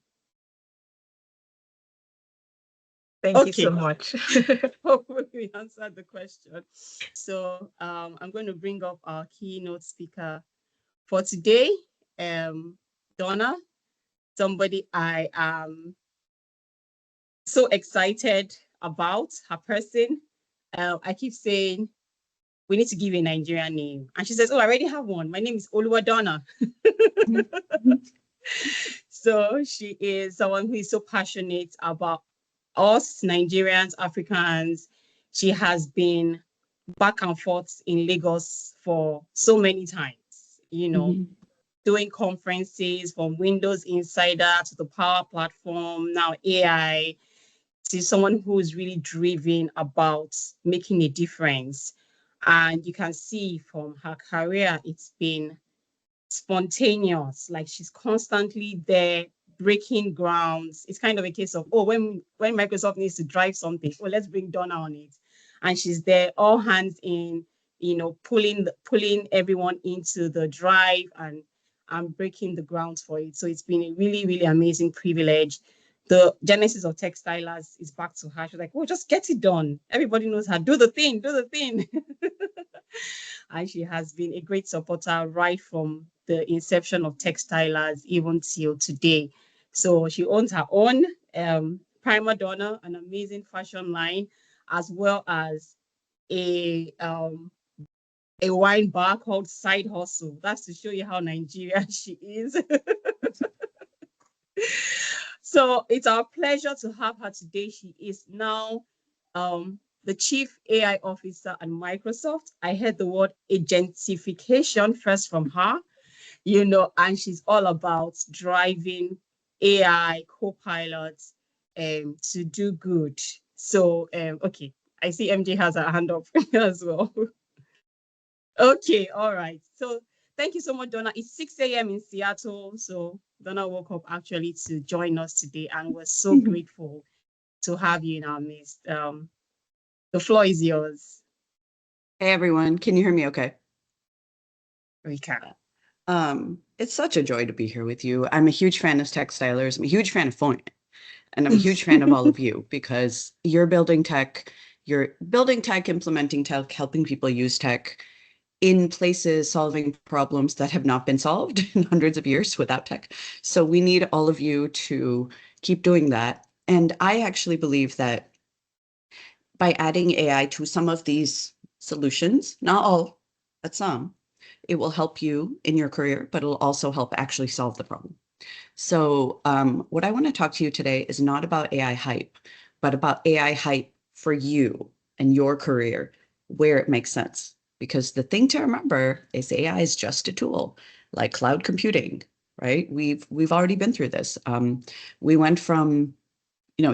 Thank you so much. Hopefully we answered the question. So I'm going to bring up our keynote speaker for today, Dona, somebody I am so excited about, her person. I keep saying, we need to give a Nigerian name. And she says, oh, I already have one. My name is Dona. So she is someone who is so passionate about us, Nigerians, Africans. She has been back and forth in Lagos for so many times, doing conferences from Windows Insider to the Power Platform, now AI. She's someone who is really driven about making a difference. And you can see from her career, it's been spontaneous. Like she's constantly there, breaking grounds. It's kind of a case of, oh, when Microsoft needs to drive something, oh, let's bring Dona on it. And she's there, all hands in, pulling everyone into the drive and breaking the grounds for it. So it's been a really, really amazing privilege. The genesis of TechStylers is back to her. She's like, oh, just get it done. Everybody knows how, do the thing. And she has been a great supporter right from the inception of TechStylers even till today. So she owns her own Prima Donna, an amazing fashion line, as well as a wine bar called Side Hustle. That's to show you how Nigerian she is. So it's our pleasure to have her today. She is now the Chief AI Officer at Microsoft. I heard the word agentification first from her, and she's all about driving AI co-pilots to do good. So, okay, I see MJ has her hand up as well. Okay, all right. So thank you so much, Donna. It's 6 a.m. in Seattle. So Donna woke up actually to join us today, and we're so grateful to have you in our midst. The floor is yours. Hey, everyone. Can you hear me okay? We can. It's such a joy to be here with you. I'm a huge fan of TechStylers. I'm a huge fan of Foyin. And I'm a huge fan of all of you because you're building tech, implementing tech, helping people use tech in places, solving problems that have not been solved in hundreds of years without tech. So we need all of you to keep doing that. And I actually believe that by adding AI to some of these solutions, not all, but some, it will help you in your career, but it'll also help actually solve the problem. So what I want to talk to you today is not about AI hype, but about AI hype for you and your career where it makes sense. Because the thing to remember is AI is just a tool, like cloud computing, right? We've already been through this. We went from,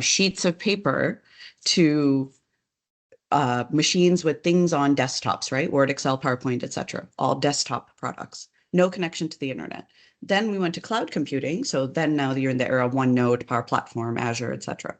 sheets of paper to machines with things on desktops, right? Word, Excel, PowerPoint, etc. All desktop products, no connection to the internet. Then we went to cloud computing. So then now you're in the era of OneNote, Power Platform, Azure, etc.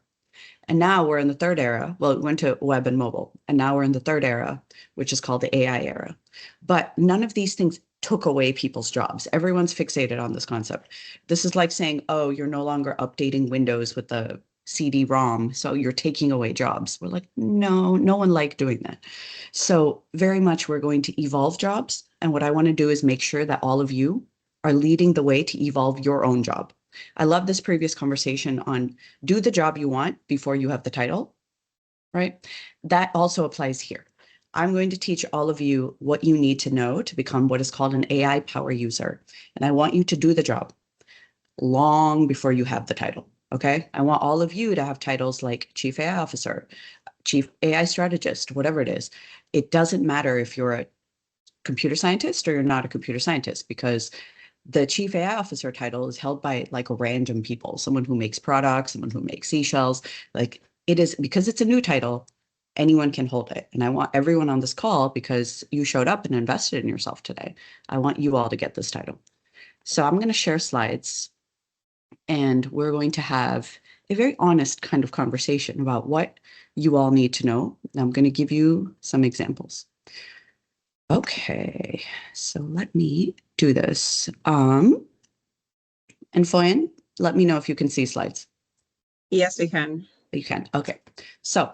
And now we're in the third era. Well, we went to web and mobile, and now we're in the third era, which is called the AI era. But none of these things took away people's jobs. Everyone's fixated on this concept. This is like saying, oh, you're no longer updating Windows with the CD-ROM, so you're taking away jobs. We're like, no one liked doing that. So very much we're going to evolve jobs. And what I want to do is make sure that all of you are leading the way to evolve your own job. I love this previous conversation on do the job you want before you have the title, right? That also applies here. I'm going to teach all of you what you need to know to become what is called an AI power user. And I want you to do the job long before you have the title, okay? I want all of you to have titles like Chief AI Officer, Chief AI Strategist, whatever it is. It doesn't matter if you're a computer scientist or you're not a computer scientist, because the Chief AI Officer title is held by like random people, someone who makes products, someone who makes seashells. Like it is, because it's a new title, anyone can hold it. And I want everyone on this call, because you showed up and invested in yourself today, I want you all to get this title. So I'm going to share slides, and we're going to have a very honest kind of conversation about what you all need to know. I'm going to give you some examples. Okay, so let me do this. And Foyin, let me know if you can see slides. Yes, we can. You can. Okay. So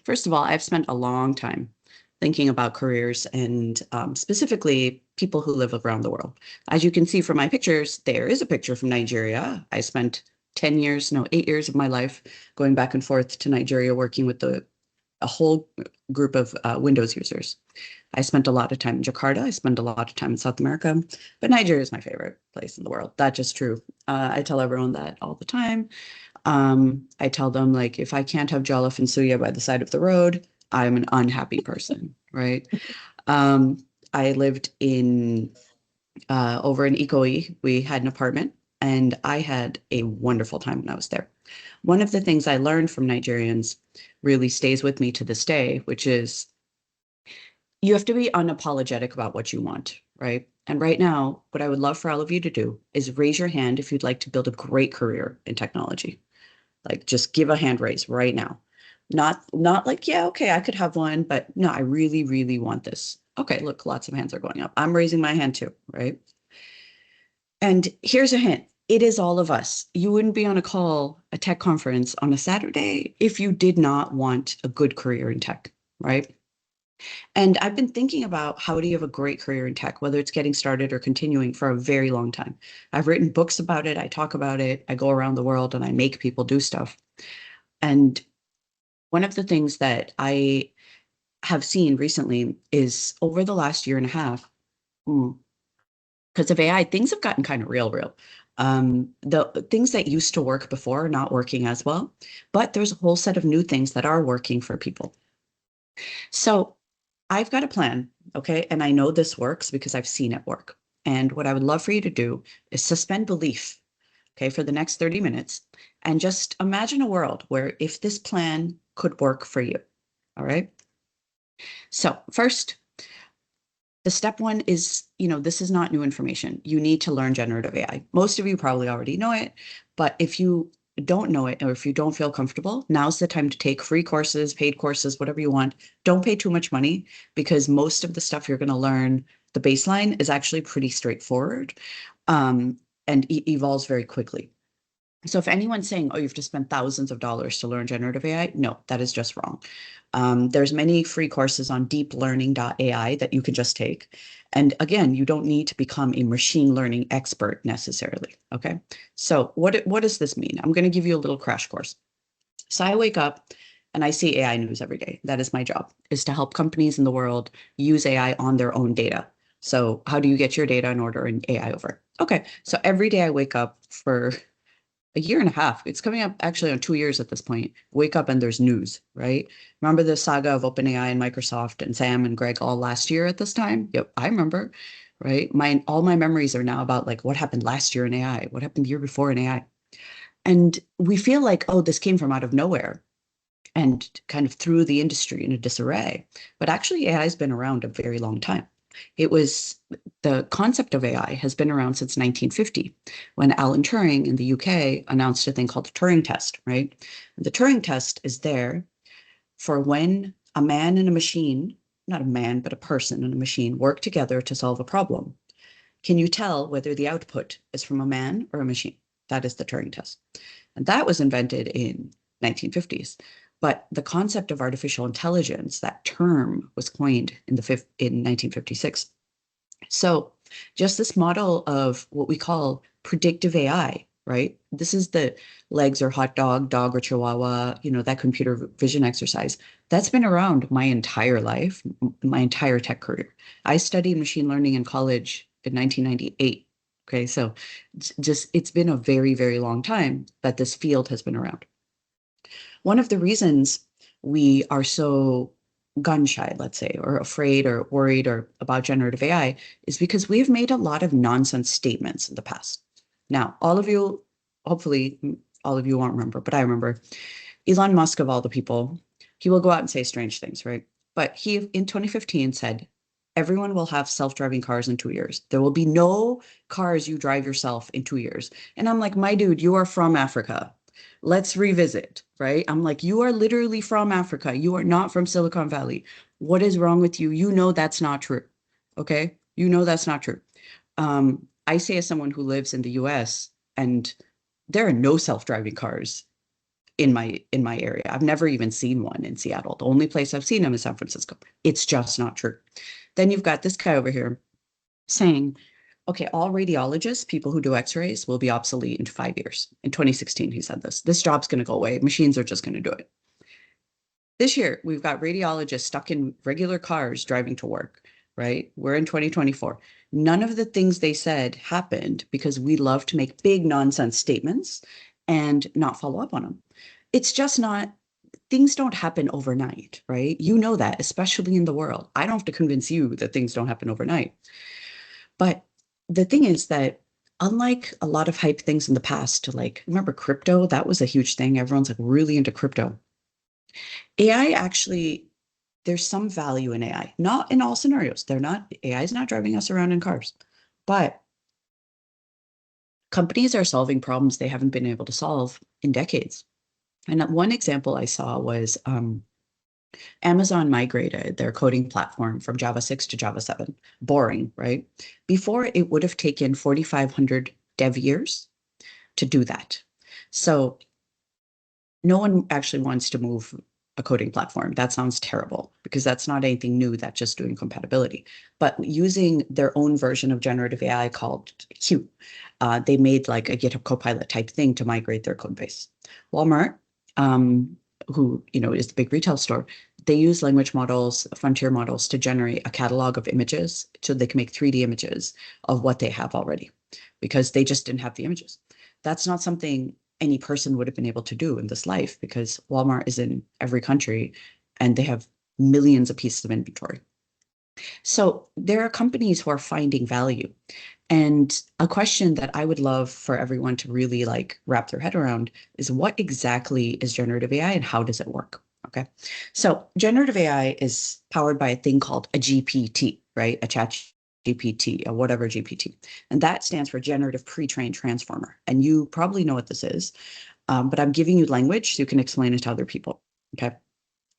first of all, I've spent a long time thinking about careers and specifically people who live around the world. As you can see from my pictures, there is a picture from Nigeria. I spent 8 years of my life going back and forth to Nigeria, working with a whole group of Windows users. I spent a lot of time in Jakarta. I spent a lot of time in South America, but Nigeria is my favorite place in the world. That's just true. I tell everyone that all the time. I tell them, like, if I can't have jollof and suya by the side of the road, I'm an unhappy person, right? I lived in over in Ikoyi. We had an apartment, and I had a wonderful time when I was there. One of the things I learned from Nigerians really stays with me to this day, which is you have to be unapologetic about what you want, right? And right now, what I would love for all of you to do is raise your hand if you'd like to build a great career in technology. Like, just give a hand raise right now. Not like, yeah, okay, I could have one, but no, I really, really want this. Okay, look, lots of hands are going up. I'm raising my hand too, right? And here's a hint. It is all of us. You wouldn't be on a tech conference on a Saturday if you did not want a good career in tech, right? And I've been thinking about how do you have a great career in tech, whether it's getting started or continuing, for a very long time. I've written books about it. I talk about it. I go around the world and I make people do stuff. And one of the things that I have seen recently is over the last year and a half, because of AI, things have gotten kind of real. The things that used to work before are not working as well, but there's a whole set of new things that are working for people. So I've got a plan, okay? And I know this works because I've seen it work. And what I would love for you to do is suspend belief, okay, for the next 30 minutes, and just imagine a world where if this plan could work for you, all right? So first, the step one is, this is not new information. You need to learn generative AI. Most of you probably already know it, but if you don't know it, or if you don't feel comfortable, now's the time to take free courses, paid courses, whatever you want. Don't pay too much money, because most of the stuff you're going to learn, the baseline is actually pretty straightforward, and evolves very quickly. So if anyone's saying, oh, you have to spend thousands of dollars to learn generative AI, no, that is just wrong. There's many free courses on deeplearning.ai that you can just take. And again, you don't need to become a machine learning expert necessarily, okay? So what does this mean? I'm going to give you a little crash course. So I wake up and I see AI news every day. That is my job, is to help companies in the world use AI on their own data. So how do you get your data in order and AI over? Okay, so every day I wake up for a year and a half. It's coming up actually on 2 years at this point. Wake up and there's news, right? Remember the saga of OpenAI and Microsoft and Sam and Greg all last year at this time? Yep, I remember, right? All my memories are now about like what happened last year in AI, what happened the year before in AI. And we feel like, oh, this came from out of nowhere and kind of threw the industry in a disarray. But actually, AI has been around a very long time. The concept of AI has been around since 1950, when Alan Turing in the UK announced a thing called the Turing test, right? The Turing test is there for when a man and a machine, not a man, but a person and a machine work together to solve a problem. Can you tell whether the output is from a man or a machine? That is the Turing test. And that was invented in 1950s. But the concept of artificial intelligence, that term was coined in 1956. So just this model of what we call predictive AI, right? This is the legs or hot dog or chihuahua, that computer vision exercise. That's been around my entire life, my entire tech career. I studied machine learning in college in 1998. Okay, so it's been a very, very long time that this field has been around. One of the reasons we are so gun shy, let's say, or afraid or worried or about generative AI is because we've made a lot of nonsense statements in the past. Now, all of you, hopefully all of you won't remember, but I remember Elon Musk, of all the people, he will go out and say strange things, right? But he, in 2015, said, everyone will have self-driving cars in 2 years. There will be no cars you drive yourself in 2 years. And I'm like, my dude, you are from Africa. Let's revisit, right? I'm like, you are literally from Africa. You are not from Silicon Valley. What is wrong with you? You know that's not true, okay? You know that's not true. I say as someone who lives in the US, and there are no self-driving cars in my area. I've never even seen one in Seattle. The only place I've seen them is San Francisco. It's just not true. Then you've got this guy over here saying, okay, all radiologists, people who do x-rays, will be obsolete in 5 years. In 2016, he said this. This job's going to go away. Machines are just going to do it. This year, we've got radiologists stuck in regular cars driving to work, right? We're in 2024. None of the things they said happened because we love to make big nonsense statements and not follow up on them. It's just not, things don't happen overnight, right? You know that, especially in the world. I don't have to convince you that things don't happen overnight. But the thing is that unlike a lot of hype things in the past, like, remember crypto? That was a huge thing. Everyone's like really into crypto. AI actually, there's some value in AI, not in all scenarios. AI is not driving us around in cars, but companies are solving problems they haven't been able to solve in decades. And one example I saw was Amazon migrated their coding platform from Java 6 to Java 7. Boring, right? Before, it would have taken 4,500 dev years to do that. So no one actually wants to move a coding platform. That sounds terrible because that's not anything new, that's just doing compatibility. But using their own version of generative AI called Q, they made like a GitHub Copilot type thing to migrate their code base. Walmart, who is the big retail store, they use language models, frontier models, to generate a catalog of images so they can make 3D images of what they have already because they just didn't have the images. That's not something any person would have been able to do in this life because Walmart is in every country and they have millions of pieces of inventory. So there are companies who are finding value. And a question that I would love for everyone to really wrap their head around is what exactly is generative AI and how does it work? Okay. So generative AI is powered by a thing called a GPT, right? A chat GPT or whatever GPT. And that stands for generative pre-trained transformer. And you probably know what this is, but I'm giving you language so you can explain it to other people. Okay.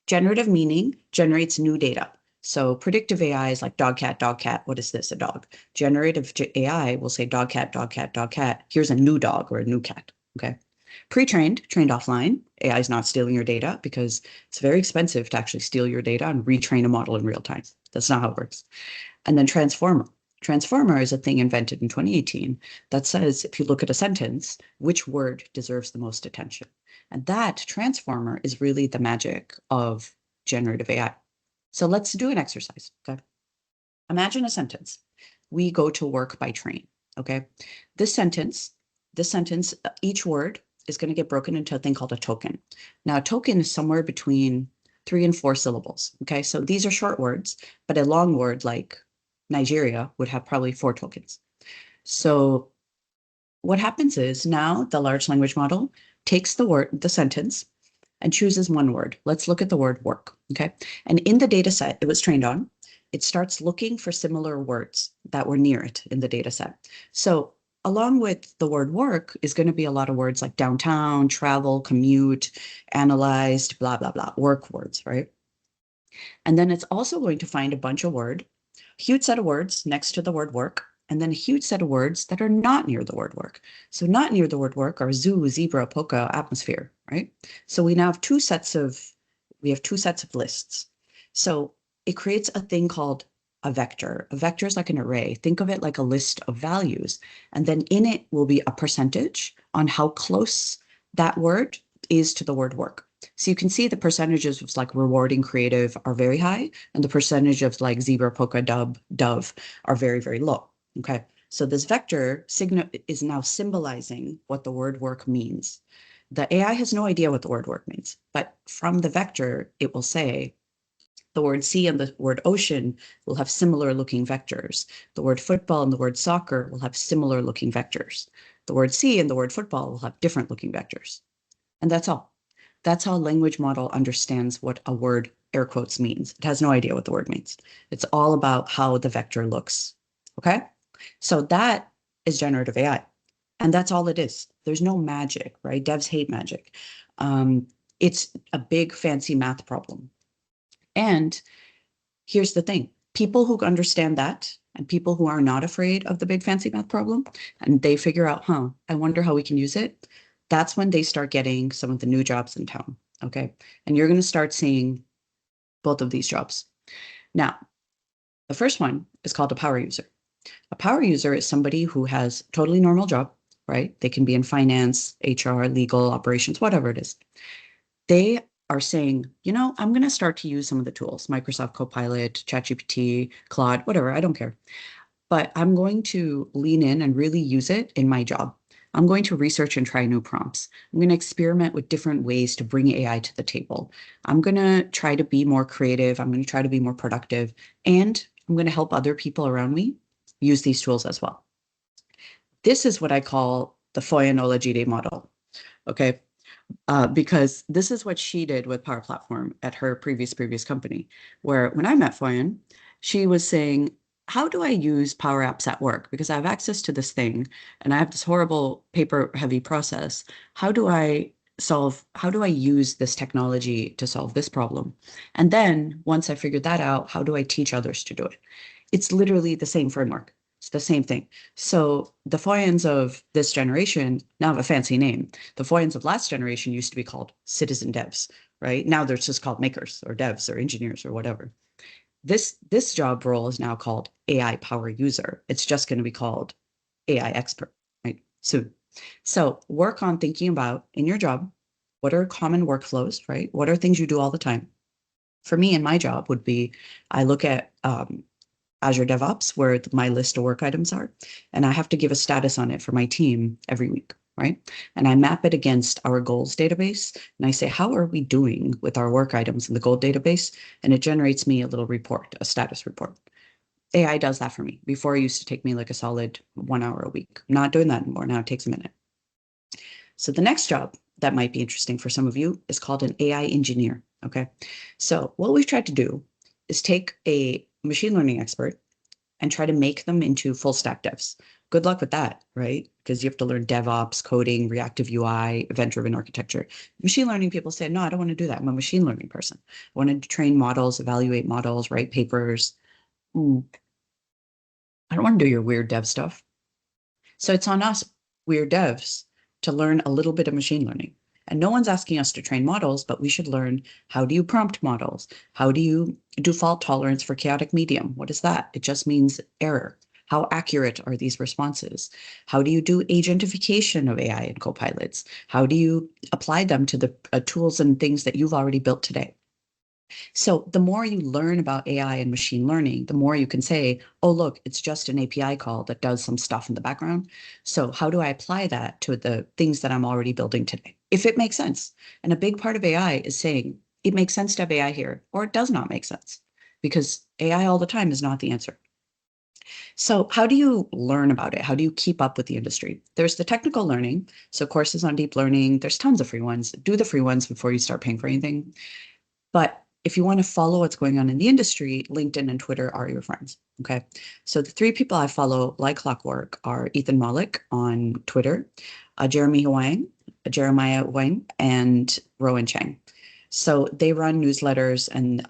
Generative meaning generates new data. So predictive AI is like dog, cat, what is this? A dog. Generative AI will say dog, cat, here's a new dog or a new cat, okay? Pre-trained, trained offline. AI is not stealing your data because it's very expensive to actually steal your data and retrain a model in real time. That's not how it works. And then transformer. Transformer is a thing invented in 2018 that says, if you look at a sentence, which word deserves the most attention? And that transformer is really the magic of generative AI. So let's do an exercise, okay? Imagine a sentence. We go to work by train, okay? This sentence, each word is going to get broken into a thing called a token. Now, a token is somewhere between 3 and 4 syllables. Okay, so these are short words, but a long word like Nigeria would have probably 4 tokens. So what happens is now the large language model takes the sentence, and chooses one word. Let's look at the word work. Okay, and in the data set it was trained on, it starts looking for similar words that were near it in the data set. So along with the word work is going to be a lot of words like downtown, travel, commute, analyzed, blah, blah, blah, work words, right? And then it's also going to find a bunch of huge set of words next to the word work, and then a huge set of words that are not near the word work. So not near the word work are zoo, zebra, polka, atmosphere, right? So we now have two sets of lists. So it creates a thing called a vector. A vector is like an array. Think of it like a list of values. And then in it will be a percentage on how close that word is to the word work. So you can see the percentages of like rewarding creative are very high, and the percentage of like zebra, polka, dove are very, very low. Okay, so this vector is now symbolizing what the word work means. The AI has no idea what the word work means, but from the vector, it will say the word sea and the word ocean will have similar looking vectors. The word football and the word soccer will have similar looking vectors. The word sea and the word football will have different looking vectors. And that's all. That's how a language model understands what a word, air quotes, means. It has no idea what the word means. It's all about how the vector looks. Okay? So that is generative AI. And that's all it is. There's no magic, right? Devs hate magic. It's a big fancy math problem. And here's the thing. People who understand that and people who are not afraid of the big fancy math problem, and they figure out, I wonder how we can use it. That's when they start getting some of the new jobs in town, okay? And you're going to start seeing both of these jobs. Now, the first one is called a power user. A power user is somebody who has a totally normal job, right? They can be in finance, HR, legal, operations, whatever it is. They are saying, I'm going to start to use some of the tools, Microsoft Copilot, ChatGPT, Claude, whatever, I don't care. But I'm going to lean in and really use it in my job. I'm going to research and try new prompts. I'm going to experiment with different ways to bring AI to the table. I'm going to try to be more creative. I'm going to try to be more productive. And I'm going to help other people around me use these tools as well. This is what I call the Foyin Olajide model, okay? Because this is what she did with Power Platform at her previous company, where when I met Foyin, she was saying, how do I use Power Apps at work? Because I have access to this thing and I have this horrible paper-heavy process. How do I use this technology to solve this problem? And then once I figured that out, how do I teach others to do it? It's literally the same framework. It's the same thing. So the Foyins of this generation now have a fancy name. The Foyins of last generation used to be called citizen devs, right? Now they're just called makers or devs or engineers or whatever. This job role is now called AI power user. It's just going to be called AI expert, right? Soon. So work on thinking about in your job, what are common workflows, right? What are things you do all the time? For me, in my job would be, I look at Azure DevOps, where my list of work items are, and I have to give a status on it for my team every week, right? And I map it against our goals database, and I say, how are we doing with our work items in the goal database? And it generates me a little report, a status report. AI does that for me. Before, it used to take me like a solid 1 hour a week. I'm not doing that anymore. Now it takes a minute. So the next job that might be interesting for some of you is called an AI engineer, okay? So what we've tried to do is take a machine learning expert and try to make them into full stack devs. Good luck with that, right? Because you have to learn DevOps, coding, reactive UI, event-driven architecture. Machine learning people say, no, I don't want to do that. I'm a machine learning person. I want to train models, evaluate models, write papers. I don't want to do your weird dev stuff. So it's on us, weird devs, to learn a little bit of machine learning. And no one's asking us to train models, but we should learn, how do you prompt models? How do you do fault tolerance for chaotic medium? What is that? It just means error. How accurate are these responses? How do you do agentification of AI and copilots? How do you apply them to the tools and things that you've already built today? So the more you learn about AI and machine learning, the more you can say, oh, look, it's just an API call that does some stuff in the background. So how do I apply that to the things that I'm already building today? If it makes sense. And a big part of AI is saying it makes sense to have AI here, or it does not make sense, because AI all the time is not the answer. So how do you learn about it? How do you keep up with the industry? There's the technical learning. So courses on deep learning, there's tons of free ones. Do the free ones before you start paying for anything. But if you want to follow what's going on in the industry, LinkedIn and Twitter are your friends. Okay. So the three people I follow like clockwork are Ethan Mollick on Twitter, Jeremiah Wang, and Rowan Chang. So they run newsletters and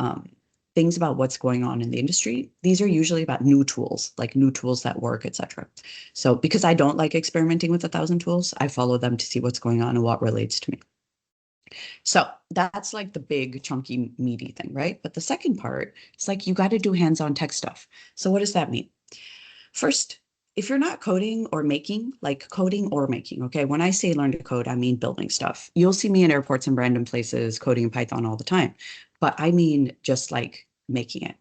things about what's going on in the industry. These are usually about new tools, like new tools that work, etc. So because I don't like experimenting with 1,000 tools, I follow them to see what's going on and what relates to me. So that's like the big chunky meaty thing, right? But the second part is like, you got to do hands-on tech stuff. So what does that mean? First, if you're not coding or making, like coding or making, okay? When I say learn to code, I mean building stuff. You'll see me in airports and random places coding in Python all the time, but I mean just like making it.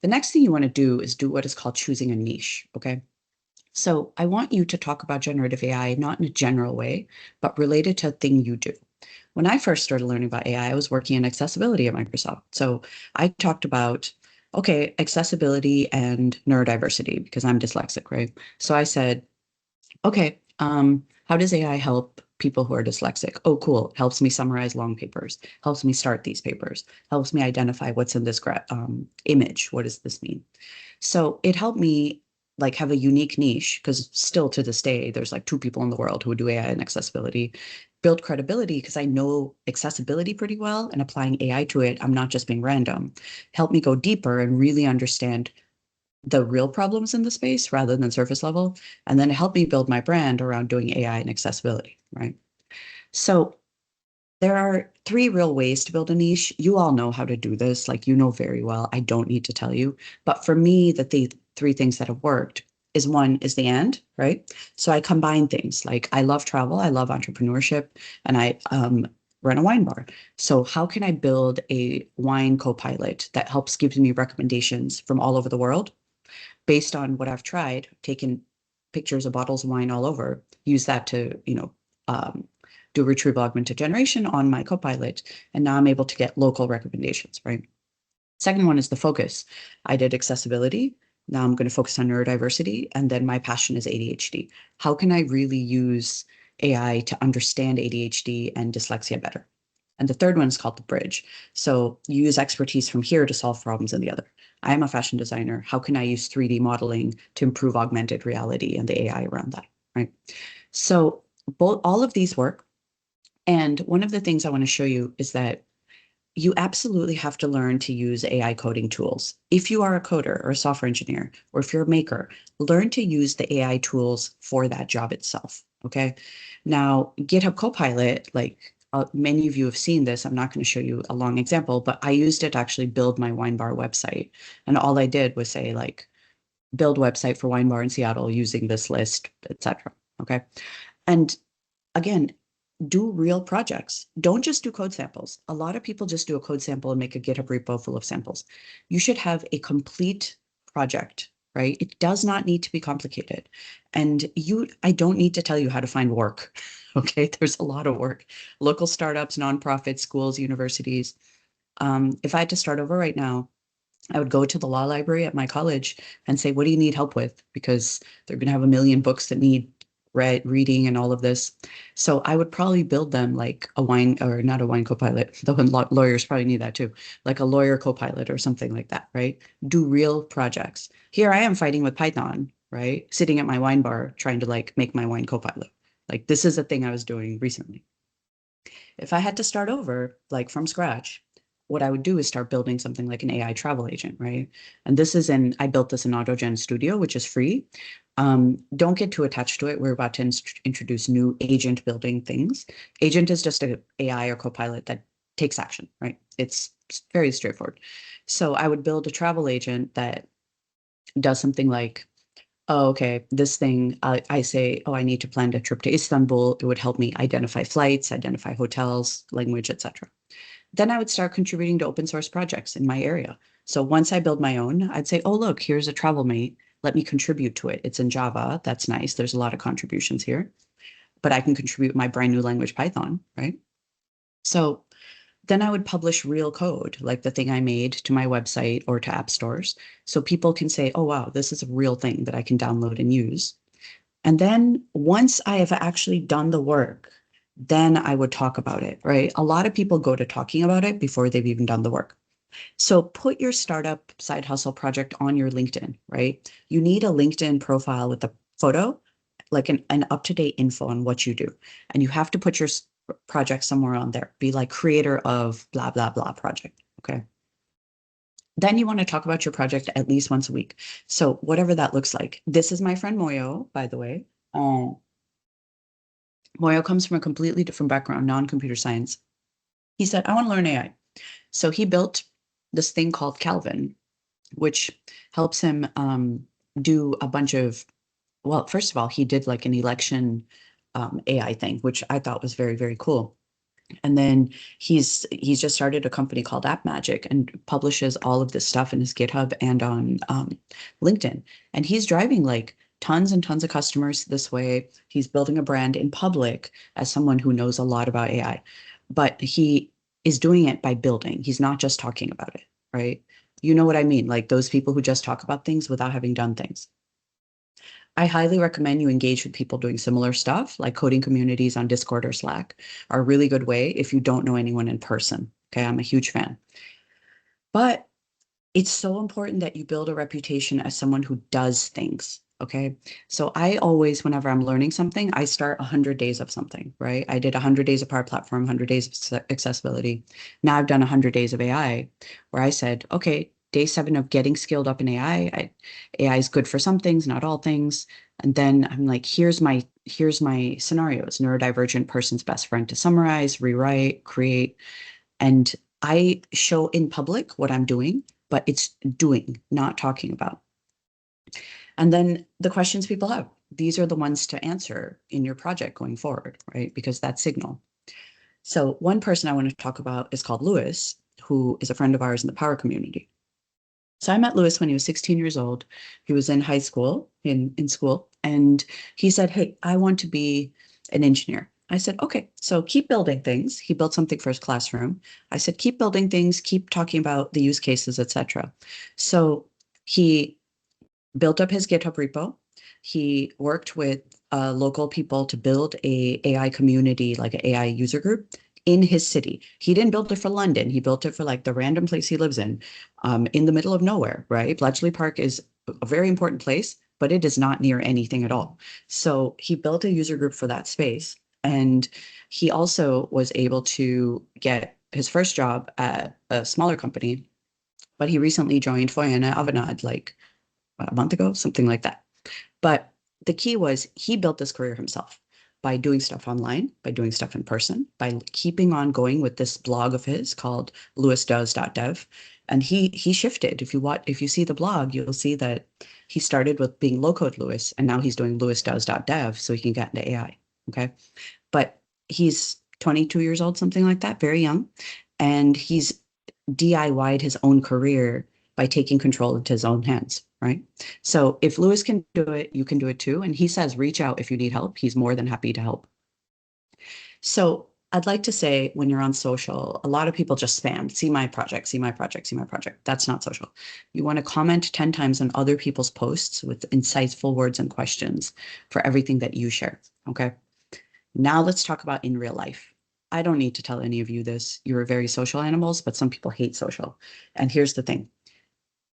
The next thing you want to do is do what is called choosing a niche, okay? So I want you to talk about generative AI, not in a general way, but related to a thing you do. When I first started learning about AI, I was working in accessibility at Microsoft. So I talked about, okay, accessibility and neurodiversity because I'm dyslexic, right? So I said, okay, how does AI help people who are dyslexic? Oh, cool. Helps me summarize long papers, helps me start these papers, helps me identify what's in this image. What does this mean? So it helped me like have a unique niche, because still to this day, there's like 2 people in the world who do AI and accessibility, build credibility because I know accessibility pretty well, and applying AI to it, I'm not just being random, help me go deeper and really understand the real problems in the space rather than surface level. And then it helped me build my brand around doing AI and accessibility, right? So there are 3 real ways to build a niche. You all know how to do this, like you know very well. I don't need to tell you. But for me, the 3 things that have worked is, one is the and, right? So I combine things like I love travel, I love entrepreneurship, and I run a wine bar. So how can I build a wine co-pilot that helps give me recommendations from all over the world based on what I've tried, taken pictures of bottles of wine all over, use that to, do retrieval augmented generation on my Copilot, and now I'm able to get local recommendations, right? Second one is the focus. I did accessibility. Now I'm going to focus on neurodiversity, and then my passion is ADHD. How can I really use AI to understand ADHD and dyslexia better? And the third one is called the bridge. So you use expertise from here to solve problems in the other. I am a fashion designer. How can I use 3D modeling to improve augmented reality and the AI around that, right? So all of these work. And one of the things I want to show you is that you absolutely have to learn to use AI coding tools. If you are a coder or a software engineer, or if you're a maker, learn to use the AI tools for that job itself, okay? Now, GitHub Copilot, like many of you have seen this, I'm not going to show you a long example, but I used it to actually build my wine bar website. And all I did was say like, build website for wine bar in Seattle using this list, etc. Okay. And again, do real projects. Don't just do code samples. A lot of people just do a code sample and make a GitHub repo full of samples. You should have a complete project, right? It does not need to be complicated. And I don't need to tell you how to find work. Okay, there's a lot of work. Local startups, nonprofits, schools, universities. If I had to start over right now, I would go to the law library at my college and say, what do you need help with? Because they're going to have a million books that need reading and all of this. So I would probably build them like a wine, or not a wine copilot, though lawyers probably need that too, like a lawyer copilot or something like that, right? Do real projects. Here I am fighting with Python, right? Sitting at my wine bar trying to like make my wine copilot. Like this is a thing I was doing recently. If I had to start over, like from scratch, what I would do is start building something like an AI travel agent, right? And I built this in AutoGen Studio, which is free. Don't get too attached to it. We're about to introduce new agent building things. Agent is just an AI or copilot that takes action, right? It's very straightforward. So I would build a travel agent that does something like, oh, okay, this thing, I say, oh, I need to plan a trip to Istanbul. It would help me identify flights, identify hotels, language, etc. Then I would start contributing to open source projects in my area. So once I build my own, I'd say, oh, look, here's a TravelMate. Let me contribute to it. It's in Java. That's nice. There's a lot of contributions here, but I can contribute my brand new language, Python, right? So then I would publish real code, like the thing I made, to my website or to app stores. So people can say, oh, wow, this is a real thing that I can download and use. And then once I have actually done the work, then I would talk about it, right? A lot of people go to talking about it before they've even done the work. So put your startup side hustle project on your LinkedIn, right? You need a LinkedIn profile with a photo, like an up-to-date info on what you do. And you have to put your project somewhere on there. Be like creator of blah, blah, blah project, okay? Then you want to talk about your project at least once a week. So whatever that looks like. This is my friend Moyo, by the way. Moyo comes from a completely different background, non-computer science. He said, I want to learn AI. So he built this thing called Calvin, which helps him do a bunch of, well, first of all, he did like an election AI thing, which I thought was very, very cool. And then he's just started a company called App Magic and publishes all of this stuff in his GitHub and on LinkedIn. And he's driving like tons and tons of customers this way. He's building a brand in public as someone who knows a lot about AI, but he is doing it by building. He's not just talking about it, right? You know what I mean? Like those people who just talk about things without having done things. I highly recommend you engage with people doing similar stuff, like coding communities on Discord or Slack are a really good way if you don't know anyone in person. Okay, I'm a huge fan. But it's so important that you build a reputation as someone who does things. Okay, so I always, whenever I'm learning something, I start 100 days of something, right? I did 100 days of Power Platform, 100 days of accessibility. Now I've done 100 days of AI, where I said, okay, day 7 of getting skilled up in AI. AI is good for some things, not all things. And then I'm like, here's my scenarios: neurodivergent person's best friend to summarize, rewrite, create. And I show in public what I'm doing, but it's doing, not talking about. And then the questions people have, these are the ones to answer in your project going forward, right? Because that's signal. So one person I want to talk about is called Lewis, who is a friend of ours in the Power community. So I met Lewis when he was 16 years old. He was in high school, in school, and he said, hey, I want to be an engineer. I said, okay, so keep building things. He built something for his classroom. I said, keep building things, keep talking about the use cases, etc. So he built up his GitHub repo. He worked with local people to build a AI community, like an AI user group in his city. He didn't build it for London. He built it for like the random place he lives in the middle of nowhere, right? Bletchley Park is a very important place, but it is not near anything at all. So he built a user group for that space. And he also was able to get his first job at a smaller company, but he recently joined Foyin at Avanade like a month ago, something like that. But the key was he built this career himself by doing stuff online, by doing stuff in person, by keeping on going with this blog of his called lewisdoes.dev. And he shifted. If you see the blog, you'll see that he started with being low-code Lewis, and now he's doing lewisdoes.dev so he can get into AI, okay? But he's 22 years old, something like that, very young. And he's DIY'd his own career by taking control into his own hands, right? So if Lewis can do it, you can do it too. And he says, reach out if you need help. He's more than happy to help. So I'd like to say, when you're on social, a lot of people just spam, see my project, see my project, see my project. That's not social. You want to comment 10 times on other people's posts with insightful words and questions for everything that you share, okay? Now let's talk about in real life. I don't need to tell any of you this. You're very social animals, but some people hate social. And here's the thing.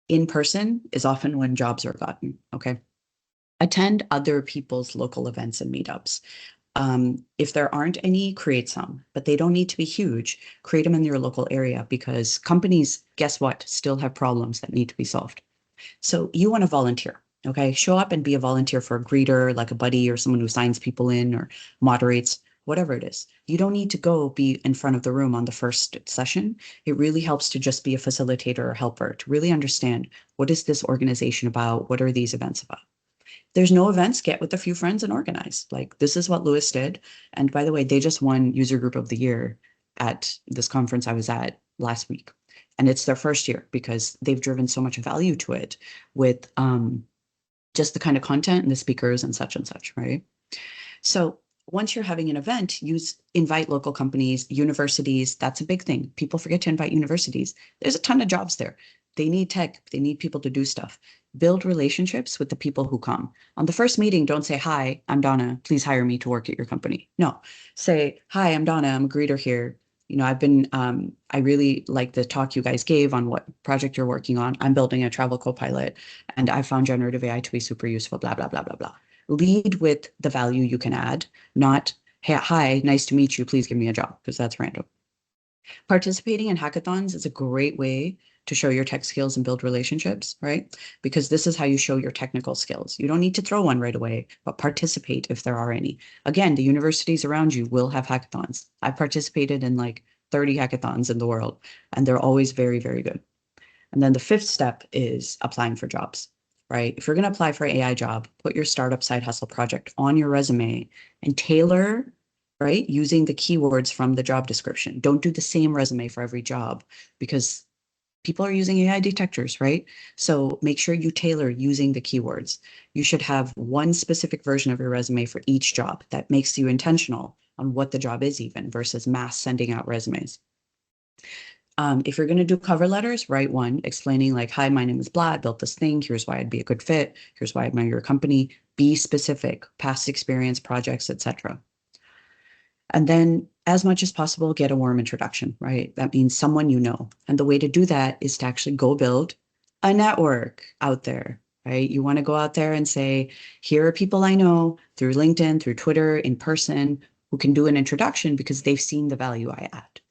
In person is often when jobs are gotten, okay? Attend other people's local events and meetups. If there aren't any, create some, but they don't need to be huge. Create them in your local area, because companies, guess what, still have problems that need to be solved. So you want to volunteer, okay? Show up and be a volunteer for a greeter, like a buddy or someone who signs people in or moderates, whatever it is. You don't need to go be in front of the room on the first session. It really helps to just be a facilitator or helper, to really understand, what is this organization about? What are these events about? There's no events, get with a few friends and organize. Like, this is what Lewis did. And by the way, they just won User Group of the Year at this conference I was at last week. And it's their first year because they've driven so much value to it with just the kind of content and the speakers and such, right? So once you're having an event, invite local companies, universities. That's a big thing. People forget to invite universities. There's a ton of jobs there. They need tech. They need people to do stuff. Build relationships with the people who come. On the first meeting, don't say, "Hi, I'm Donna. Please hire me to work at your company." No, say, "Hi, I'm Donna. I'm a greeter here. You know, I really like the talk you guys gave on what project you're working on. I'm building a travel co-pilot and I found generative AI to be super useful, blah, blah, blah, blah, blah." Lead with the value you can add, not, "Hey, hi, nice to meet you. Please give me a job," because that's random. Participating in hackathons is a great way to show your tech skills and build relationships, right? Because this is how you show your technical skills. You don't need to throw one right away, but participate if there are any. Again, the universities around you will have hackathons. I've participated in like 30 hackathons in the world, and they're always very, very good. And then the fifth step is applying for jobs, right? If you're going to apply for an AI job, put your startup side hustle project on your resume and tailor, right, using the keywords from the job description. Don't do the same resume for every job because people are using AI detectors, right? So make sure you tailor using the keywords. You should have one specific version of your resume for each job that makes you intentional on what the job is even versus mass sending out resumes. If you're going to do cover letters, write one explaining like, "Hi, my name is blah, I built this thing. Here's why I'd be a good fit. Here's why I admire your company." Be specific, past experience, projects, etc. And then as much as possible, get a warm introduction, right? That means someone you know. And the way to do that is to actually go build a network out there, right? You want to go out there and say, "Here are people I know through LinkedIn, through Twitter, in person, who can do an introduction because they've seen the value I add."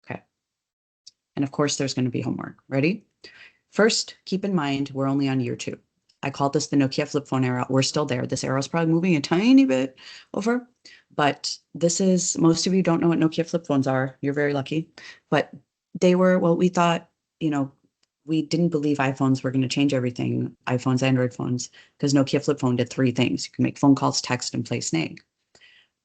Okay. And of course, there's going to be homework. Ready? First, keep in mind, we're only on year 2. I call this the Nokia flip phone era. We're still there. This era is probably moving a tiny bit over, but most of you don't know what Nokia flip phones are. You're very lucky. But they were what we thought, we didn't believe iPhones were going to change everything, iPhones, Android phones, because Nokia flip phone did 3 things. You can make phone calls, text, and play Snake.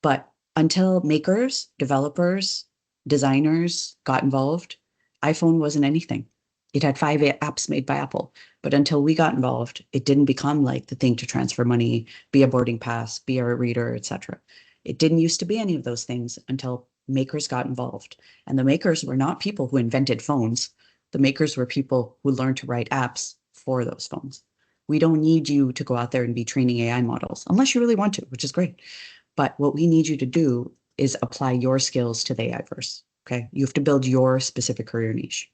But until makers, developers, designers got involved, iPhone wasn't anything. It had 5 apps made by Apple. But until we got involved, it didn't become like the thing to transfer money, be a boarding pass, be a reader, etc. It didn't used to be any of those things until makers got involved. And the makers were not people who invented phones. The makers were people who learned to write apps for those phones. We don't need you to go out there and be training AI models, unless you really want to, which is great. But what we need you to do is apply your skills to the AI-verse, okay? You have to build your specific career niche.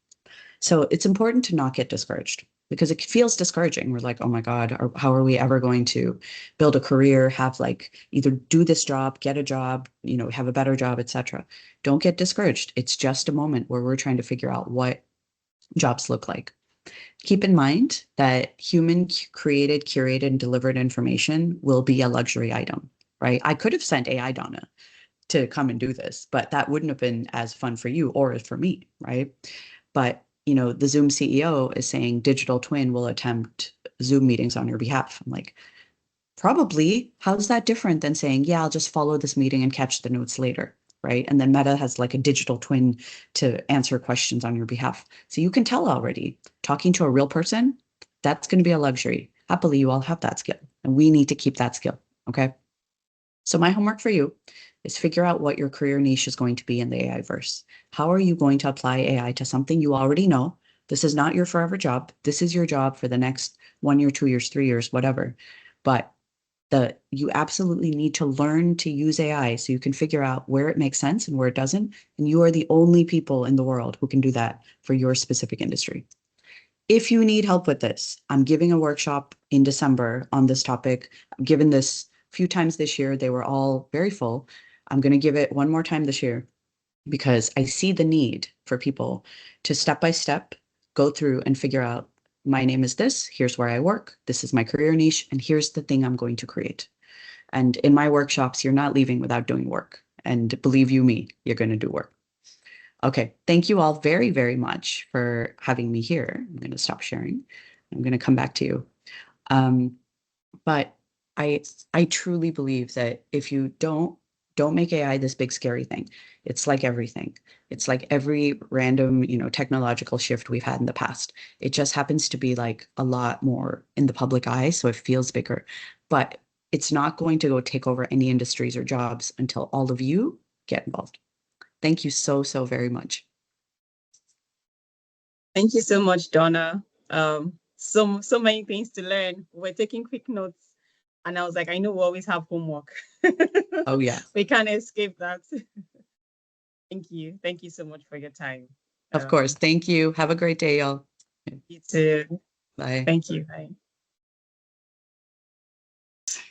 So it's important to not get discouraged because it feels discouraging. We're like, "Oh my God, how are we ever going to build a career, have like either do this job, get a job, have a better job, etc." Don't get discouraged. It's just a moment where we're trying to figure out what jobs look like. Keep in mind that human created, curated, and delivered information will be a luxury item, right? I could have sent AI Donna to come and do this, but that wouldn't have been as fun for you or for me, right? But the Zoom CEO is saying digital twin will attempt Zoom meetings on your behalf. I'm like, probably. How's that different than saying, "Yeah, I'll just follow this meeting and catch the notes later," right? And then Meta has like a digital twin to answer questions on your behalf. So you can tell already, talking to a real person, that's going to be a luxury. Happily, you all have that skill, and we need to keep that skill, okay? So my homework for you is figure out what your career niche is going to be in the AI-verse. How are you going to apply AI to something you already know? This is not your forever job. This is your job for the next 1 year, 2 years, 3 years, whatever. But you absolutely need to learn to use AI so you can figure out where it makes sense and where it doesn't. And you are the only people in the world who can do that for your specific industry. If you need help with this, I'm giving a workshop in December on this topic. I've given this a few times this year. They were all very full. I'm going to give it one more time this year because I see the need for people to step by step go through and figure out, my name is this, here's where I work, this is my career niche, and here's the thing I'm going to create. And in my workshops, you're not leaving without doing work. And believe you me, you're going to do work. Okay, thank you all very, very much for having me here. I'm going to stop sharing. I'm going to come back to you. But I truly believe that if you don't Don't make AI this big scary thing. It's like everything. It's like every random, technological shift we've had in the past. It just happens to be like a lot more in the public eye, so it feels bigger. But it's not going to go take over any industries or jobs until all of you get involved. Thank you so, so very much. Thank you so much, Donna. So many things to learn. We're taking quick notes. And I was like, I know we always have homework. Oh, yeah. We can't escape that. Thank you. Thank you so much for your time. Of course. Thank you. Have a great day, y'all. You too. Bye. Thank you. Bye.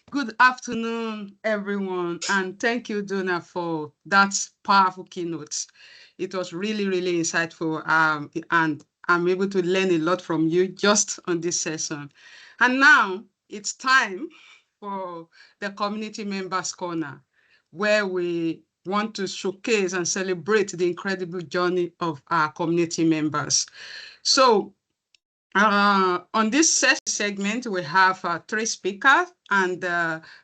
Good afternoon, everyone, and thank you, Dona, for that powerful keynote. It was really, really insightful, and I'm able to learn a lot from you just on this session. And now it's time for the Community Members Corner, where we want to showcase and celebrate the incredible journey of our community members. So on this segment, we have 3 speakers, and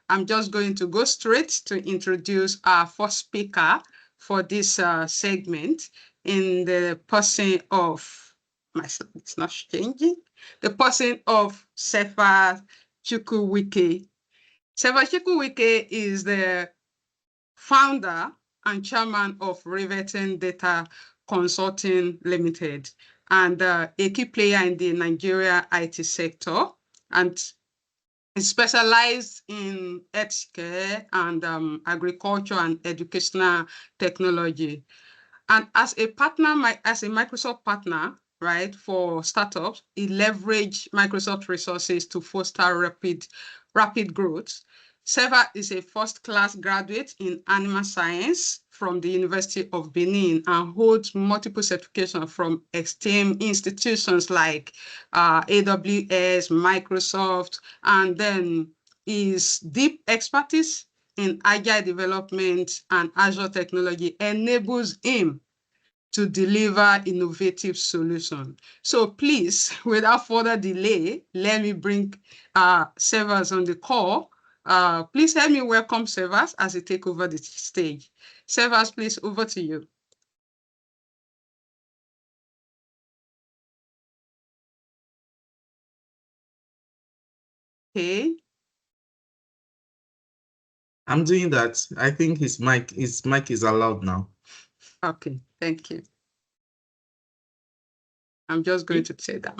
I'm just going to go straight to introduce our first speaker for this segment in the person of, it's not changing, the person of Cephas Chukwuwike. Cephas Chukwuwike is the founder and chairman of Riveting Data Consulting Limited, and a key player in the Nigeria IT sector, and is specialized in healthcare and agriculture and educational technology. And as a partner, as a Microsoft partner, right, for startups, he leveraged Microsoft resources to foster rapid growth. Cephas is a first-class graduate in animal science from the University of Benin and holds multiple certifications from esteemed institutions like AWS, Microsoft, and then his deep expertise in agile development and Azure technology enables him to deliver innovative solutions. So please, without further delay, let me bring Cephas on the call. Please help me welcome Cephas as he take over the stage. Cephas, please, over to you. Okay. I'm doing that. I think his mic is allowed now. Okay, thank you. I'm just going to say that.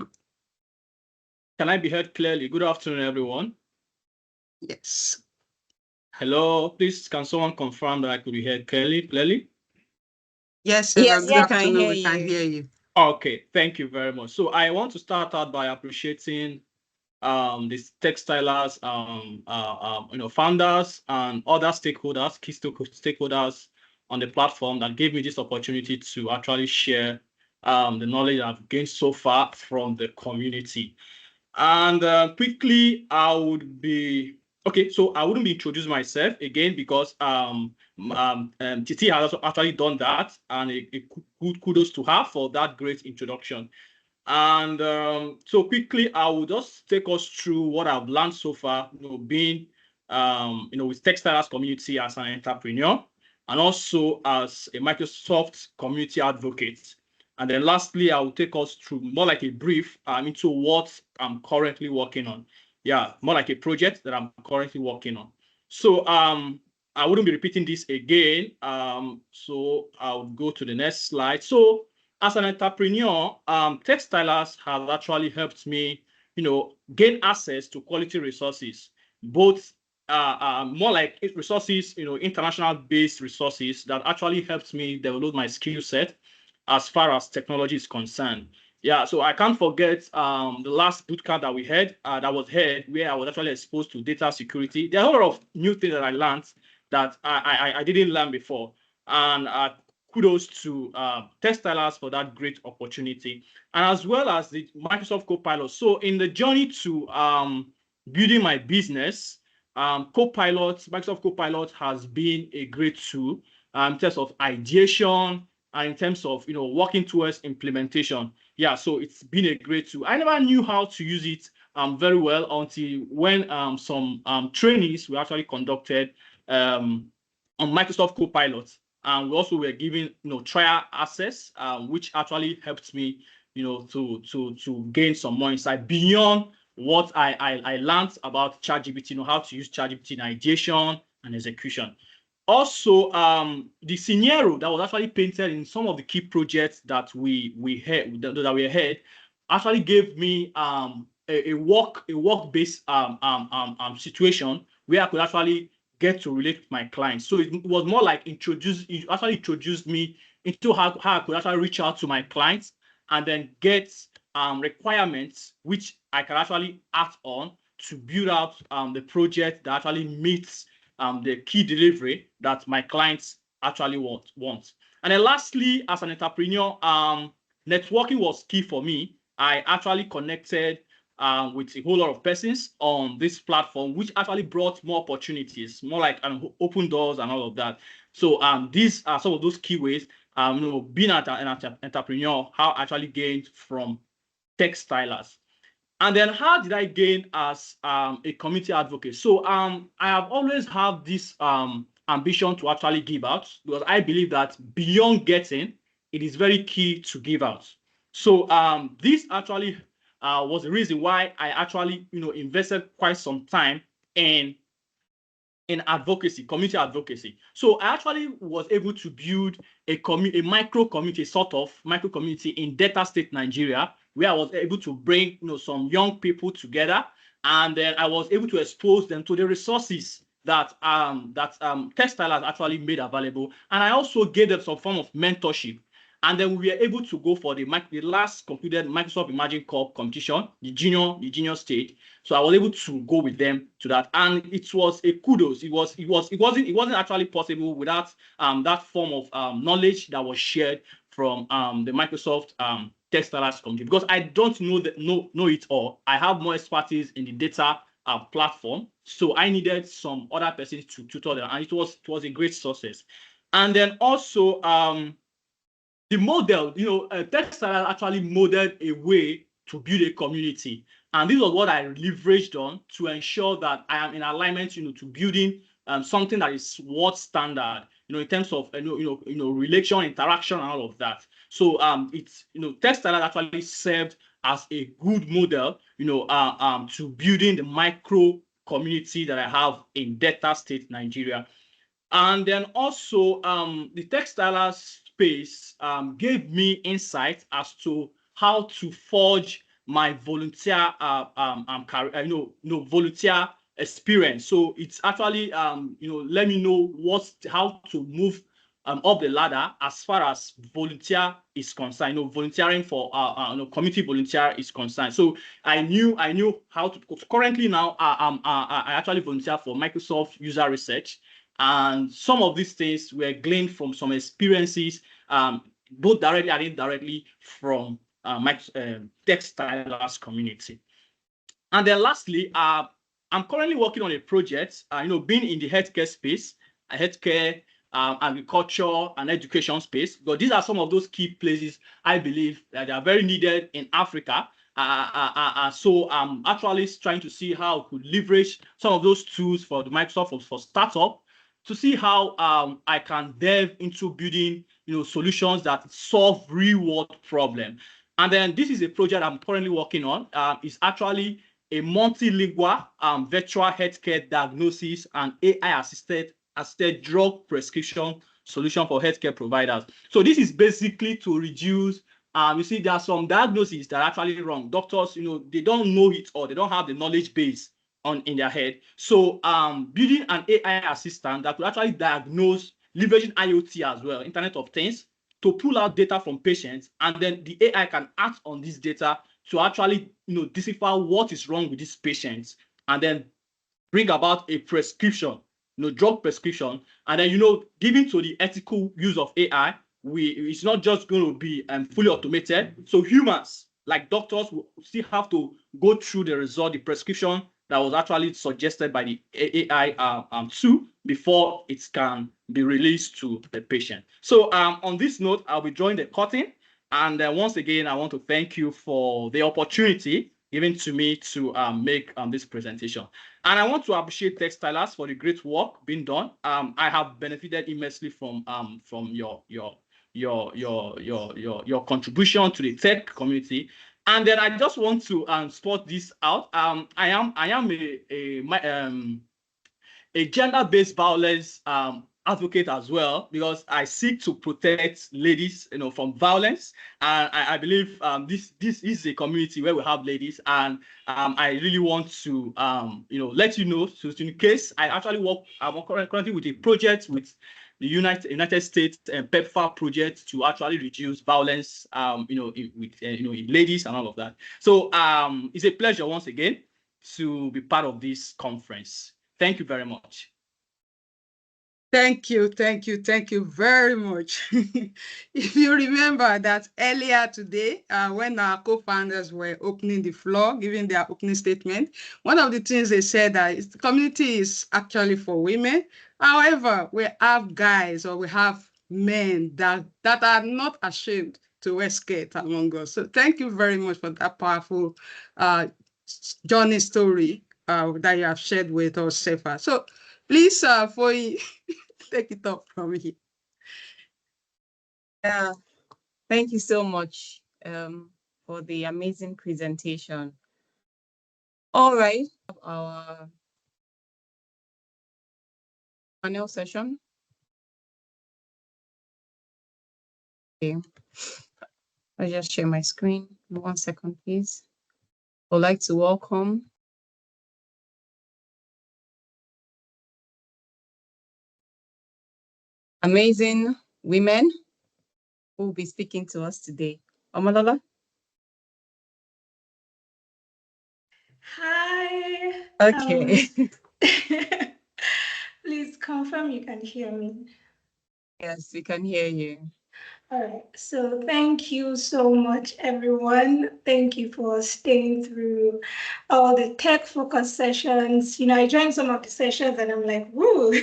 Can I be heard clearly? Good afternoon, everyone. Yes. Hello, please, can someone confirm that I could be heard clearly? Yes, sir. Yes, good afternoon. We can hear you. Okay, thank you very much. So I want to start out by appreciating these TechStylers, founders and other stakeholders, key stakeholders on the platform that gave me this opportunity to actually share the knowledge I've gained so far from the community. And quickly, I wouldn't be introducing myself again because Titi has also actually done that, and good kudos to her for that great introduction. And so quickly, I will just take us through what I've learned so far, being with TechStylers community as an entrepreneur and also as a Microsoft community advocate. And then lastly, I will take us through more like a brief into what I'm currently working on. Yeah, more like a project that I'm currently working on. So I wouldn't be repeating this again. So I'll go to the next slide. So as an entrepreneur, TechStylers have actually helped me, gain access to quality resources, both more like resources, international-based resources that actually helped me develop my skill set as far as technology is concerned. Yeah, so I can't forget the last bootcamp that we had, that was held, where I was actually exposed to data security. There are a lot of new things that I learned that I didn't learn before. And kudos to TechStylers for that great opportunity, and as well as the Microsoft Copilot. So in the journey to building my business, Microsoft Copilot has been a great tool in terms of ideation, and in terms of working towards implementation. Yeah, so it's been a great tool. I never knew how to use it very well until when some trainings were actually conducted on Microsoft Copilot. And we also were given, trial access, which actually helped me, to gain some more insight beyond what I learned about ChatGPT, how to use ChatGPT in ideation and execution. Also, the scenario that was actually painted in some of the key projects that we had actually gave me a work-based situation where I could actually get to relate with my clients. So it was more like it actually introduced me into how I could actually reach out to my clients and then get requirements which I can actually act on to build out the project that actually meets the key delivery that my clients actually want. And then lastly, as an entrepreneur, networking was key for me. I actually connected with a whole lot of persons on this platform, which actually brought more opportunities, more like open doors and all of that. So these are some of those key ways, being an entrepreneur, how I actually gained from TechStylers. And then how did I gain as a community advocate? So I have always had this ambition to actually give out, because I believe that beyond getting, it is very key to give out. So this actually was the reason why I actually invested quite some time in advocacy, community advocacy. So I actually was able to build a micro community, sort of micro community in Delta State, Nigeria, where I was able to bring some young people together, and then I was able to expose them to the resources that TechStylers actually made available, and I also gave them some form of mentorship. And then we were able to go for the last concluded Microsoft Imagine Corp competition, the junior stage. So I was able to go with them to that, and it was a kudos. It wasn't actually possible without that form of knowledge that was shared from the Microsoft TechStylers community, because I don't know it all. I have more expertise in the data platform, so I needed some other persons to tutor them, and it was a great success. And then also the model, TechStylers actually modeled a way to build a community, and this was what I leveraged on to ensure that I am in alignment, to building something that is world standard, in terms of relation, interaction, and all of that. So it's TechStylers actually served as a good model, to building the micro community that I have in Delta State, Nigeria. And then also the TechStylers space gave me insight as to how to forge my volunteer volunteer experience. So it's actually let me know how to move up the ladder as far as volunteer is concerned. Volunteering for community volunteer is concerned. So I knew how to. Currently now, I actually volunteer for Microsoft User Research. And some of these things were gleaned from some experiences, both directly and indirectly, from TechStylers community. And then lastly, I'm currently working on a project, being in the healthcare space, healthcare, agriculture, and education space, because these are some of those key places I believe that they are very needed in Africa. So I'm actually trying to see how I could leverage some of those tools for the Microsoft for startup, to see how I can delve into building solutions that solve real world problems. And then this is a project I'm currently working on. It's actually a multilingual virtual healthcare diagnosis and AI-assisted drug prescription solution for healthcare providers. So this is basically to reduce. You see, there are some diagnoses that are actually wrong. Doctors, they don't know it, or they don't have the knowledge base in their head. So building an AI assistant that could actually diagnose, leveraging IoT as well, Internet of Things, to pull out data from patients, and then the AI can act on this data to actually decipher what is wrong with these patients, and then bring about a prescription, drug prescription, and then given to the ethical use of AI, it's not just going to be fully automated. So humans, like doctors, will still have to go through the result, the prescription that was actually suggested by the AI tool before it can be released to the patient. So on this note, I'll be drawing the curtain. And once again, I want to thank you for the opportunity given to me to make this presentation. And I want to appreciate TechStylers for the great work being done. I have benefited immensely from your contribution to the tech community. And then I just want to spot this out. I am a gender-based violence advocate as well, because I seek to protect ladies, from violence. And I believe this is a community where we have ladies, and I really want to let you know, so in case I actually I'm currently with a project with the United States and PEPFAR project to actually reduce violence, with ladies and all of that. So it's a pleasure once again to be part of this conference. Thank you very much. Thank you very much. If you remember that earlier today, when our co-founders were opening the floor, giving their opening statement, one of the things they said that the community is actually for women. However, we have guys, or we have men that are not ashamed to wear skirts among us. So thank you very much for that powerful journey story that you have shared with us, Cephas. So please, Foyin, take it up from here. Yeah, thank you so much for the amazing presentation. All right, our panel session. Okay, I'll just share my screen. 1 second, please. I'd like to welcome amazing women who will be speaking to us today. Omolola? Hi. Okay. Please confirm you can hear me. Yes, we can hear you. All right. So thank you so much, everyone. Thank you for staying through all the tech-focused sessions. I joined some of the sessions and I'm like, woo.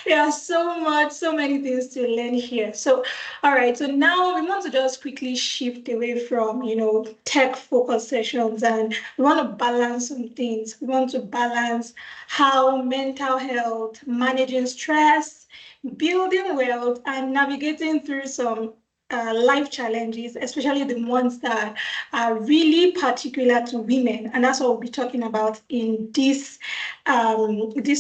There are so many things to learn here. So, all right. So now we want to just quickly shift away from, tech-focused sessions, and we want to balance some things. We want to balance how mental health, managing stress, building wealth, and navigating through some life challenges, especially the ones that are really particular to women. And that's what we'll be talking about in this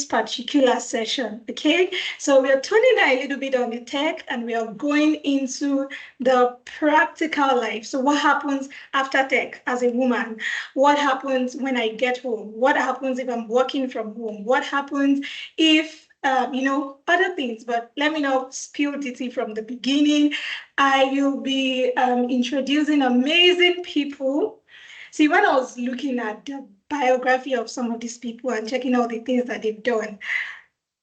particular session. Okay, so we are tuning down a little bit on the tech and we are going into the practical life. So what happens after tech as a woman? What happens when I get home? What happens if I'm working from home? What happens if other things? But let me not spill the tea from the beginning. I will be introducing amazing people. See, when I was looking at the biography of some of these people and checking all the things that they've done,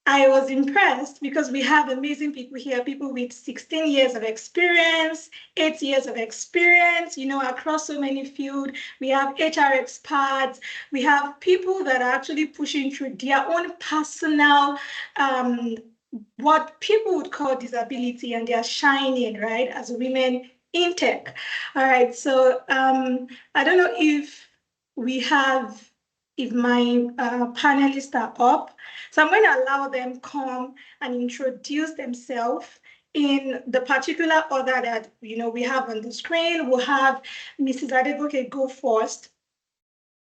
I was impressed because we have amazing people here, people with 16 years of experience, 8 years of experience, across so many fields. We have HR experts. We have people that are actually pushing through their own personal, what people would call disability, and they are shining, right, as women in tech. All right, so I don't know if my panelists are up. So I'm going to allow them come and introduce themselves in the particular order that we have on the screen. We'll have Mrs. Adegoke go first.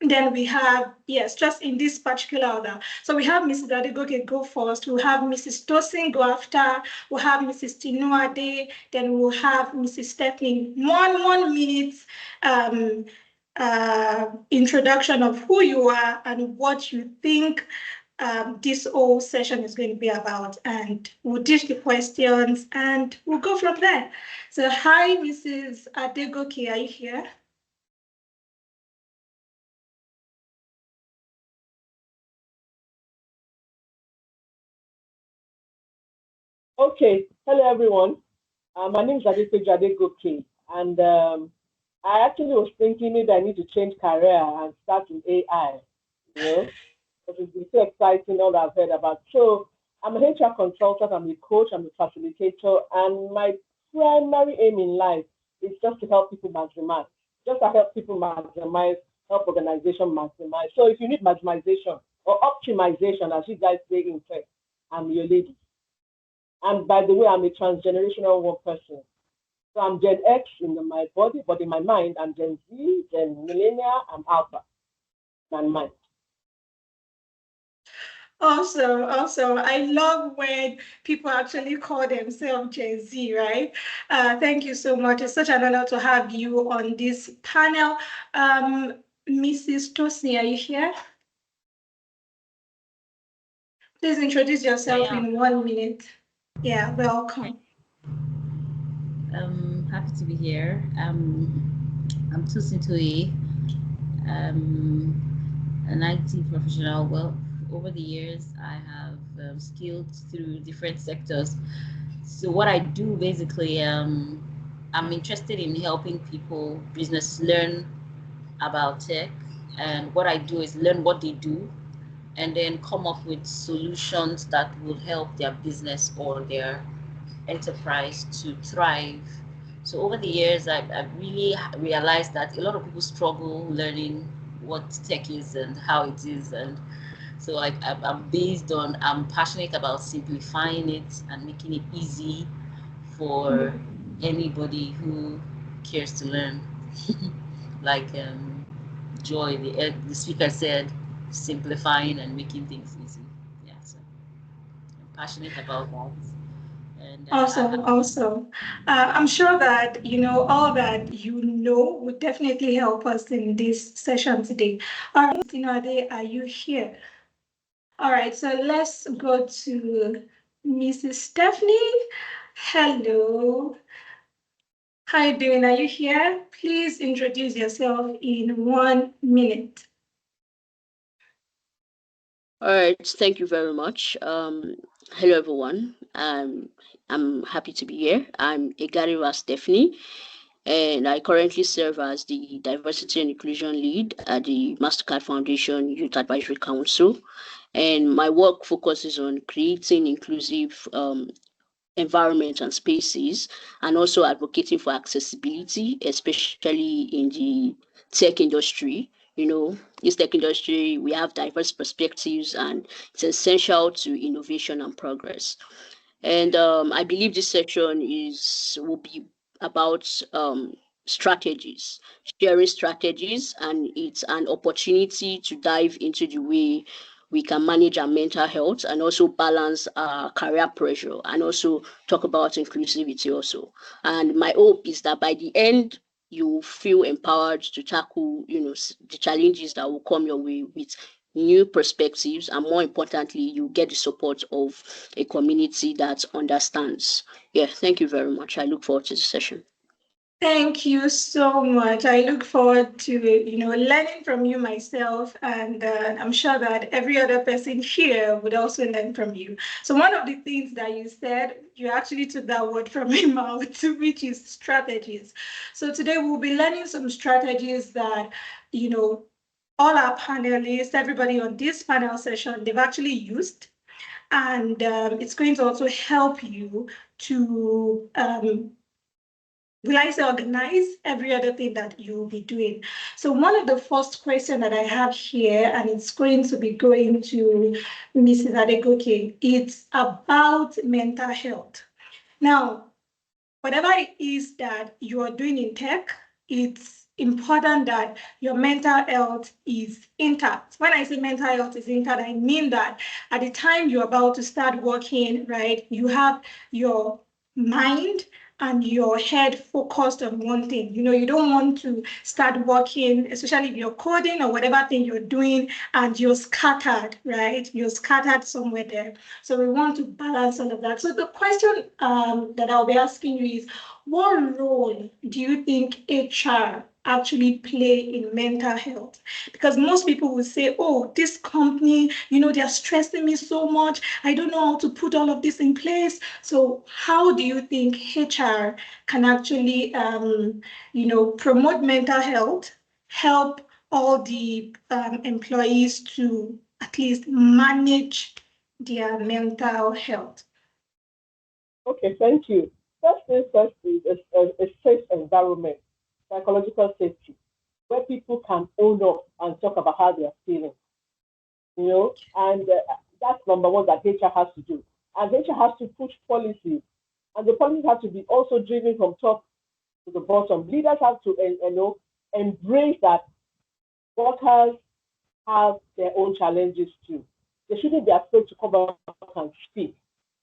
Then we have, yes, just in this particular order. So we have Mrs. Adegoke go first. We'll have Mrs. Tosin go after. We'll have Mrs. Tinuade. Then we'll have Mrs. Stephanie. One minute introduction of who you are and what you think this whole session is going to be about. And we'll dish the questions and we'll go from there. So hi, Mrs. Adegoke, are you here? Okay, hello everyone. My name is Adepeju Adegoke, and I actually was thinking maybe I need to change career and start in AI, because it's been so exciting all I've heard about. So I'm an HR consultant, I'm a coach, I'm a facilitator, and my primary aim in life is just to help people maximize, help organization maximize. So if you need maximization or optimization, as you guys say in tech, I'm your lady. And by the way, I'm a transgenerational one person. So I'm Gen X in my body, but in my mind, I'm Gen Z, Gen Millennial, I'm Alpha. My mind. Awesome, awesome. I love when people actually call themselves Gen Z, right? Thank you so much. It's such an honor to have you on this panel. Mrs. Tosin, are you here? Please introduce yourself in 1 minute. Yeah, welcome. Happy to be here. I'm Tosin Toye. An IT professional. Well, over the years, I have skilled through different sectors. So what I do basically, I'm interested in helping people, business, learn about tech. And what I do is learn what they do and then come up with solutions that will help their business or their enterprise to thrive. So over the years, I've really realized that a lot of people struggle learning what tech is and how it is. And so I'm passionate about simplifying it and making it easy for anybody who cares to learn. Like Joy, the speaker said, simplifying and making things easy. Yeah, so I'm passionate about that. And, Awesome. I'm sure that all that would definitely help us in this session today. All right, Ade, are you here? All right, so let's go to Mrs. Stephanie. Hello. How are you doing? Are you here? Please introduce yourself in 1 minute. All right, thank you very much. Hello, everyone. I'm happy to be here. I'm Egharevba Stephanie, and I currently serve as the Diversity and Inclusion Lead at the Mastercard Foundation Youth Advisory Council. And my work focuses on creating inclusive environment and spaces, and also advocating for accessibility, especially in the tech industry. This tech industry, we have diverse perspectives, and it's essential to innovation and progress. And I believe this section will be about strategies, sharing strategies, and it's an opportunity to dive into the way we can manage our mental health and also balance our career pressure, and also talk about inclusivity also. And my hope is that by the end, you feel empowered to tackle, the challenges that will come your way with new perspectives, and more importantly, you get the support of a community that understands. Yeah, thank you very much. I look forward to the session. Thank you so much. I look forward to learning from you myself, and I'm sure that every other person here would also learn from you. So one of the things that you said, you actually took that word from my mouth, which is strategies. So today we'll be learning some strategies that all our panelists, everybody on this panel session, they've actually used, and it's going to also help you to organize every other thing that you'll be doing. So one of the first questions that I have here, and it's going to be going to Mrs. Adegoke, it's about mental health. Now, whatever it is that you are doing in tech, it's important that your mental health is intact. When I say mental health is intact, I mean that at the time you're about to start working, right, you have your mind and your head focused on one thing. You don't want to start working, especially if you're coding or whatever thing you're doing, and you're scattered, right? You're scattered somewhere there. So we want to balance all of that. So the question that I'll be asking you is, what role do you think HR actually play in mental health? Because most people will say, oh, this company, they're stressing me so much. I don't know how to put all of this in place. So how do you think HR can actually, promote mental health, help all the employees to at least manage their mental health? Okay, thank you. First thing first is a safe environment, psychological safety. where people can own up and talk about how they're feeling, and that's number one that HR has to do. And HR has to push policies, and the policies have to be also driven from top to the bottom. Leaders have to, embrace that workers have their own challenges too. They shouldn't be afraid to come out and speak.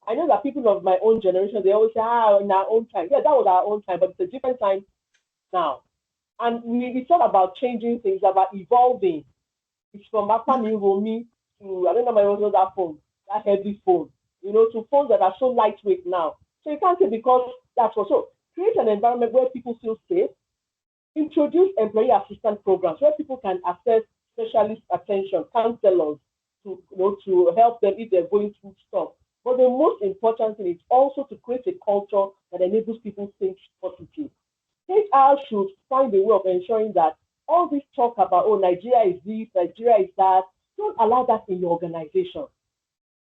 I know that people of my own generation, they always say, in our own time. Yeah, that was our own time, but it's a different time now. And it's not about changing things, it's about evolving. It's from Apami Romi to, I don't know, my own that phone, that heavy phone, to phones that are so lightweight now. So you can't say because that's what. So create an environment where people feel safe. Introduce employee assistance programs where people can access specialist attention, counselors to help them if they're going through stuff. But the most important thing is also to create a culture that enables people to think positive. HR should find a way of ensuring that all this talk about, Nigeria is this, Nigeria is that, don't allow that in your organization.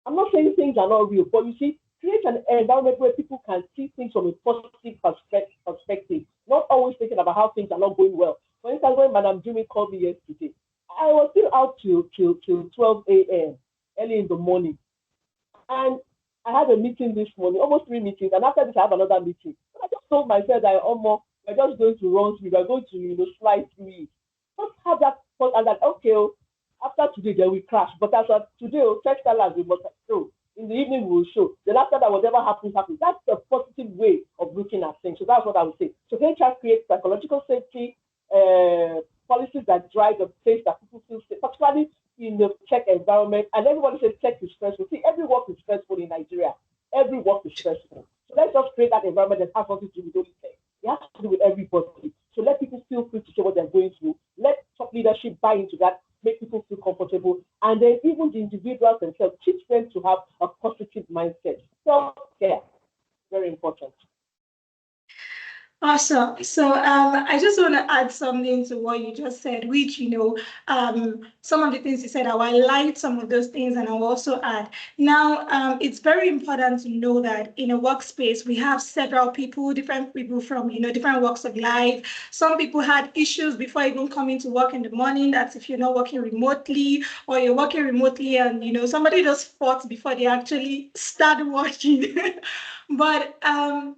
I'm not saying things are not real, but you see, create an environment where people can see things from a positive perspective, not always thinking about how things are not going well. For instance, when Madam Jimmy called me yesterday, I was still out till 12 a.m. early in the morning. And I had a meeting this morning, almost 3 meetings, and after this I have another meeting. And I just told myself that we're just going to run through, we're going to slide through it. Just have that thought and that, okay, after today then we crash. But as of today, TechStylers we must show. In the evening we will show. Then after that, whatever happens, happens. That's the positive way of looking at things. So that's what I would say. So HR creates psychological safety, policies that drive the place that people feel safe, particularly in the tech environment. And everybody says tech is stressful. See, every work is stressful in Nigeria. Every work is stressful. So let's just create that environment that has nothing to do with only tech. It has to do with everybody. So let people feel free to share what they're going through. Let top leadership buy into that, make people feel comfortable. And then even the individuals themselves, teach them to have a positive mindset. Self-care, very important. Awesome. So I just want to add something to what you just said, which, some of the things you said, I will highlight some of those things and I'll also add. Now, it's very important to know that in a workspace, we have several people, different people from, different walks of life. Some people had issues before even coming to work in the morning. That's if you're not working remotely or you're working remotely and, somebody just fought before they actually start working. But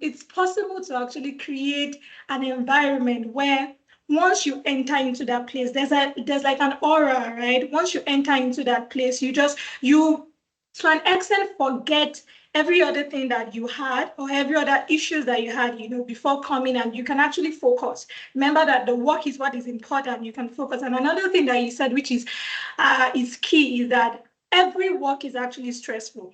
it's possible to actually create an environment where once you enter into that place, there's like an aura, right? Once you enter into that place, you to an extent forget every other thing that you had or every other issues that you had, before coming, and you can actually focus. Remember that the work is what is important. You can focus. And another thing that you said, which is key, is that every work is actually stressful.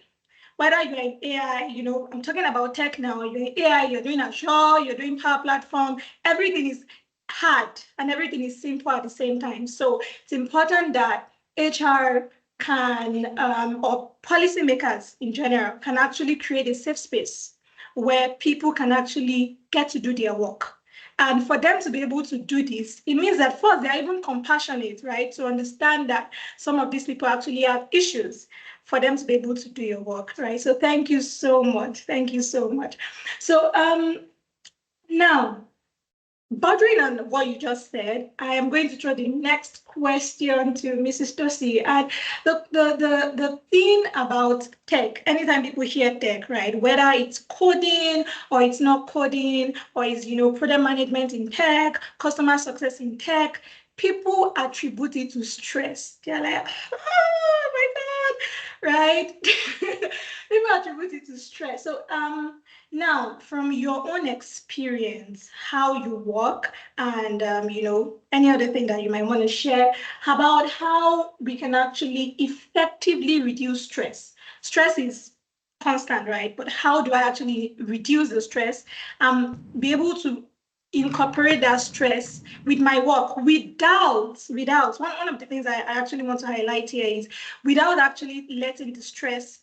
Whether you're in AI, I'm talking about tech now, you're in AI, you're doing Azure, you're doing Power Platform, everything is hard and everything is simple at the same time. So it's important that HR can, or policymakers in general, can actually create a safe space where people can actually get to do their work. And for them to be able to do this, it means that first, they're even compassionate, right? To understand that some of these people actually have issues for them to be able to do your work, right? So thank you so much. Thank you so much. So now, bordering on what you just said, I am going to throw the next question to Mrs. Tosi. And the thing about tech, anytime people hear tech, right, whether it's coding or it's not coding, or it's, product management in tech, customer success in tech, people attribute it to stress. They're like, oh my God, right? People attribute it to stress. So now, from your own experience, how you work and, any other thing that you might want to share about how we can actually effectively reduce stress. Stress is constant, right? But how do I actually reduce the stress? Be able to incorporate that stress with my work without one of the things I actually want to highlight here is without actually letting the stress,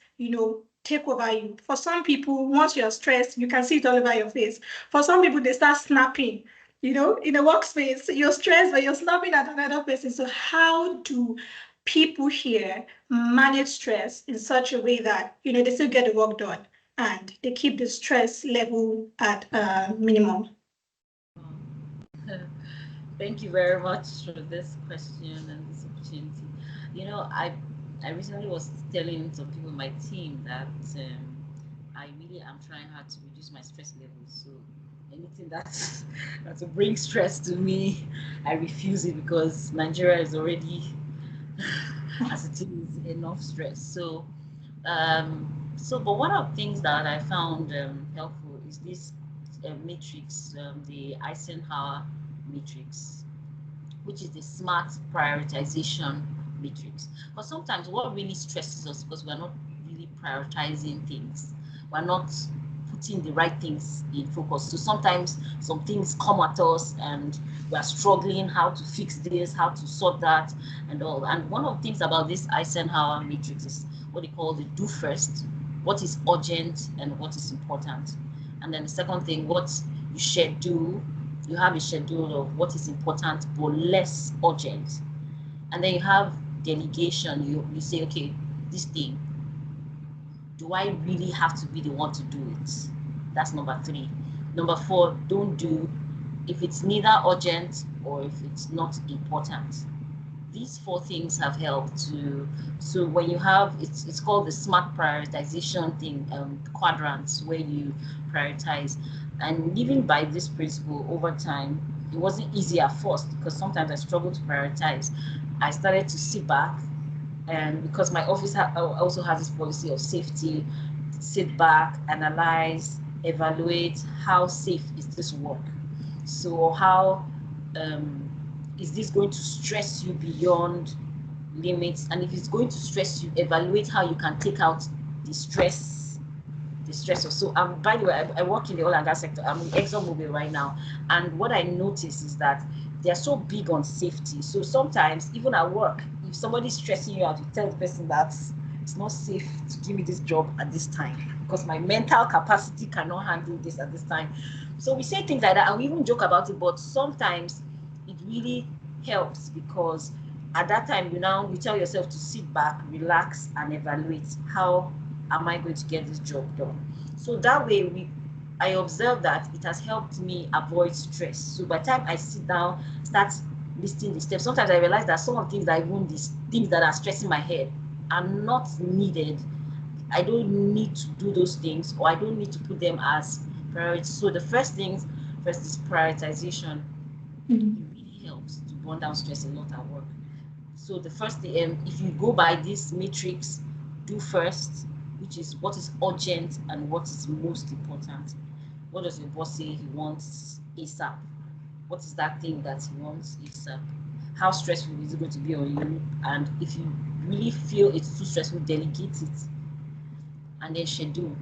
take over you. For some people, once you're stressed, you can see it all over your face. For some people, they start snapping, in a workspace, you're stressed, but you're snapping at another person. So how do people here manage stress in such a way that, they still get the work done and they keep the stress level at minimum? Thank you very much for this question and this opportunity. You know, I recently was telling some people in my team that I really am trying hard to reduce my stress levels. So anything that will bring stress to me, I refuse it because Nigeria is already as it is enough stress. But one of the things that I found helpful is this matrix, the Eisenhower matrix, which is the SMART prioritization matrix. But sometimes what really stresses us because we're not really prioritizing things, we're not putting the right things in focus. So sometimes some things come at us and we're struggling how to fix this, how to sort that, and all. And one of the things about this Eisenhower matrix is what they call the do first, what is urgent and what is important. And then the second thing, what you schedule, you have a schedule of what is important but less urgent. And then you have delegation. You say, okay, this thing, do I really have to be the one to do it? That's number 3. Number 4, don't do if it's neither urgent or if it's not important. These 4 things have helped to, so when you have, it's called the SMART prioritization thing, quadrants, where you prioritize. And living by this principle over time, it wasn't easy at first because sometimes I struggled to prioritize. I started to sit back, and because my office also has this policy of safety, sit back, analyze, evaluate how safe is this work. So how is this going to stress you beyond limits? And if it's going to stress you, evaluate how you can take out the stress. So by the way, I work in the oil and gas sector. I'm in ExxonMobil right now, and what I notice is that they're so big on safety. So sometimes even at work, if somebody's stressing you out, you tell the person that it's not safe to give me this job at this time because my mental capacity cannot handle this at this time. So we say things like that, and we even joke about it, but sometimes it really helps because at that time you tell yourself to sit back, relax, and evaluate how am I going to get this job done. So that way I observe that it has helped me avoid stress. So by the time I sit down, start listing the steps, sometimes I realize that some of the things that even these things that are stressing my head are not needed. I don't need to do those things, or I don't need to put them as priority. So the first is prioritization. It really helps to burn down stress a lot at work. So the first thing, if you go by this matrix, do first, which is what is urgent and what is most important. What does your boss say he wants ASAP? What is that thing that he wants ASAP? How stressful is it going to be on you? And if you really feel it's too stressful, delegate it. And then schedule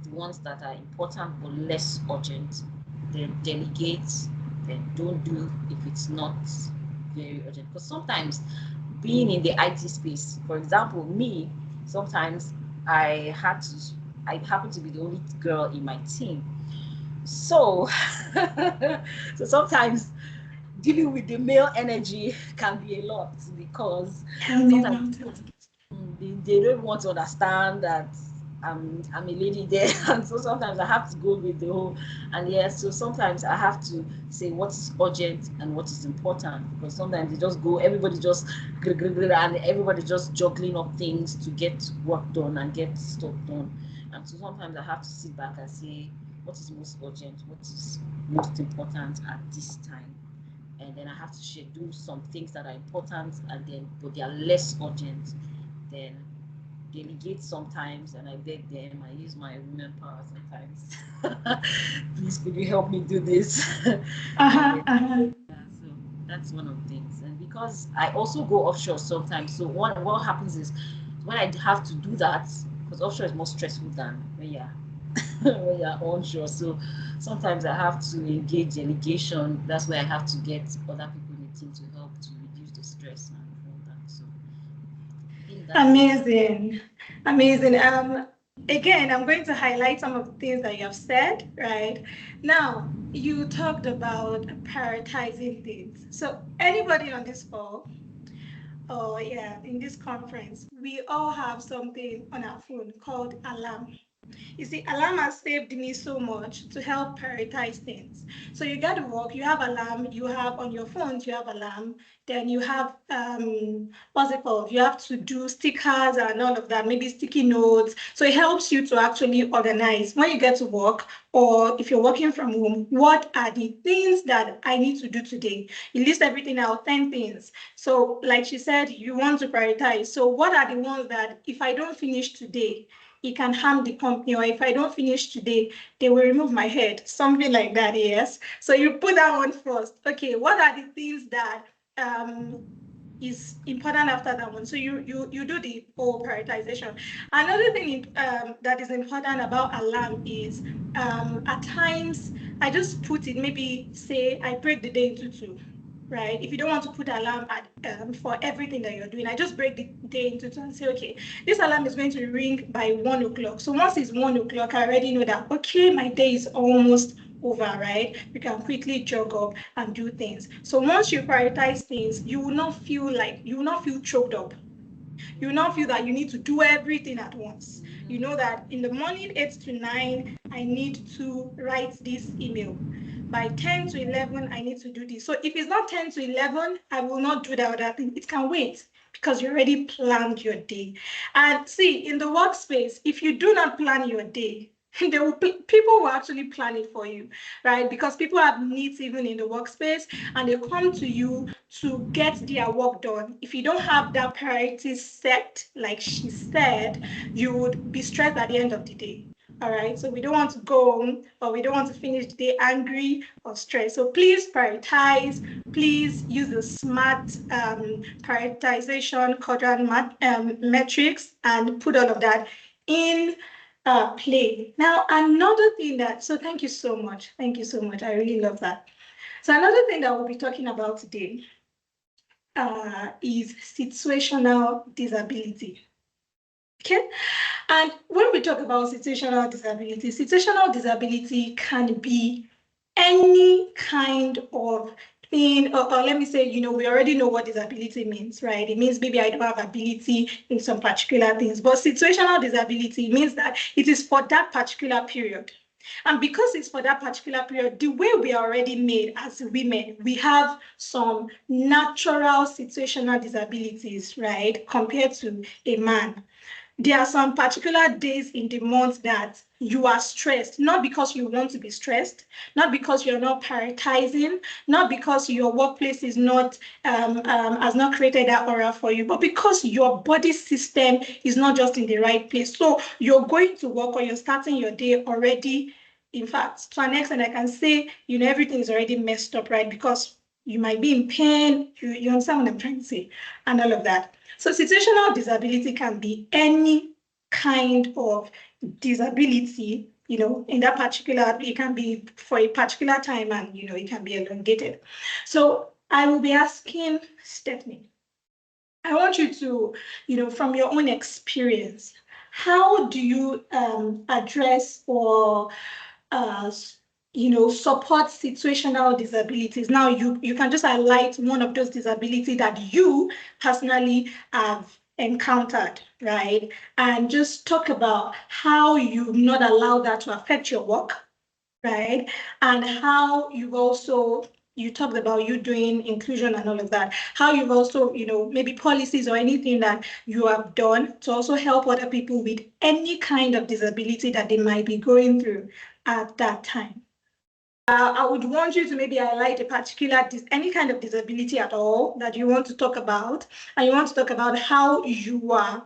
the ones that are important but less urgent. Then delegate, then don't do if it's not very urgent. Because sometimes being in the IT space, for example, me, sometimes I happen to be the only girl in my team. So, so sometimes dealing with the male energy can be a lot because sometimes they don't want to understand that I'm a lady there, and so sometimes I have to go with the whole, and yes, so sometimes I have to say what is urgent and what is important, because sometimes they just go, everybody just and everybody just juggling up things to get work done and get stuff done, and so sometimes I have to sit back and say what is most urgent, what is most important at this time, and then I have to schedule some things that are important and then but they are less urgent, then delegate sometimes, and I beg them, I use my women power sometimes. Please, could you help me do this? Yeah, so that's one of the things. And because I also go offshore sometimes, so what happens is when I have to do that, because offshore is more stressful than when you're when you're onshore. So sometimes I have to engage delegation. That's where I have to get other people in the team to help to reduce the stress and all that. So I think that's Amazing. Amazing. Again, I'm going to highlight some of the things that you have said, right? Now, you talked about prioritizing things. So anybody on this call, in this conference, we all have something on our phone called alarm. You see, alarm has saved me so much to help prioritize things. So you get to work, you have alarm, you have on your phones, you have alarm, then you have, what's it called? You have to do stickers and all of that, maybe sticky notes. So it helps you to actually organize when you get to work, or if you're working from home, what are the things that I need to do today? You list everything out, 10 things. So like she said, you want to prioritize. So what are the ones that if I don't finish today, it can harm the company, or if I don't finish today, they will remove my head, something like that, yes? So you put that one first. Okay, what are the things that is important after that one? So you do the whole prioritization. Another thing that is important about alarm is at times I just put it, maybe say I break the day into two, right? If you don't want to put alarm at, for everything that you're doing, I just break the day into two and say, okay, this alarm is going to ring by 1 o'clock. So once it's 1 o'clock, I already know that, okay, my day is almost over, right? You can quickly jog up and do things. So once you prioritize things, you will not feel choked up. You will not feel that you need to do everything at once. You know that in the morning, 8 to 9, I need to write this email. By 10 to 11, I need to do this. So if it's not 10 to 11, I will not do that other thing. It can wait because you already planned your day. And see, in the workspace, if you do not plan your day, people will actually plan it for you, right? Because people have needs even in the workspace, and they come to you to get their work done. If you don't have that priority set, like she said, you would be stressed at the end of the day. All right, so we don't want to go home, or we don't want to finish the day angry or stressed. So please prioritize. Please use the SMART prioritization quadrant metrics and put all of that in play. Now, another thing that, so thank you so much. Thank you so much. I really love that. So another thing that we'll be talking about today is situational disability. Okay, and when we talk about situational disability can be any kind of thing, or let me say, we already know what disability means, right? It means maybe I don't have ability in some particular things, but situational disability means that it is for that particular period. And because it's for that particular period, the way we are already made as women, we have some natural situational disabilities, right, compared to a man. There are some particular days in the month that you are stressed, not because you want to be stressed, not because you're not prioritizing, not because your workplace is not has not created that aura for you, but because your body system is not just in the right place. So you're going to work, or you're starting your day already. In fact, to an extent, I can say, everything is already messed up, right? Because you might be in pain, you understand what I'm trying to say, and all of that. So situational disability can be any kind of disability, in that particular, it can be for a particular time, and, it can be elongated. So I will be asking Stephanie, I want you to, from your own experience, how do you address or support situational disabilities? Now, you can just highlight one of those disabilities that you personally have encountered, right? And just talk about how you've not allowed that to affect your work, right? And how you've also, you talked about you doing inclusion and all of that, how you've also, maybe policies or anything that you have done to also help other people with any kind of disability that they might be going through at that time. I would want you to maybe highlight a particular, any kind of disability at all that you want to talk about, and you want to talk about how you are,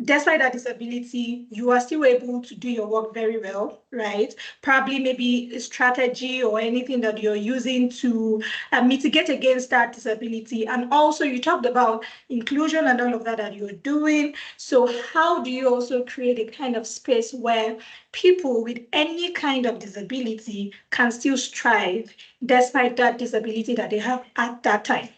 despite that disability, you are still able to do your work very well, right? Probably maybe a strategy or anything that you're using to mitigate against that disability. And also you talked about inclusion and all of that you're doing. So how do you also create a kind of space where people with any kind of disability can still strive despite that disability that they have at that time?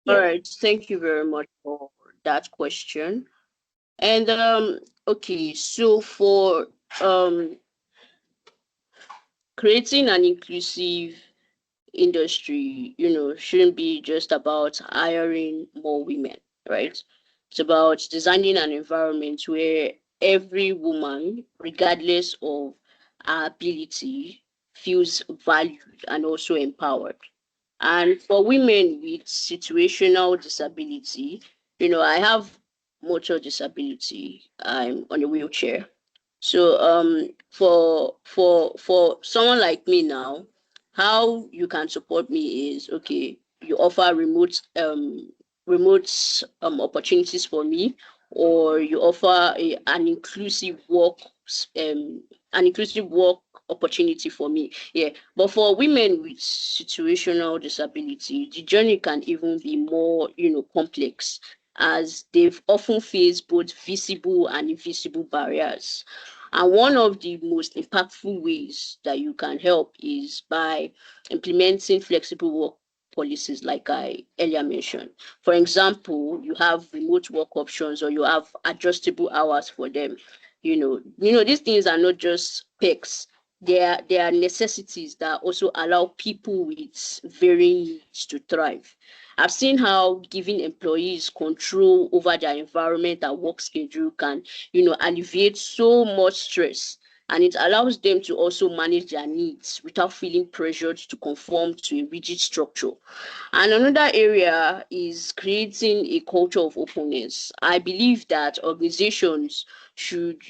All right, thank you very much for that question. And okay, so for creating an inclusive industry, shouldn't be just about hiring more women, right? It's about designing an environment where every woman, regardless of her ability, feels valued and also empowered. And for women with situational disability, I have motor disability. I'm on a wheelchair. So for someone like me now, how you can support me is, okay, you offer remote opportunities for me, or you offer an inclusive work opportunity for me. Yeah. But for women with situational disability, the journey can even be more, complex, as they've often faced both visible and invisible barriers. And one of the most impactful ways that you can help is by implementing flexible work policies, like I earlier mentioned. For example, you have remote work options, or you have adjustable hours for them. These things are not just perks. They are necessities that also allow people with varying needs to thrive. I've seen how giving employees control over their environment and work schedule can, alleviate so much stress. And it allows them to also manage their needs without feeling pressured to conform to a rigid structure. And another area is creating a culture of openness. I believe that organizations should,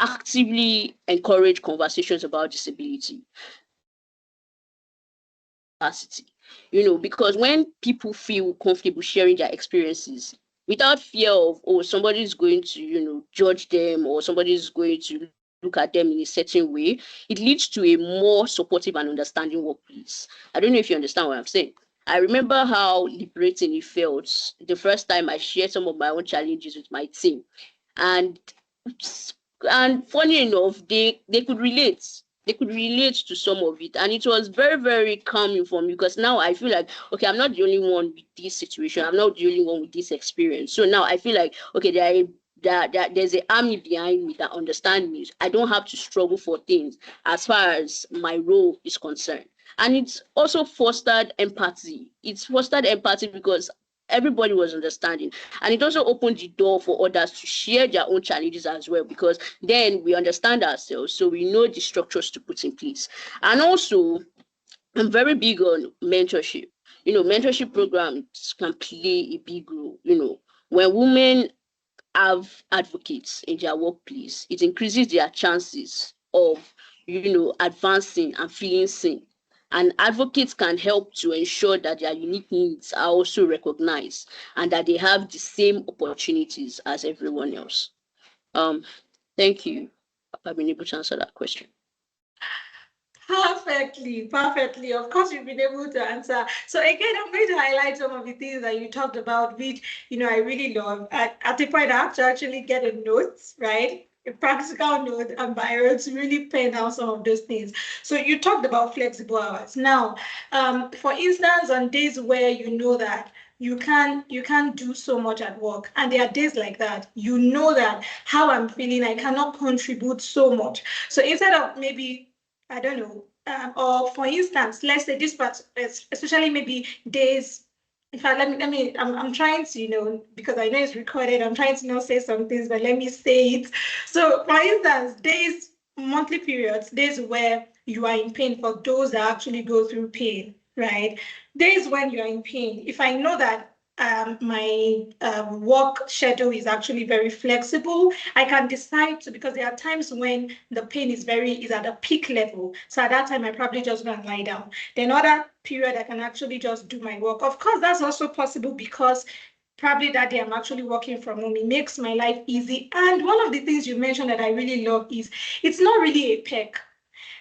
actively encourage conversations about disability capacity. Because when people feel comfortable sharing their experiences without fear of, oh, somebody is going to, judge them, or somebody is going to look at them in a certain way, it leads to a more supportive and understanding workplace. I don't know if you understand what I'm saying. I remember how liberating it felt the first time I shared some of my own challenges with my team. And funny enough, they could relate. They could relate to some of it, and it was very, very calming for me, because now I feel like, okay, I'm not the only one with this situation. I'm not the only one with this experience. So now I feel like, okay, there's an army behind me that understands me. I don't have to struggle for things as far as my role is concerned. And it's also fostered empathy. It's fostered empathy because everybody was understanding, and it also opened the door for others to share their own challenges as well, because then we understand ourselves, so we know the structures to put in place. And also, I'm very big on mentorship. Mentorship programs can play a big role. When women have advocates in their workplace, it increases their chances of, advancing and feeling seen. And advocates can help to ensure that their unique needs are also recognized, and that they have the same opportunities as everyone else. Thank you. I've been able to answer that question. Perfectly. Of course, you've been able to answer. So again, I'm going to highlight some of the things that you talked about, which, I really love. At the point, I have to actually get a note, right? A practical note and bio to really pen out some of those things. So you talked about flexible hours. Now, for instance, on days where you know that you can't do so much at work, and there are days like that, that how I'm feeling, I cannot contribute so much. So instead of maybe, I don't know, or for instance, let's say this part, especially maybe days. In fact, I'm trying to, because I know it's recorded, I'm trying to not say some things, but let me say it. So for instance, days, monthly periods, days where you are in pain, for those that actually go through pain, right? Days when you are in pain, if I know that my work schedule is actually very flexible, I can decide to, because there are times when the pain is at a peak level. So at that time, I probably just go and lie down. Then other period, I can actually just do my work. Of course, that's also possible because probably that day I'm actually working from home. It makes my life easy. And one of the things you mentioned that I really love is it's not really a perk.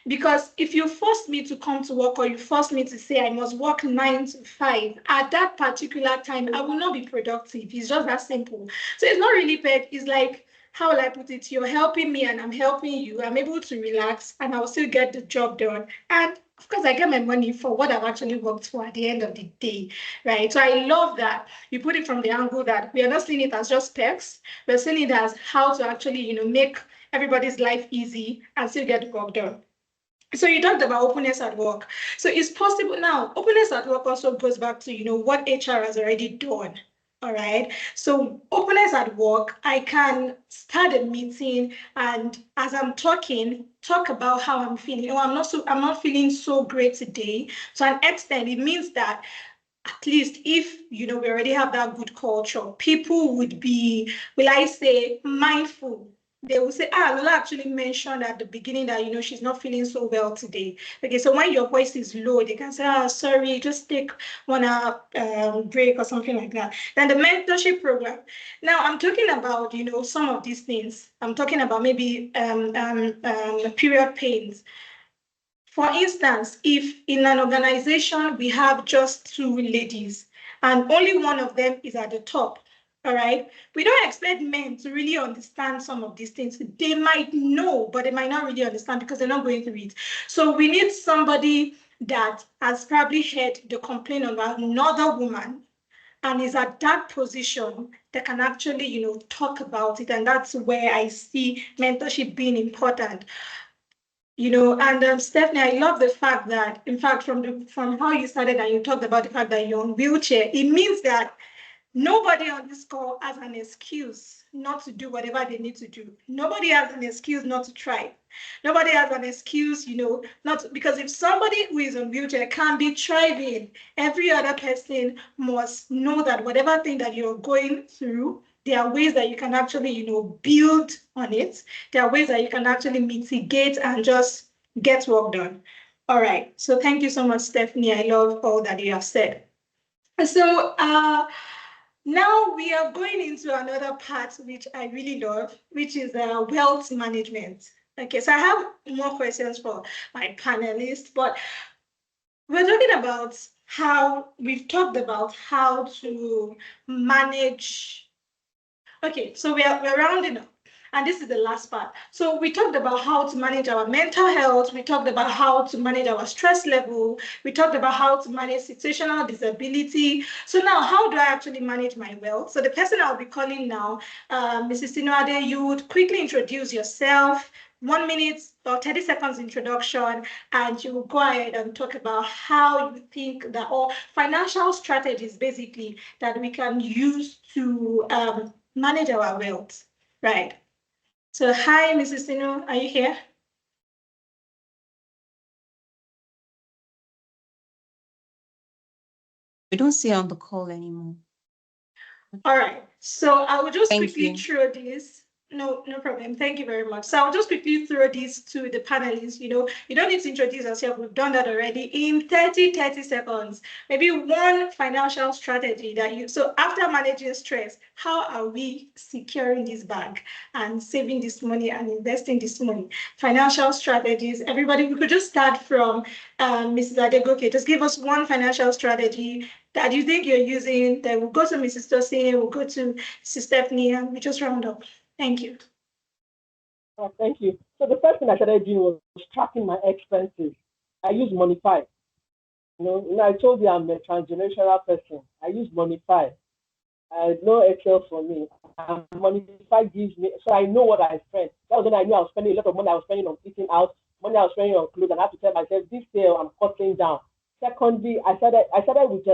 Because if you force me to come to work, or you force me to say I must work 9 to 5, at that particular time, I will not be productive. It's just that simple. So it's not really bad. It's like, how will I put it? You're helping me and I'm helping you. I'm able to relax and I'll still get the job done. And of course, I get my money for what I've actually worked for at the end of the day, right? So I love that you put it from the angle that we are not seeing it as just perks. We're seeing it as how to actually, make everybody's life easy and still get the work done. So you talked about openness at work. So it's possible now. Openness at work also goes back to, what HR has already done, All right. So openness at work, I can start a meeting and as I'm talking, talk about how I'm feeling. Oh, I'm not feeling so great today. To an extent, it means that at least if we already have that good culture, people would be, will I say, mindful. They will say, Lola actually mentioned at the beginning that she's not feeling so well today. Okay, so when your voice is low, they can say, sorry, just take 1 hour break or something like that. Then the mentorship program. Now I'm talking about some of these things. I'm talking about maybe period pains. For instance, if in an organization we have just 2 ladies and only one of them is at the top, all right, we don't expect men to really understand some of these things. They might know, but they might not really understand because they're not going through it. So we need somebody that has probably heard the complaint of another woman and is at that position that can actually, talk about it. And that's where I see mentorship being important. And Stephanie, I love the fact that, in fact, from how you started and you talked about the fact that you're on wheelchair, it means that nobody on this call has an excuse not to do whatever they need to do. Nobody has an excuse not to try. Nobody has an excuse, not to, because if somebody who is on wheelchair can be thriving, every other person must know that whatever thing that you're going through, there are ways that you can actually, build on it. There are ways that you can actually mitigate and just get work done. All right. So thank you so much, Stephanie. I love all that you have said. So now we are going into another part which I really love, which is wealth management. Okay, so I have more questions for my panelists, but we're talking about we've talked about how to manage. Okay, so we're rounding up. And this is the last part. So we talked about how to manage our mental health. We talked about how to manage our stress level. We talked about how to manage situational disability. So now, how do I actually manage my wealth? So the person I'll be calling now, Mrs. Sinuade, you would quickly introduce yourself, 1 minute or 30 seconds introduction, and you will go ahead and talk about how you think that, or financial strategies basically, that we can use to manage our wealth, right? So hi, Mrs. Sinu, are you here? We don't see her on the call anymore. All right, so I will just quickly throw this. No problem. Thank you very much. So I'll just quickly throw these to the panelists. You don't need to introduce yourself. We've done that already in 30 seconds. Maybe one financial strategy that so after managing stress, how are we securing this bag and saving this money and investing this money? Financial strategies. Everybody, we could just start from Mrs. Adegoke. Just give us one financial strategy that you think you're using. Then we'll go to Mrs. Tosin, we'll go to Mrs. Stephanie, and we just round up. Thank you. Thank you. So the first thing I started doing was tracking my expenses. I use Monify. I told you I'm a transgenerational person. I use Monify. No Excel for me. Monify gives me, so I know what I spend. That was when I knew I was spending a lot of money. I was spending on eating out, money I was spending on clothes, and I have to tell myself this year I'm cutting down. Secondly, I started with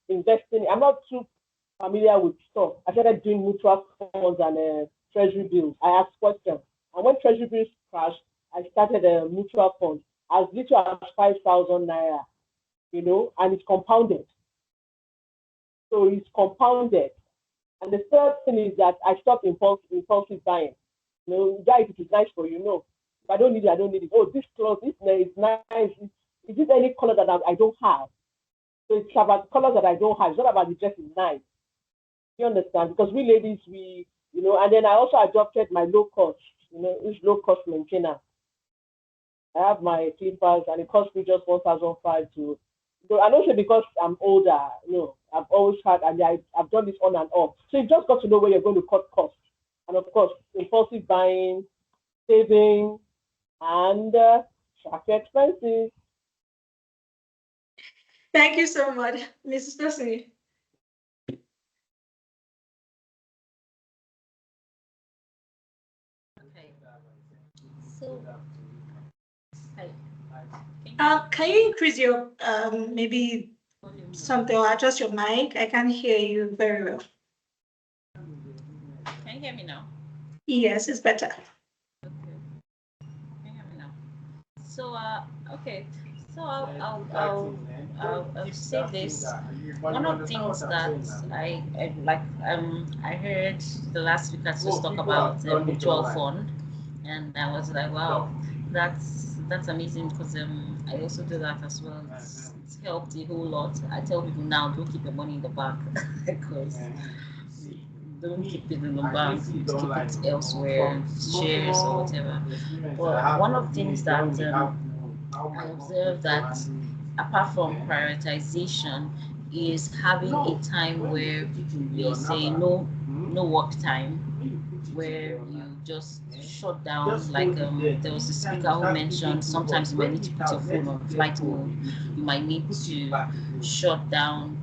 investing. I'm not too familiar with stuff. I started doing mutual funds and treasury bills. I asked questions. And when treasury bills crashed, I started a mutual fund as little as 5,000 naira, and it's compounded. So it's compounded. And the third thing is that I stopped impulsive buying. Guys, it is nice for you. If I don't need it, I don't need it. Oh, this clothes, this is nice. Is it any color that I don't have? So it's about the colors that I don't have. It's not about the dress is nice. You understand? Because we ladies, and then I also adopted my low cost, it's low cost maintainer. I have my clippers and it costs me just 1,500 to. So I don't say because I'm older, I've always had, and I've done this on and off. So you just got to know where you're going to cut costs. And of course, impulsive buying, saving, and track expenses. Thank you so much, Mrs. Tosin. Okay. So, can you increase your maybe Something, or adjust your mic. I can't hear you very well. Can you hear me now? Yes, it's better. Okay. Can you hear me now? So, okay. So I'll say this. One of the things that I like, I heard the last speaker just talk about mutual fund, and I was like, wow, that's amazing because I also do that as well. It's helped a whole lot. I tell people now, don't keep your money in the bank because don't keep it in the bank, keep it elsewhere, shares or whatever. But one of the things that I observed that apart from prioritization is having a time where we say no work time, where you just shut down. Like there was a speaker who mentioned sometimes you might need to put your phone on flight mode. You might need to shut down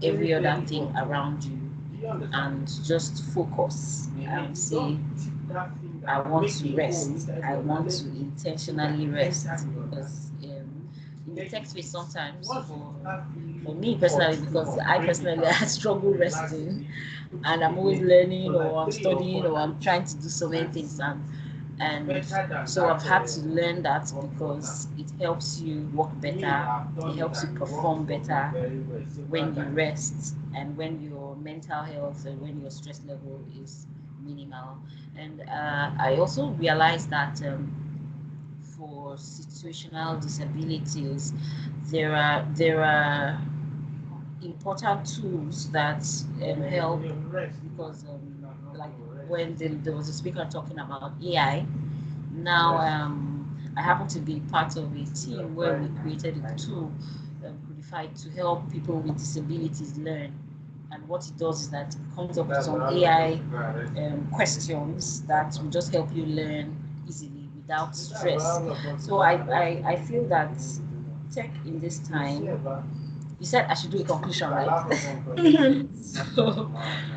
every other thing around you and just focus and say, I want to rest. I want to intentionally rest because in the tech space sometimes for me personally, because I personally I struggle resting and I'm always learning or I'm studying or I'm trying to do so many things and so I've had to learn that because it helps you work better, it helps you perform better when you rest and when your mental health and when your stress level is minimal. And I also realized that for situational disabilities, there are important tools that help because like when there was a speaker talking about AI. Now I happen to be part of a team where we created a tool codified to help people with disabilities learn. And what it does is that it comes up with some AI questions that will just help you learn easily without stress. So I feel that tech in this time, you said I should do a conclusion, right? So,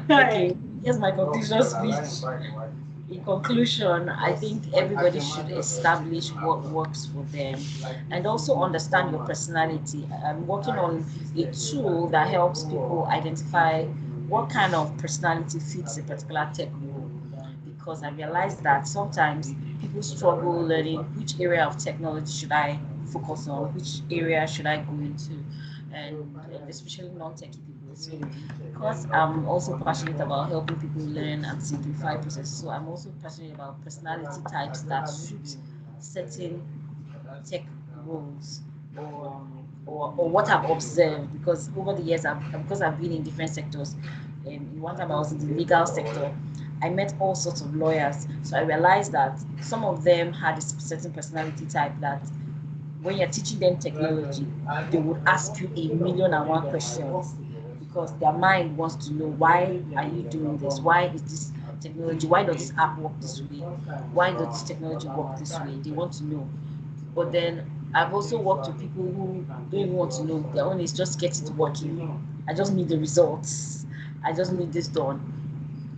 okay, here's my conclusion speech. In conclusion, I think everybody should establish what works for them and also understand your personality. I'm working on a tool that helps people identify what kind of personality fits a particular tech role because I realized that sometimes people struggle learning which area of technology should I focus on, which area should I go into, and especially non-techie people. So because I'm also passionate about helping people learn and simplify processes, so I'm also passionate about personality types that suit certain tech roles or what I've observed because over the years because I've been in different sectors. One time I was in the legal sector, I met all sorts of lawyers. So I realized that some of them had a certain personality type that when you're teaching them technology, they would ask you 1,000,001 questions because their mind wants to know why are you doing this? Why is this technology? Why does this app work this way? Why does this technology work this way? They want to know. But then I've also worked with people who don't even want to know. Their own is just get it working. I just need the results. I just need this done.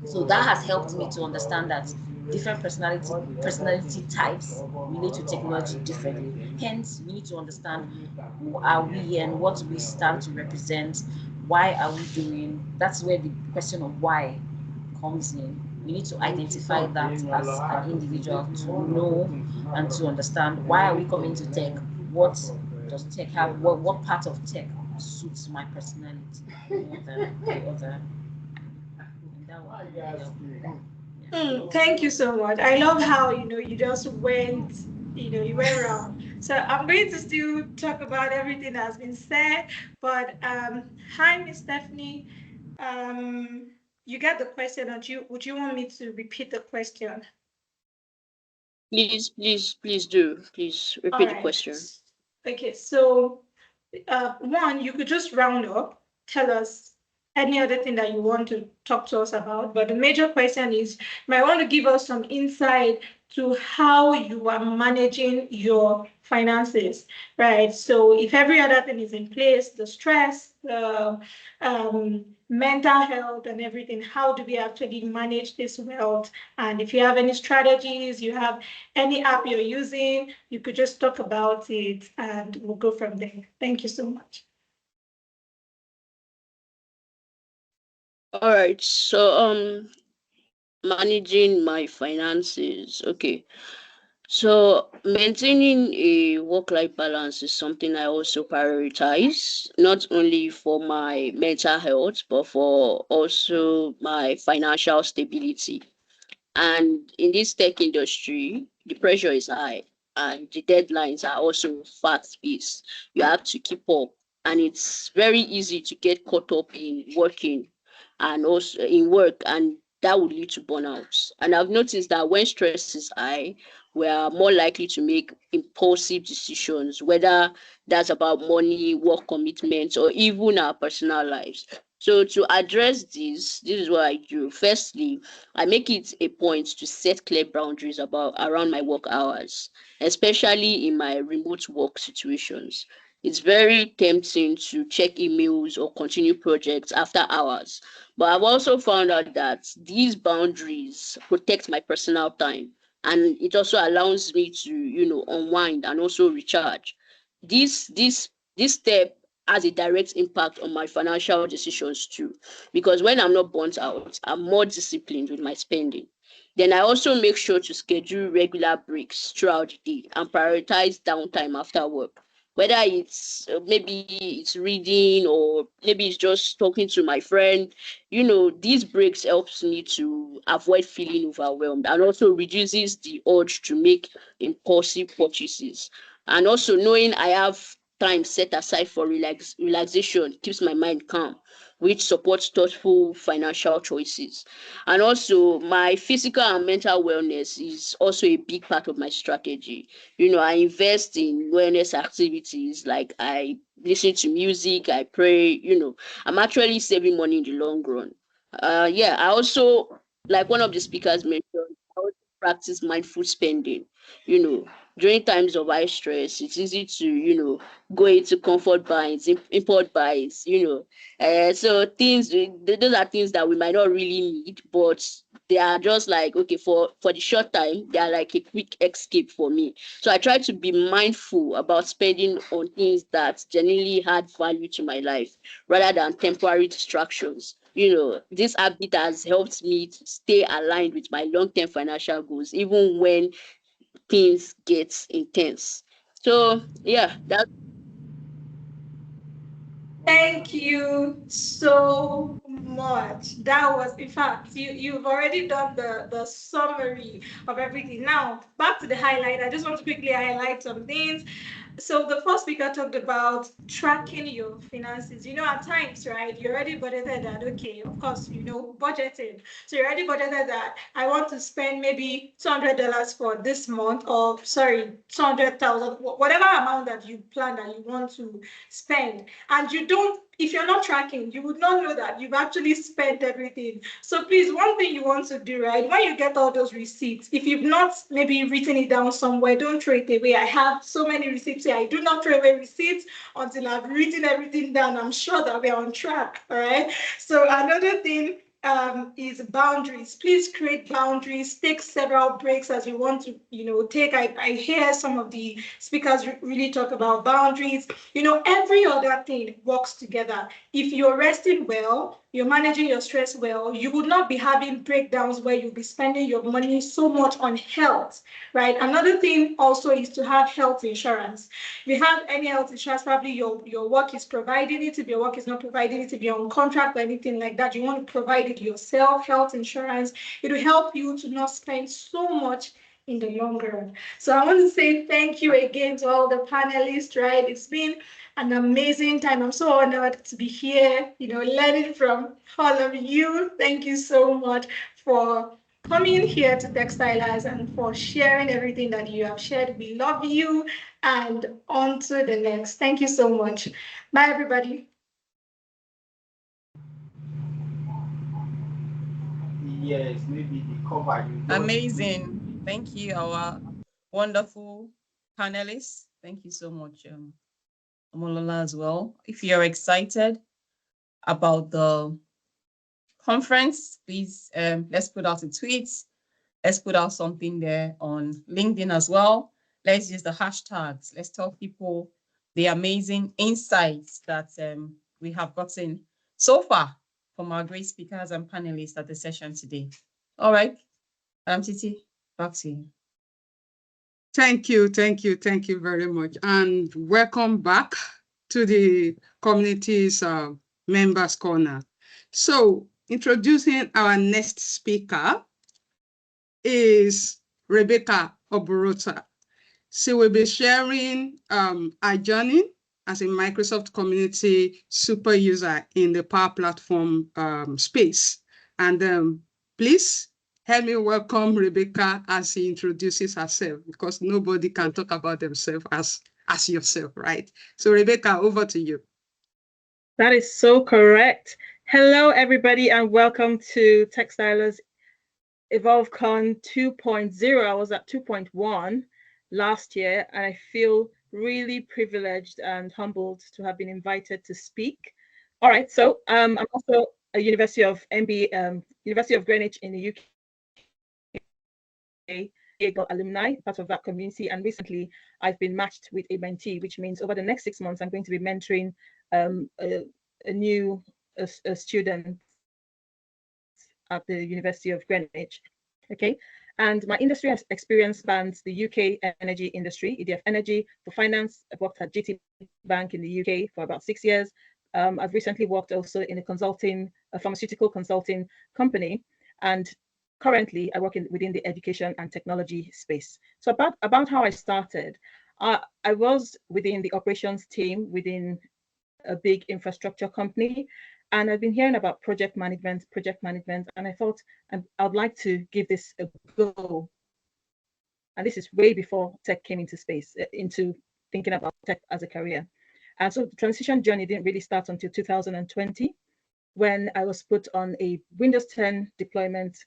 So that has helped me to understand that different personality types relate to technology differently. Hence, we need to understand who are we and what we stand to represent. Why are we doing? That's where the question of why comes in. We need to identify that as an individual to know and to understand why are we coming to tech? What does tech have? What part of tech suits my personality more than the other? Thank you so much. I love how you just went, you went around. So I'm going to still talk about everything that's been said. But hi, Miss Stephanie. You got the question. Would you want me to repeat the question? Please do. Please repeat the question. Okay, so one, you could just round up, tell us any other thing that you want to talk to us about. But the major question is, you might want to give us some insight to how you are managing your finances, right? So if every other thing is in place, the stress, the mental health and everything, how do we actually manage this wealth? And if you have any strategies, you have any app you're using, you could just talk about it and we'll go from there. Thank you so much. All right. So managing my finances. Okay. So maintaining a work-life balance is something I also prioritize, not only for my mental health, but for also my financial stability. And in this tech industry, the pressure is high and the deadlines are also fast-paced. You have to keep up, and it's very easy to get caught up in working and also in work, and that would lead to burnouts. And I've noticed that when stress is high, we are more likely to make impulsive decisions, whether that's about money, work commitments, or even our personal lives. So to address this is what I do. Firstly, I make it a point to set clear boundaries about around my work hours, especially in my remote work situations. It's very tempting to check emails or continue projects after hours, but I've also found out that these boundaries protect my personal time, and it also allows me to, unwind and also recharge. This step has a direct impact on my financial decisions too, because when I'm not burnt out, I'm more disciplined with my spending. Then I also make sure to schedule regular breaks throughout the day and prioritize downtime after work. Whether it's maybe it's reading or maybe it's just talking to my friend, these breaks helps me to avoid feeling overwhelmed and also reduces the urge to make impulsive purchases. And also knowing I have time set aside for relaxation keeps my mind calm, which supports thoughtful financial choices. And also, my physical and mental wellness is also a big part of my strategy. I invest in wellness activities like I listen to music, I pray, I'm actually saving money in the long run. Yeah, I also, like one of the speakers mentioned, I also practice mindful spending. You know, during times of high stress, it's easy to, go into comfort buys, import buys, so those are things that we might not really need, but they are just like, okay, for the short time, they are like a quick escape for me. So I try to be mindful about spending on things that genuinely add value to my life rather than temporary distractions. This habit has helped me to stay aligned with my long-term financial goals, even when things get intense. So yeah, that. Thank you so much. That was, in fact, you've already done the summary of everything. Now, back to the highlight. I just want to quickly highlight some things. So the first speaker talked about tracking your finances. At times, right, you already budgeted that, okay, of course, budgeting. So you already budgeted that I want to spend maybe $200 for this month, or sorry, 200,000, whatever amount that you plan that you want to spend. And you don't, if you're not tracking, you would not know that you've actually spent everything. So please, one thing you want to do, right, when you get all those receipts, if you've not maybe written it down somewhere, don't throw it away. I have so many receipts here. I do not throw away receipts until I've written everything down. I'm sure that we're on track. All right. So another thing is boundaries. Please create boundaries. Take several breaks as you want to, take. I hear some of the speakers really talk about boundaries. Every other thing works together. If you're resting well, you're managing your stress well, you would not be having breakdowns where you'll be spending your money so much on health, right? Another thing also is to have health insurance. If you have any health insurance, probably your work is providing it. If your work is not providing it, if you're on contract or anything like that, you want to provide it yourself, health insurance. It will help you to not spend so much in the long run. So I want to say thank you again to all the panelists, right? It's been an amazing time. I'm so honored to be here, learning from all of you. Thank you so much for coming here to TechStylers and for sharing everything that you have shared. We love you, and on to the next. Thank you so much. Bye, everybody. Yes, maybe the cover. Amazing. Thank you, our wonderful panelists. Thank you so much, Omolola, as well. If you're excited about the conference, please let's put out a tweet. Let's put out something there on LinkedIn as well. Let's use the hashtags. Let's tell people the amazing insights that we have gotten so far from our great speakers and panelists at the session today. All right, Titi, back to you. Thank you very much. And welcome back to the community's members corner. So introducing our next speaker is Rebecca Oburotha. She will be sharing her journey as a Microsoft community super user in the Power Platform space. And please help me welcome Rebecca as she introduces herself, because nobody can talk about themselves as yourself, right? So Rebecca, over to you. That is so correct. Hello, everybody, and welcome to TechStylers EvolveCon 2.0. I was at 2.1 last year, and I feel really privileged and humbled to have been invited to speak. All right, so I'm also a University of Greenwich in the UK alumni, part of that community, and recently I've been matched with a mentee, which means over the next 6 months I'm going to be mentoring a student at the University of Greenwich. Okay, and my industry experience spans the UK energy industry, EDF Energy. For finance, I've worked at GT Bank in the UK for about 6 years. I've recently worked also in a pharmaceutical consulting company, and currently I work within the education and technology space. So about how I started, I was within the operations team within a big infrastructure company, and I've been hearing about project management, and I thought I'd like to give this a go. And this is way before tech came into space, into thinking about tech as a career. And so the transition journey didn't really start until 2020, when I was put on a Windows 10 deployment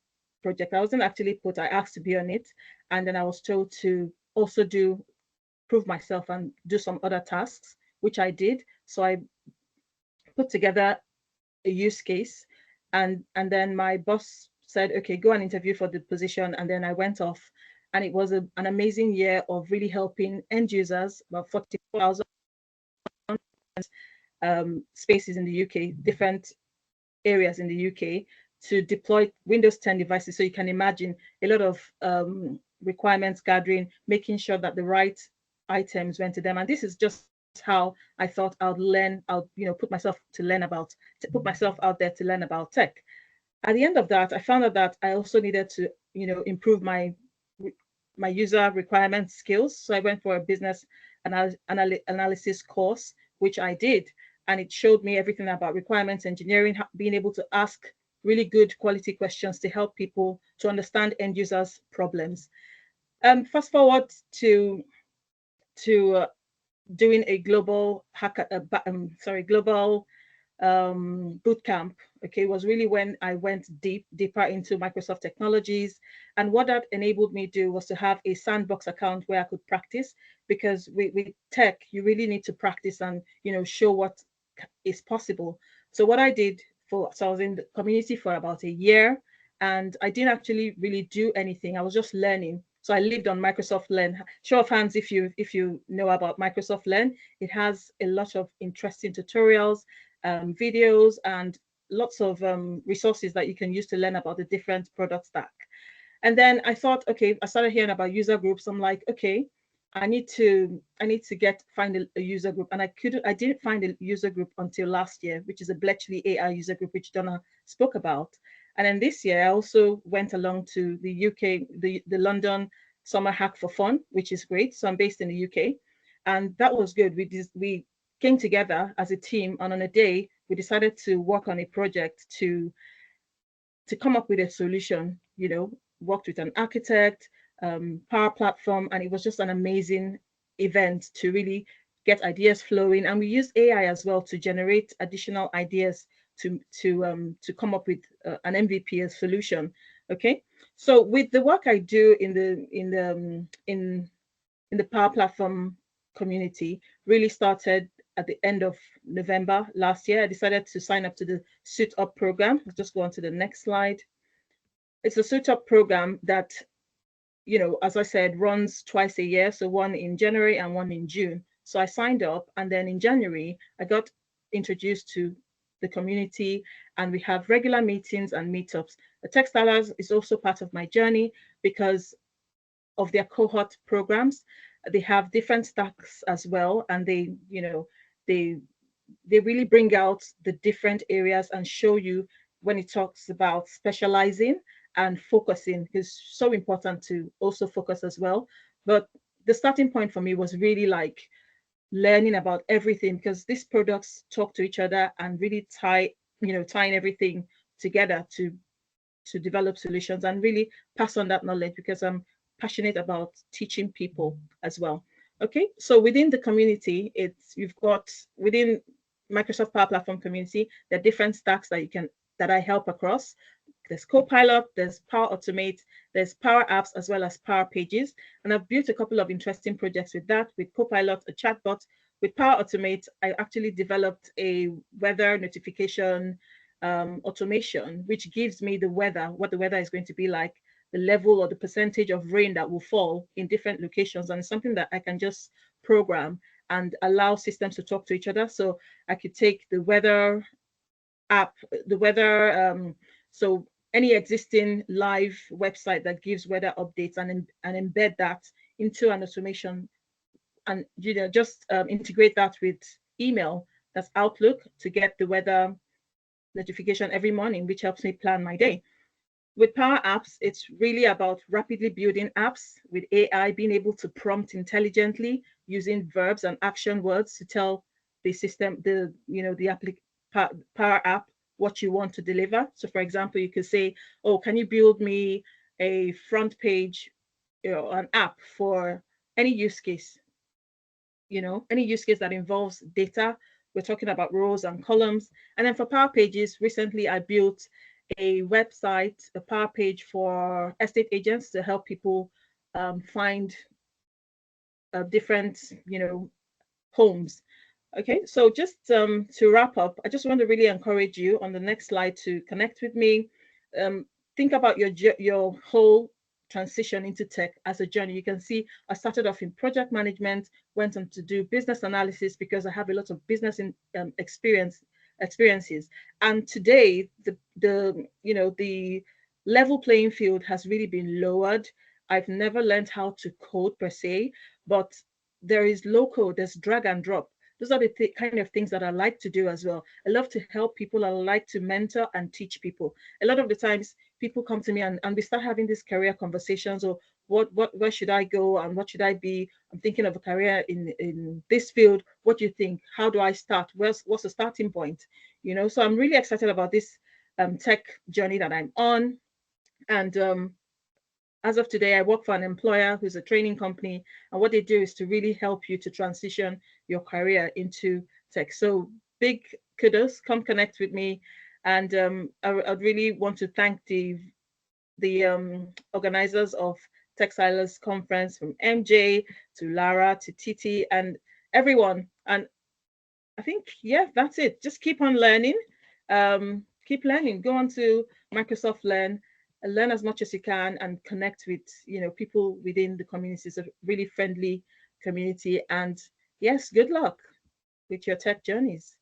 project. I wasn't actually put, I asked to be on it. And then I was told to also prove myself and do some other tasks, which I did. So I put together a use case, and then my boss said, okay, go and interview for the position. And then I went off, and it was an amazing year of really helping end users, about 44,000 spaces in the UK, different areas in the UK, to deploy Windows 10 devices. So you can imagine a lot of requirements gathering, making sure that the right items went to them. And this is just how I thought I'd learn, put myself out there to learn about tech. At the end of that, I found out that I also needed to, improve my user requirement skills. So I went for a business analysis course, which I did. And it showed me everything about requirements engineering, being able to ask really good quality questions to help people to understand end users' problems. Fast forward to doing a global boot camp. Okay, it was really when I went deeper into Microsoft technologies, and what that enabled me to do was to have a sandbox account where I could practice, because with tech you really need to practice and show what is possible. So what I did so I was in the community for about a year, and I didn't actually really do anything. I was just learning. So I lived on Microsoft Learn. Show of hands if you know about Microsoft Learn. It has a lot of interesting tutorials, videos, and lots of resources that you can use to learn about the different product stack. And then I thought, okay, I started hearing about user groups. I'm like, okay, I need to find a user group, and I didn't find a user group until last year, which is a Bletchley AI user group, which Dona spoke about. And then this year I also went along to the UK, the London Summer Hack for Fun, which is great. So I'm based in the UK, and that was good. We came together as a team, and on a day we decided to work on a project to come up with a solution. Worked with an architect, Power Platform, and it was just an amazing event to really get ideas flowing. And we use AI as well to generate additional ideas to come up with an MVP, a solution. Okay, so with the work I do in the Power Platform community, really started at the end of November last year. I decided to sign up to the Suit Up program. Let's just go on to the next slide. It's a Suit Up program that, as I said, runs twice a year. So one in January and one in June. So I signed up, and then in January, I got introduced to the community, and we have regular meetings and meetups. The TechStylers is also part of my journey because of their cohort programs. They have different stacks as well, and they, you know, they really bring out the different areas and show you when it talks about specializing and focusing. It's so important to also focus as well. But the starting point for me was really like learning about everything, because these products talk to each other and really tying everything together to develop solutions and really pass on that knowledge, because I'm passionate about teaching people as well. Okay, so within the community, you've got within Microsoft Power Platform community, there are different stacks that I help across. There's Copilot, there's Power Automate, there's Power Apps, as well as Power Pages. And I've built a couple of interesting projects with that. With Copilot, a chatbot. With Power Automate, I actually developed a weather notification automation, which gives me the weather, what the weather is going to be like, the level or the percentage of rain that will fall in different locations. And it's something that I can just program and allow systems to talk to each other. So I could take the weather app, so any existing live website that gives weather updates and embed that into an automation, and just integrate that with email, that's Outlook, to get the weather notification every morning, which helps me plan my day. With Power Apps, it's really about rapidly building apps with AI, being able to prompt intelligently using verbs and action words to tell the system, the Power App, what you want to deliver. So for example, you could say, oh, can you build me a front page, an app for any use case, any use case that involves data. We're talking about rows and columns. And then for Power Pages, recently I built a website, a Power Page for estate agents to help people find different, homes. Okay, so just to wrap up, I just want to really encourage you on the next slide to connect with me. Think about your whole transition into tech as a journey. You can see I started off in project management, went on to do business analysis because I have a lot of business experiences. And today, the level playing field has really been lowered. I've never learned how to code per se, but there is low code, there's drag and drop. Those are the kind of things that I like to do as well. I love to help people. I like to mentor and teach people. A lot of the times people come to me and we start having these career conversations, or where should I go and what should I be? I'm thinking of a career in this field. What do you think? How do I start? What's the starting point? So I'm really excited about this tech journey that I'm on. And as of today, I work for an employer who's a training company, and what they do is to really help you to transition your career into tech. So big kudos, come connect with me. And I'd really want to thank the organizers of TechStylers Conference, from MJ to Lara to Titi and everyone. And I think, yeah, that's it. Just keep on learning. Keep learning. Go on to Microsoft Learn. Learn as much as you can and connect with people within the community. It's a really friendly community. And yes, good luck with your tech journeys.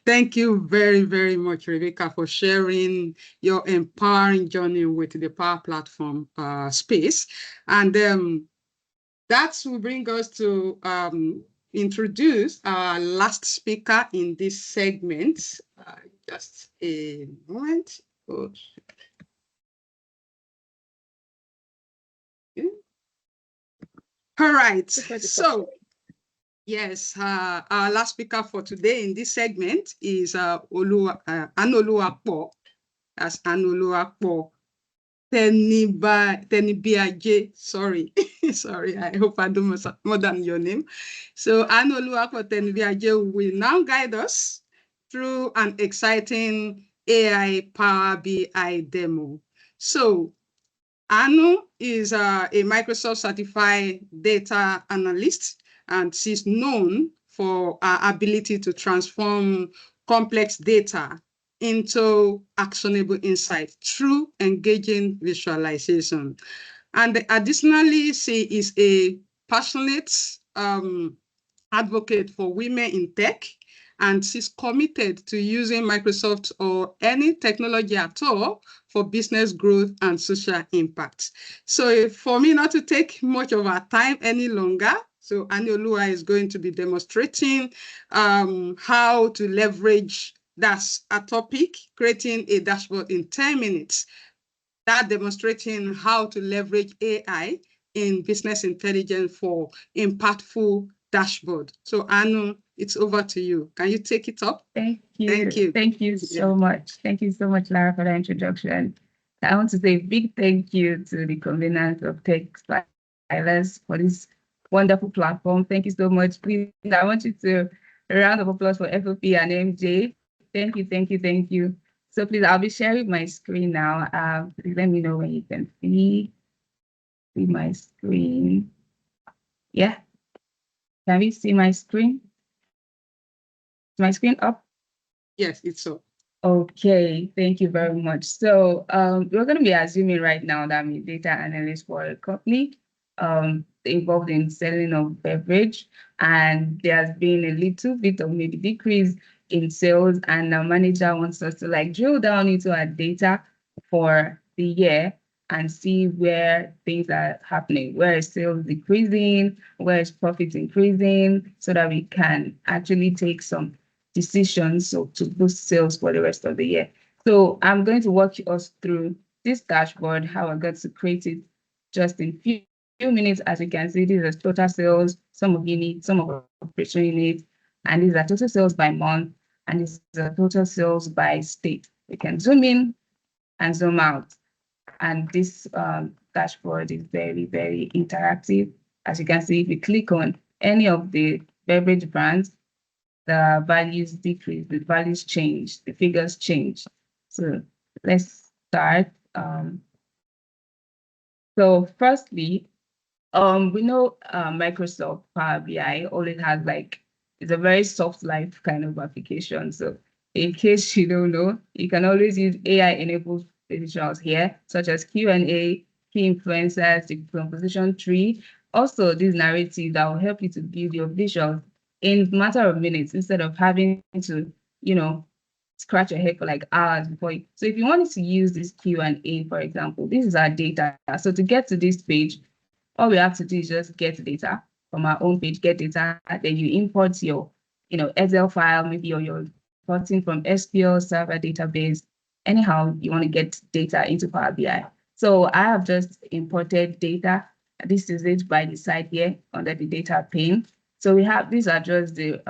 Thank you very, very much, Rebecca, for sharing your empowering journey with the Power Platform space. And that will bring us to introduce our last speaker in this segment. Just a moment. Oh. Okay. All right. So, yes, our last speaker for today in this segment is Anueyiagu. That's Anueyiagu Tenibiaje. Sorry, sorry. I hope I do more than your name. So Anueyiagu Tenibiaje will now guide us through an exciting AI Power BI demo. So Anu is a Microsoft certified data analyst, and she's known for her ability to transform complex data into actionable insight through engaging visualization. And additionally, she is a passionate advocate for women in tech and she's committed to using Microsoft or any technology at all for business growth and social impact. So for me not to take much of our time any longer, so Anueyiagu is going to be demonstrating how to leverage, that's a topic, creating a dashboard in 10 minutes. That demonstrating how to leverage AI in business intelligence for impactful dashboard. So Anu, it's over to you. Can you take it up? Thank you. Thank you. Thank you so much. Thank you so much, Lara, for the introduction. I want to say a big thank you to the conveners of TechStylers for this wonderful platform. Thank you so much. Please, I want you to a round of applause for FOP and MJ. Thank you, thank you, thank you. So please, I'll be sharing my screen now. Please let me know when you can see my screen. Yeah. Can we see my screen? Is my screen up? Yes, it's up. Okay, thank you very much. So we're going to be assuming right now that I'm a data analyst for a company involved in selling of beverage, and there's been a little bit of maybe decrease in sales, and the manager wants us to like drill down into our data for the year and see where things are happening, where is sales decreasing, where is profit increasing, so that we can actually take some decisions to boost sales for the rest of the year. So I'm going to walk us through this dashboard, how I got to create it just in few minutes. As you can see, these are total sales, some of units, some of operation units, and these are total sales by month, and these are total sales by state. We can zoom in and zoom out. And this dashboard is very, very interactive. As you can see, if you click on any of the beverage brands, the values decrease, the values change, the figures change. So let's start. So firstly, we know Microsoft Power BI always has it's a very soft life kind of application. So in case you don't know, you can always use AI-enabled visuals here, such as Q&A, key influencers, the composition tree. Also, these narratives that will help you to build your visuals in a matter of minutes instead of having to, scratch your head for like hours before you. So if you wanted to use this Q&A, for example, this is our data. So to get to this page, all we have to do is just get data from our own page, get data, then you import your, Excel file, maybe you're importing from SQL server database. Anyhow, you want to get data into Power BI. So I have just imported data. This is it by the side here under the data pane. So we have, these are just the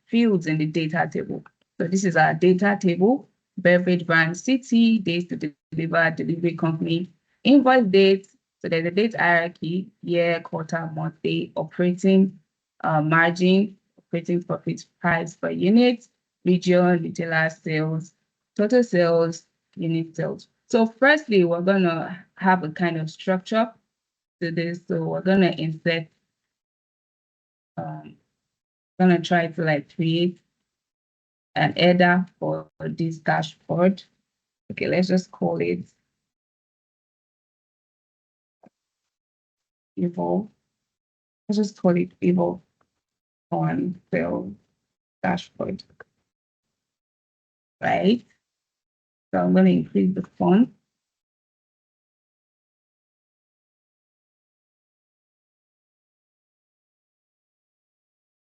fields in the data table. So this is our data table, beverage brand, city, days to deliver, delivery company, invoice date. So there's a date hierarchy, year, quarter, month, day, operating margin, operating profit price per unit, region, retailer sales, total sales, unit sales. So firstly, we're gonna have a kind of structure to this. So we're gonna insert, gonna try to create an header for this dashboard. Okay, let's just call it Evolve. Let's just call it Evolve on sales dashboard. Right? So I'm going to increase the font.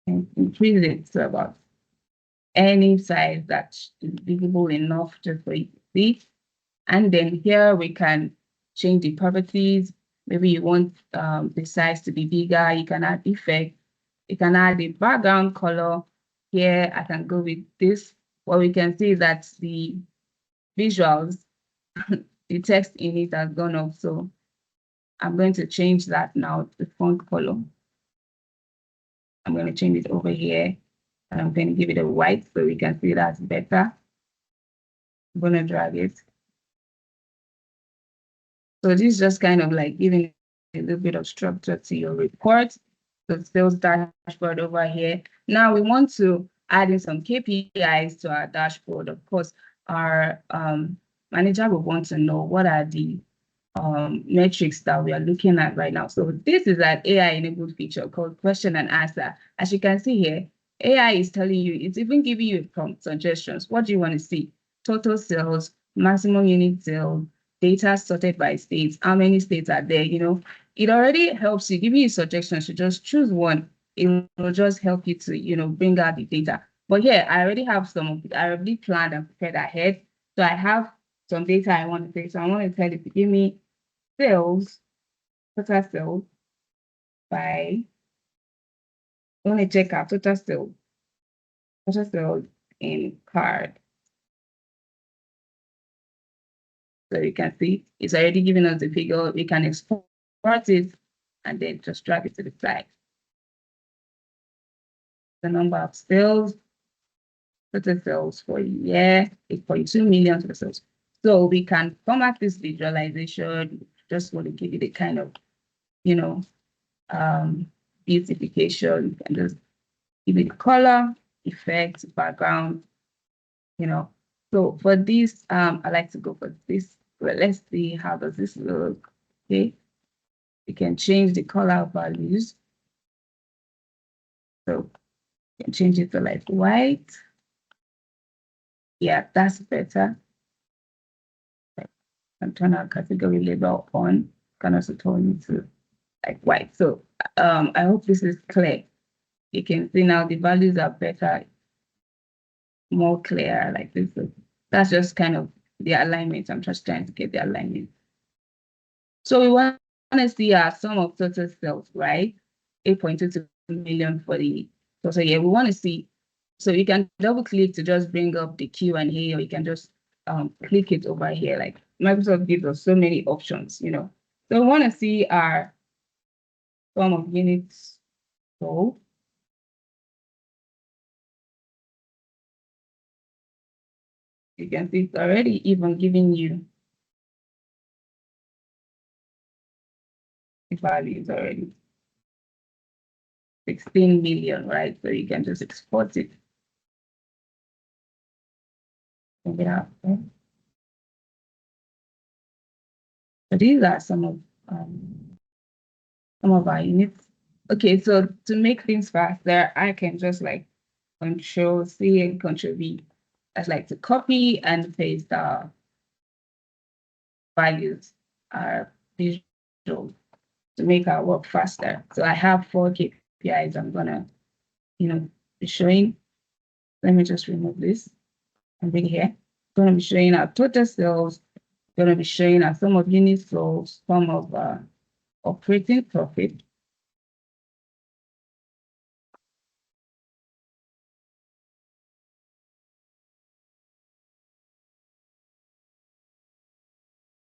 And increase it to about any size that is visible enough just for you to see. And then here we can change the properties. Maybe you want the size to be bigger. You can add effect. You can add the background color. Here I can go with this. What we can see is that the visuals, the text in it has gone up. So I'm going to change that now to the font color. I'm going to change it over here. And I'm going to give it a white so we can see that's better. I'm going to drag it. So this is just kind of like giving a little bit of structure to your report. The sales dashboard over here. Now we want to add in some KPIs to our dashboard. Of course, our manager will want to know what are the metrics that we are looking at right now. So this is an AI-enabled feature called question and answer. As you can see here, AI is telling you, it's even giving you prompt suggestions. What do you want to see? Total sales, maximum unit sales, data sorted by states, how many states are there, it already helps you, giving you suggestions to just choose one. It will just help you to, bring out the data. But here, I already have some of it. I already planned and prepared ahead. So I have some data I want to take. So I want to tell it to give me sales, total sales by, I want to check out total sales in card. So you can see it's already giving us the figure. We can export it and then just drag it to the side. The number of sales, total sales for a year, 8.2 million total sales. So we can format this visualization. Just want to give it a kind of, beautification, and just give it color, effect, background, So for this, I like to go for this. Well, let's see how does this look. Okay, we can change the color values. So you can change it to like white. Yeah, that's better. And turn our category label on. Can also turn it to like white. So I hope this is clear. You can see now the values are better, more clear like this. So that's just kind of the alignment. I'm just trying to get the alignment. So we want to see our sum of total sales, right? 8.22 million for the total year. We want to see, so you can double click to just bring up the Q&A, or you can just click it over here. Like Microsoft gives us so many options, So we want to see our sum of units sold. You can see it's already even giving you the values already. 16 million, right? So you can just export it. Bring it out. Okay? So these are some of our units. Okay, so to make things faster, I can just like Control C and Control V. That's like to copy and paste our values, our visual, to make our work faster. So I have 4 KPIs I'm gonna, be showing. Let me just remove this and bring it here. I'm gonna be showing our total sales, going to be showing our sum of units sold, sum of operating profit.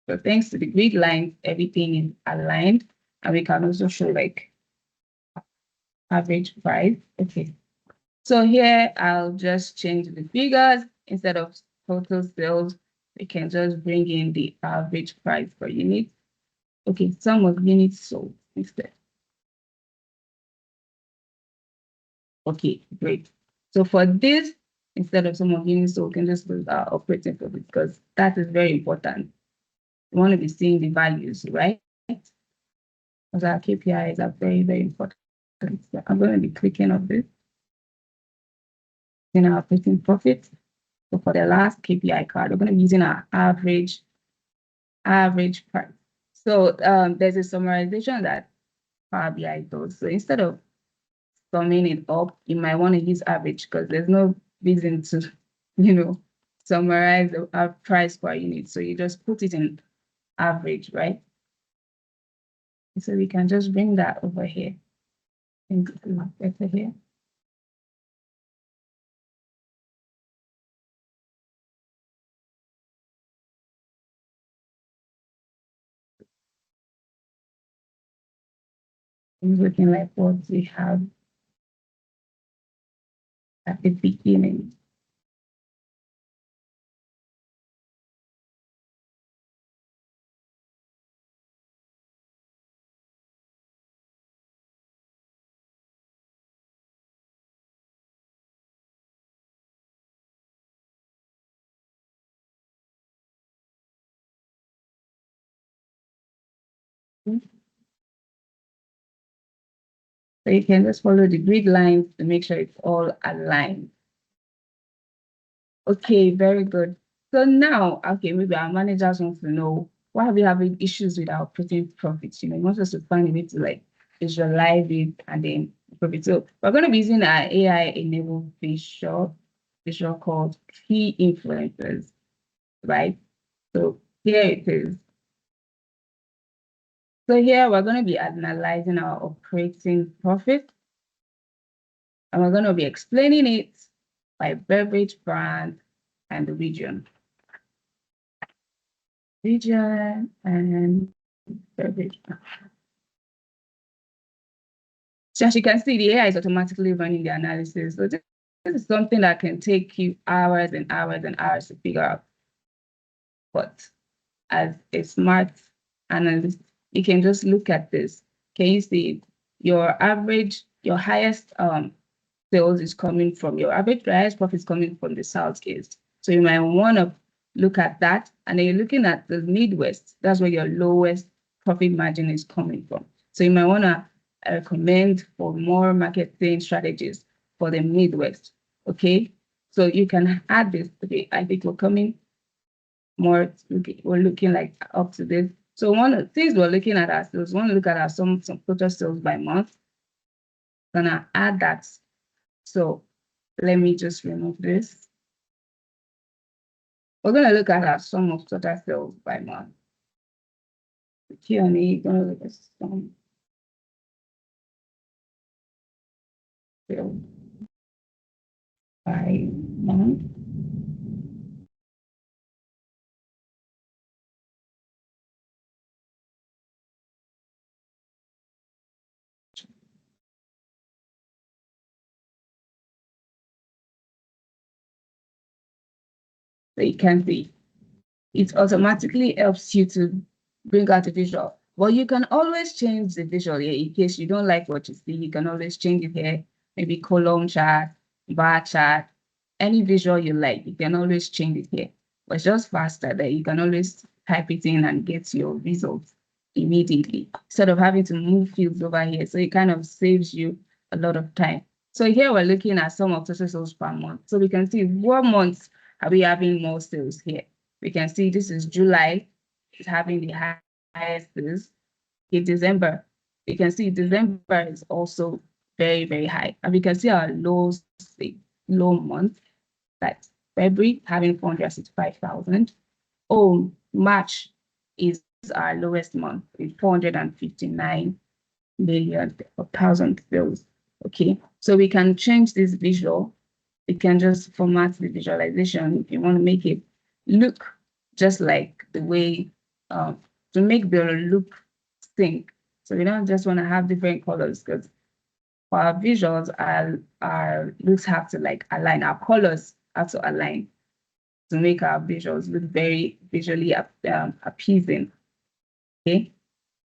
So thanks to the grid lines, everything is aligned, and we can also show like average price. Okay. So here I'll just change the figures. Instead of total sales, we can just bring in the average price per unit. Okay, sum of units sold instead. Okay, great. So for this, instead of sum of units sold, we can just use our operating profit, because that is very important. We want to be seeing the values, right? Because our KPIs are very, very important. So I'm going to be clicking on this in our operating profit. So for the last KPI card, we're going to be using our average price. So there's a summarization that Power BI does. So instead of summing it up, you might want to use average, because there's no reason to, summarize our price per unit. So you just put it in average, right? So we can just bring that over here. And better here. It's looking like what we have at the beginning. So you can just follow the grid lines to make sure it's all aligned. Okay, very good. So now, okay, maybe our managers want to know, why are we having issues with our operating profits? You know, you want us to find a way to like visualize it and then profit. So we're going to be using our AI-enabled visual called key influencers, right? So here it is. So here we're going to be analyzing our operating profit, and we're going to be explaining it by beverage brand and the region. Region and beverage brand. So as you can see, the AI is automatically running the analysis. So this is something that can take you hours and hours and hours to figure out. But as a smart analyst, you can just look at this. Can you see your average, your highest sales is coming from your average, highest profit is coming from the Southeast. So you might want to look at that. And then you're looking at the Midwest. That's where your lowest profit margin is coming from. So you might want to recommend for more marketing strategies for the Midwest. Okay. So you can add this. Okay. I think we're coming more, we're looking like up to this. So one of the things we're looking at our sales, we want to look at our some total sales by month. Gonna add that. So let me just remove this. We're gonna look at our sum of total sales by month. The Q&A, gonna look at sum sales by month. So you can see it automatically helps you to bring out a visual. Well, you can always change the visual here in case you don't like what you see. You can always change it here, maybe column chart, bar chart, any visual you like. You can always change it here. But it's just faster that you can always type it in and get your results immediately instead of having to move fields over here. So it kind of saves you a lot of time. So here we're looking at sum of total sales per month. So we can see what months are we having more sales here. We can see this is July, it's having the highest sales. In December, you can see December is also very, very high. And we can see our low month, that's February, having 465,000. Oh, March is our lowest month with 459 million thousand sales. Okay, so we can change this visual. We can just format the visualization if you want to make it look just like the way to make the look sync. So we don't just want to have different colors because for our visuals, our looks have to like align, our colors have to align to make our visuals look very visually appeasing. Okay,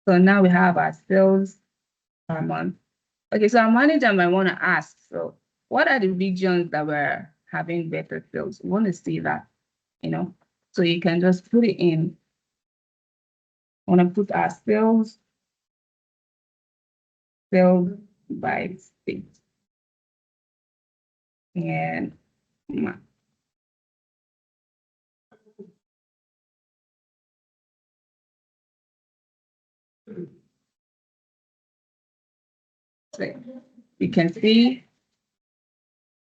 so now we have our sales per month. Okay, so our manager might want to ask, so what are the regions that were having better sales? We want to see that, you know, so you can just put it in. I want to put our sales by state. And so you can see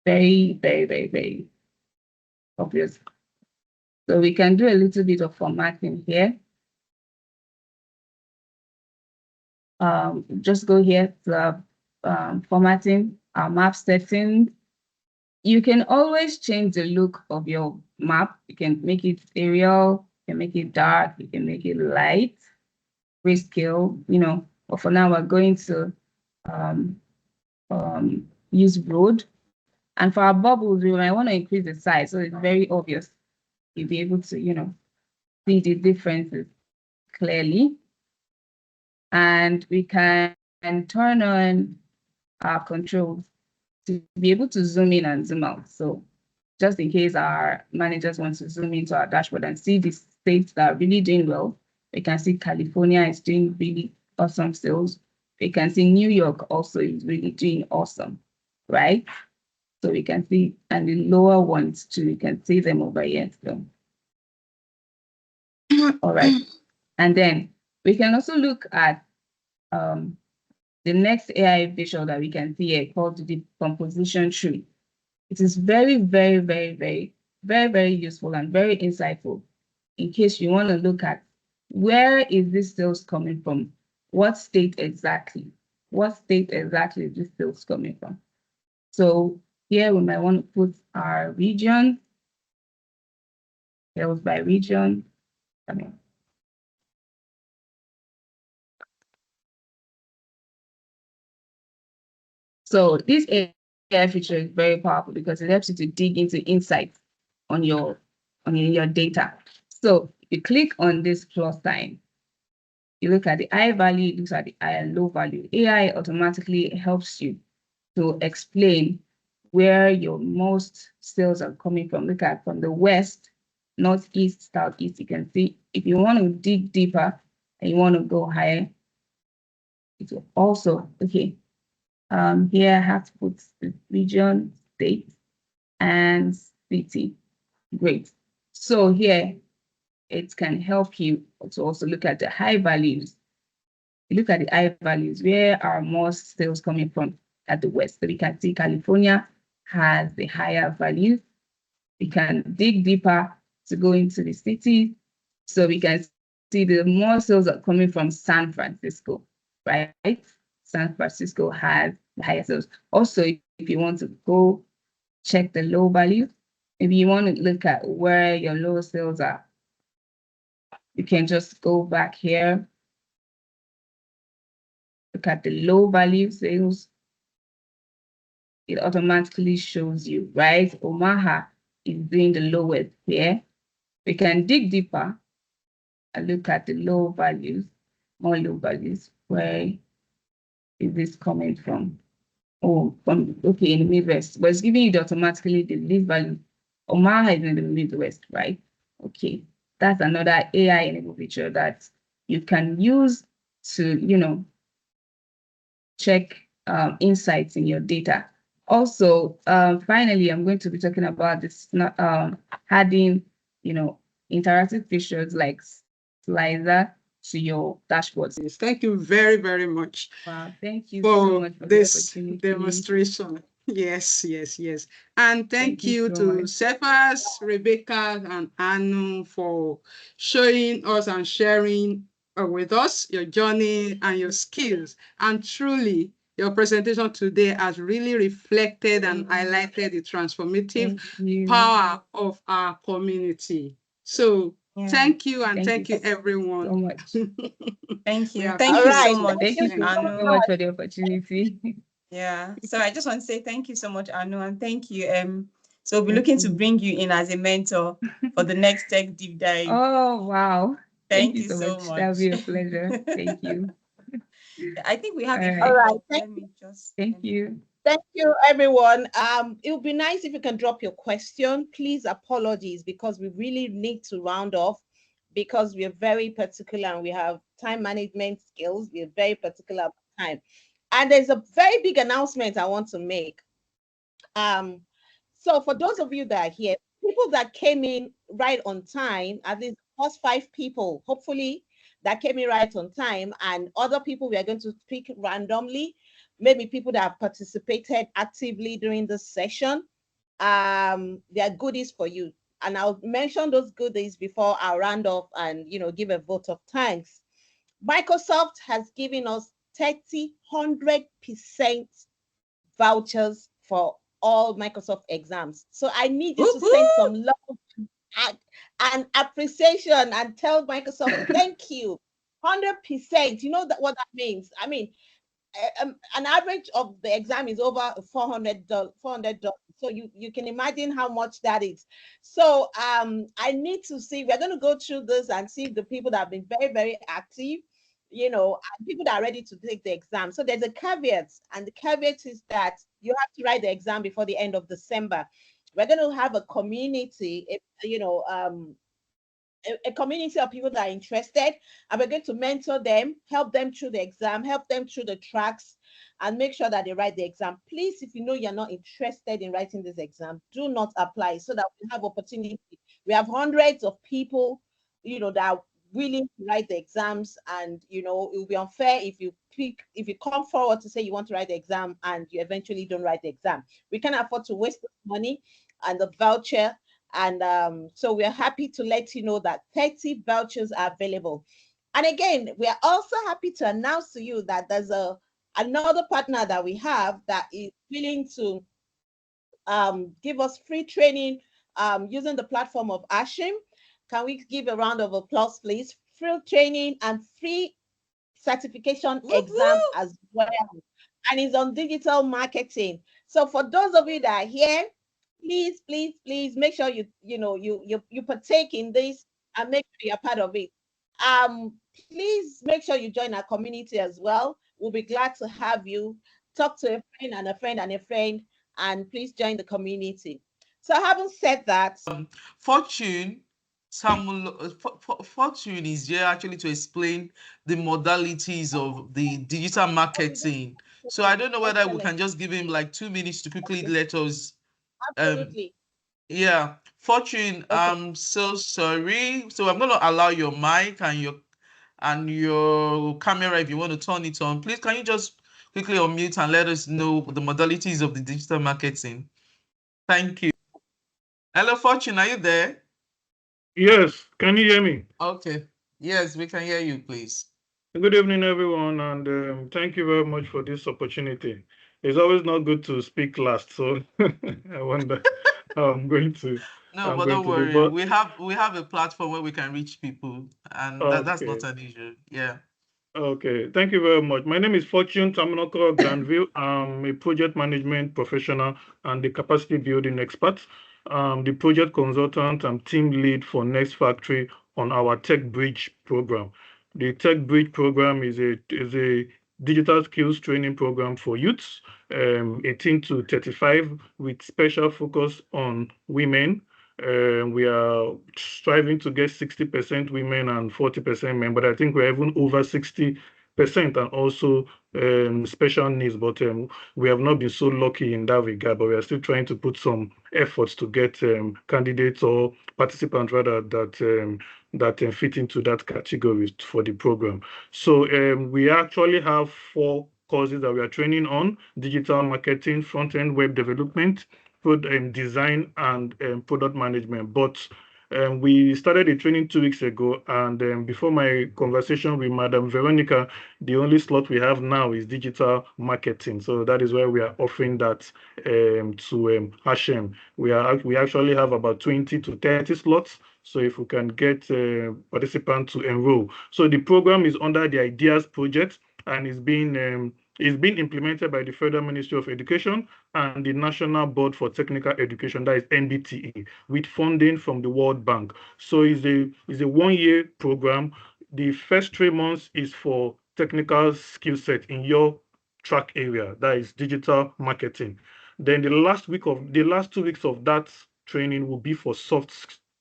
very, very, very, very obvious. So we can do a little bit of formatting here. Just go here to formatting, our map settings. You can always change the look of your map. You can make it Arial, you can make it dark, you can make it light, grayscale, you know. But for now, we're going to use road. And for our bubbles, we might want to increase the size, so it's very obvious. You'll be able to, you know, see the differences clearly. And we can turn on our controls to be able to zoom in and zoom out. So just in case our managers want to zoom into our dashboard and see the states that are really doing well, we can see California is doing really awesome sales. We can see New York also is really doing awesome, right? So we can see, and the lower ones too, we can see them over here. So, all right. And then we can also look at the next AI visual that we can see here called the composition tree. It is very, very, very, very, very, very useful and very insightful in case you want to look at where is this sales coming from? What state exactly? What state exactly is this sales coming from? So here we might want to put our region. Sales by region. So this AI feature is very powerful because it helps you to dig into insights on your data. So you click on this plus sign. You look at the high value, it looks at the high and low value. AI automatically helps you to explain where your most sales are coming from. Look at from the west, northeast, southeast. You can see if you want to dig deeper and you want to go higher, it will also, okay. Here I have to put the region, state, and city. Great. So here it can help you to also look at the high values. You look at the high values, where are most sales coming from at the west? So we can see California has the higher value. We can dig deeper to go into the city. So we can see the more sales are coming from San Francisco, right? San Francisco has the highest sales. Also, if you want to go check the low value, maybe you want to look at where your low sales are, you can just go back here, look at the low value sales. It automatically shows you, right? Omaha is doing the lowest here. We can dig deeper and look at the low values, more low values. Where is this coming from? Oh, from, okay, in the Midwest, but it's giving you automatically the least value. Omaha is in the Midwest, right? Okay, that's another AI-enabled feature that you can use to, check insights in your data. Also, finally, I'm going to be talking about this, adding, interactive features like slider to your dashboards. Yes, thank you very, very much. Wow, thank you so much for this the opportunity. demonstration. Yes, yes, yes. And thank you so to much. Cephas, Rebecca, and Anu for showing us and sharing with us your journey and your skills. And truly, your presentation today has really reflected and highlighted the transformative power of our community. So thank you, and thank you everyone. So much. Thank you. Yeah. Thank All you right. so much, Thank you Anu. so much for the opportunity. Yeah. So I just want to say thank you so much, Anu, and thank you. So we'll be looking to bring you in as a mentor for the next Tech Deep Dive. Oh, wow. Thank you so much. That'll be a pleasure. Thank you. I think we have a All few right. All right. calls. Let me just. Thank you. Thank you, everyone. It would be nice if you can drop your question. Please, apologies, because we really need to round off because we are very particular and we have time management skills. We are very particular about time. And there's a very big announcement I want to make. So for those of you that are here, people that came in right on time, at least first 5 people, hopefully, that came in right on time, and other people we are going to pick randomly, maybe people that have participated actively during this session. There are goodies for you. And I'll mention those goodies before I round off and give a vote of thanks. Microsoft has given us 100% vouchers for all Microsoft exams. So I need you to send some love and appreciation and tell Microsoft thank you. 100%. You know what that means? I mean, an average of the exam is over $400. So you can imagine how much that is. So I need to see, we're going to go through this and see the people that have been very, very active, and people that are ready to take the exam. So there's a caveat, and the caveat is that you have to write the exam before the end of December. We're going to have a community, a community of people that are interested, and we're going to mentor them, help them through the exam, help them through the tracks, and make sure that they write the exam. Please, if you know you're not interested in writing this exam, do not apply so that we have opportunity. We have hundreds of people, that are willing to write the exams, and it will be unfair if you come forward to say you want to write the exam and you eventually don't write the exam. We can't afford to waste money and the voucher. And so we're happy to let you know that 30 vouchers are available. And again, we are also happy to announce to you that there's another partner that we have that is willing to give us free training using the platform of Ashim. Can we give a round of applause, please? Free training and free certification exam as well. And it's on digital marketing. So for those of you that are here, please, please, please make sure you partake in this and make sure you're part of it. Please make sure you join our community as well. We'll be glad to have you. Talk to a friend and a friend and a friend, and please join the community. So having said that, Fortune is here actually to explain the modalities of the digital marketing. So I don't know whether we can just give him like 2 minutes to quickly let us. Absolutely. Yeah, Fortune, Okay. I'm so sorry. So I'm going to allow your mic and your camera, if you want to turn it on. Please, can you just quickly unmute and let us know the modalities of the digital marketing? Thank you. Hello, Fortune, are you there? Yes, can you hear me? Okay. Yes, we can hear you, please. Good evening, everyone, and thank you very much for this opportunity. It's always not good to speak last, so I wonder how I'm going to. No, but don't worry. We have a platform where we can reach people, and that's not an issue. Yeah. Okay, thank you very much. My name is Fortune Tamunoko Granville. I'm a project management professional and the capacity building expert. The project consultant and team lead for Next Factory on our Tech Bridge program. The Tech Bridge program is a digital skills training program for youths, 18 to 35, with special focus on women. We are striving to get 60% women and 40% men, but I think we're even over 60%, and also special needs. But we have not been so lucky in that regard, but we are still trying to put some efforts to get candidates or participants rather that fit into that category for the program. So we actually have 4 courses that we are training on: digital marketing, front-end web development, design, and product management. But we started the training 2 weeks ago, and before my conversation with Madam Veronica, the only slot we have now is digital marketing. So that is why we are offering that to Hashem. We actually have about 20 to 30 slots. So if we can get participants to enroll. So the program is under the Ideas Project, and is being implemented by the Federal Ministry of Education and the National Board for Technical Education, that is NBTE, with funding from the World Bank. So it's a 1-year program. The first 3 months is for technical skill set in your track area, that is digital marketing. Then the last 2 weeks of that training will be for soft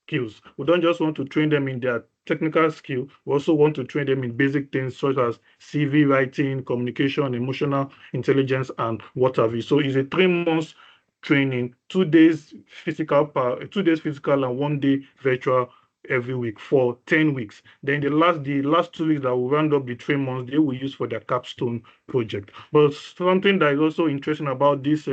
skills. We don't just want to train them in their technical skill. We also want to train them in basic things such as CV writing, communication, emotional intelligence, and what have you. So it's a 3 months training, 2 days physical and 1 day virtual every week for 10 weeks. Then the last 2 weeks that will round up the 3 months, they will use for their capstone project. But something that is also interesting about this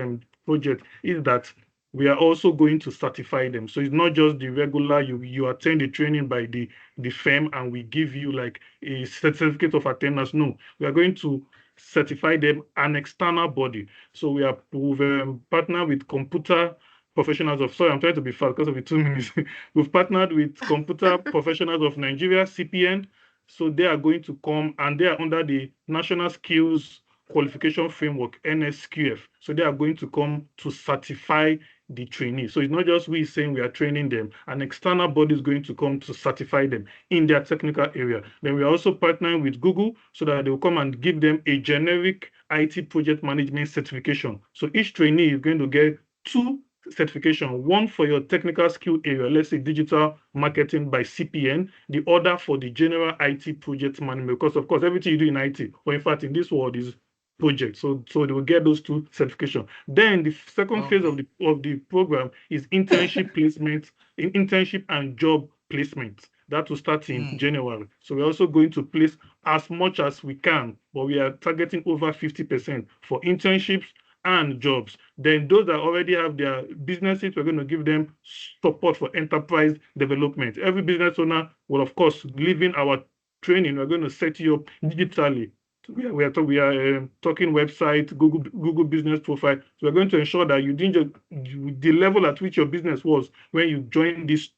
project is that we are also going to certify them. So it's not just the regular, you attend the training by the firm and we give you like a certificate of attendance. No, we are going to certify them an external body. So we've partnered with computer professionals of, sorry, I'm trying to be fast because of the 2 minutes. We've partnered with computer professionals of Nigeria, CPN. So they are going to come, and they are under the National Skills Qualification Framework, NSQF. So they are going to come to certify the trainees. So it's not just we saying we are training them. An external body is going to come to certify them in their technical area. Then we are also partnering with Google so that they will come and give them a generic IT project management certification. So each trainee is going to get 2 certification, one for your technical skill area, let's say digital marketing by CPN, the other for the general IT project management, because of course everything you do in IT, or in fact in this world, is project. So they will get those two certifications. Then the second phase of the program is internship placement, internship and job placement. That will start in January. So we're also going to place as much as we can, but we are targeting over 50% for internships and jobs. Then those that already have their businesses, we're going to give them support for enterprise development. Every business owner will, of course, leaving our training, we're going to set you up digitally. We are talking website, Google business profile. So we're going to ensure that you didn't just, the level at which your business was when you joined this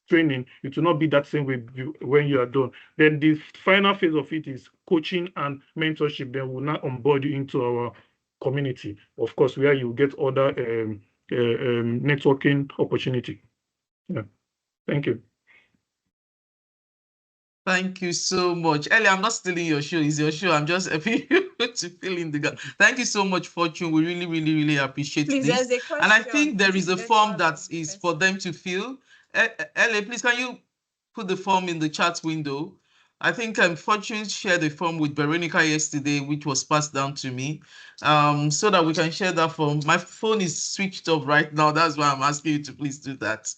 training, it will not be that same way when you are done. Then the final phase of it is coaching and mentorship. Then we'll now onboard you into our community, of course, where you get other networking opportunity. Yeah. Thank you. Thank you so much. Ellie, I'm not stealing your show. It's your show. I'm just helping you to fill in the gap. Thank you so much, Fortune. We really, really, really appreciate Please, this. there's a question. And I think there is a form that is for them to fill. Ellie, please, can you put the form in the chat window? I think Fortune shared the form with Veronica yesterday, which was passed down to me, so that we can share that form. My phone is switched off right now. That's why I'm asking you to please do that.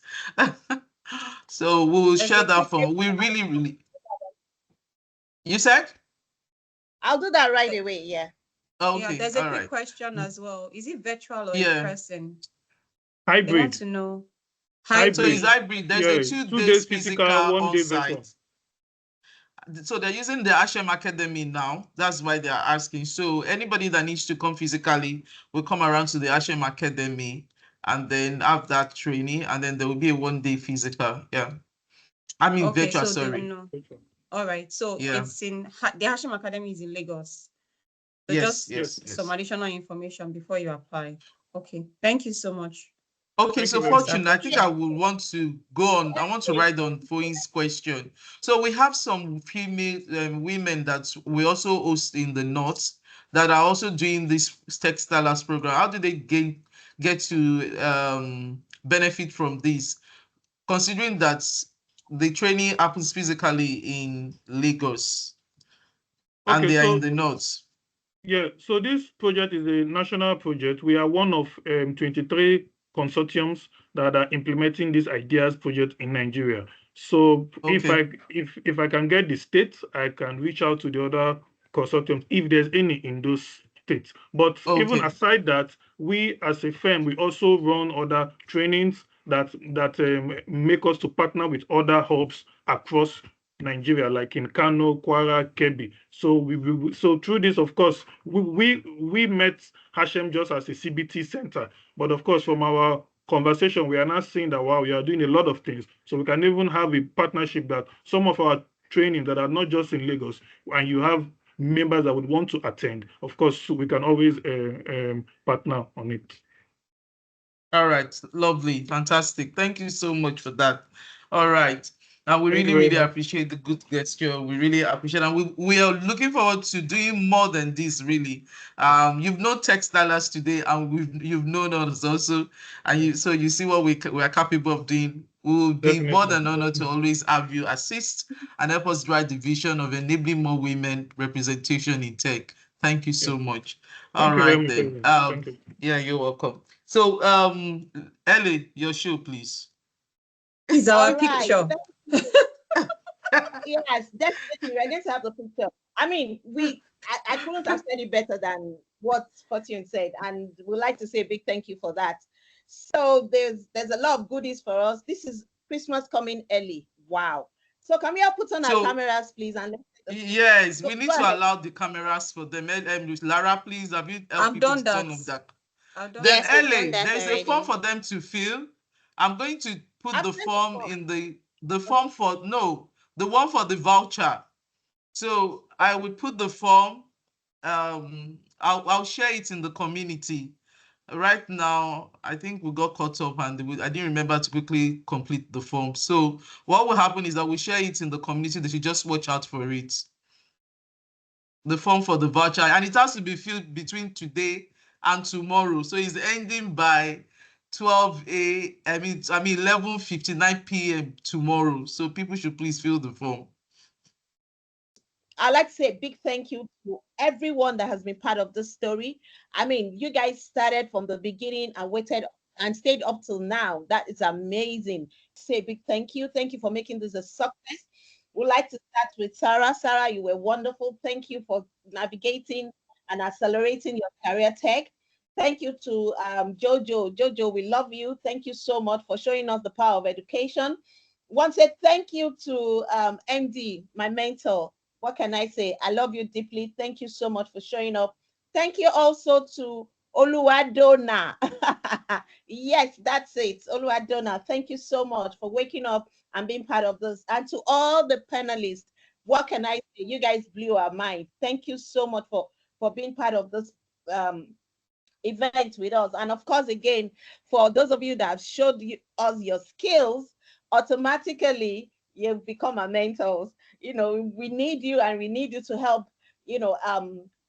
So we will share that form. We really, really... You said? I'll do that right away. Yeah. Okay. Yeah, there's a quick question as well. Is it virtual or in person? Hybrid. They want to know. Hybrid. So it's hybrid. There's a 2 days physical, 1 day virtual. So they're using the Hashem Academy now. That's why they're asking. So anybody that needs to come physically will come around to the Hashem Academy and then have that training, and then there will be a 1 day physical. Yeah. I mean virtual, so sorry. All right. So it's in the Hashem Academy is in Lagos. So just some additional information before you apply. Okay. Thank you so much. Okay, so Fortune, I think I would want to go on. I want to write on Foyin's question. So we have some female women that we also host in the North that are also doing this TechStylers program. How do they get to benefit from this, considering that the training happens physically in Lagos and they are in the North? Yeah, so this project is a national project. We are one of 23 consortiums that are implementing this ideas project in Nigeria. So if I can get the states, I can reach out to the other consortiums if there's any in those states. But even aside that, we as a firm, we also run other trainings that make us to partner with other hubs across Nigeria, like in Kano, Kwara, Kebbi. So so through this, of course, we met Hashem just as a CBT center, but of course, from our conversation, we are now seeing that wow, we are doing a lot of things. So we can even have a partnership that some of our training that are not just in Lagos, and you have members that would want to attend. Of course, we can always partner on it. All right, lovely, fantastic. Thank you so much for that. All right. And we really appreciate the good gesture. We really appreciate it. And we are looking forward to doing more than this, really. You've known TechStylers today, and you've known us also. And so you see what we are capable of doing. We will be more than honored to always have you assist and help us drive the vision of enabling more women representation in tech. Thank you so much. All right, then. Yeah, you're welcome. So, Ellie, your show, please. Is our picture. Yes, definitely. We're going to have the picture. I mean, I couldn't have said it better than what Fortune said, and we'd like to say a big thank you for that. So there's a lot of goodies for us. This is Christmas coming early. Wow. So can we all put on our cameras, please? And yes, we need to allow the cameras for them. Lara, please, have you helped people to turn off that? Then Ellie, there's a form for them to fill. I'm going to put the form in the form for the one for the voucher. So I will put the form. I'll share it in the community. Right now, I think we got caught up and I didn't remember to quickly complete the form. So what will happen is that we share it in the community. They should just watch out for it. The form for the voucher, and it has to be filled between today and tomorrow. So it's ending by 11:59 p.m. tomorrow. So people should please fill the form. I'd like to say a big thank you to everyone that has been part of this story. I mean, you guys started from the beginning and waited and stayed up till now. That is amazing. Say a big thank you. Thank you for making this a success. We'd like to start with Sarah. Sarah, you were wonderful. Thank you for navigating and accelerating your career tech. Thank you to Jojo. Jojo, we love you. Thank you so much for showing us the power of education. Want to say thank you to MD, my mentor. What can I say? I love you deeply. Thank you so much for showing up. Thank you also to Dona. Yes, that's it. Dona. Thank you so much for waking up and being part of this. And to all the panelists, what can I say? You guys blew our mind. Thank you so much for being part of this event with us. And of course, again, for those of you that have showed us your skills, automatically you've become our mentors. You know, we need you, and we need you to help, you know,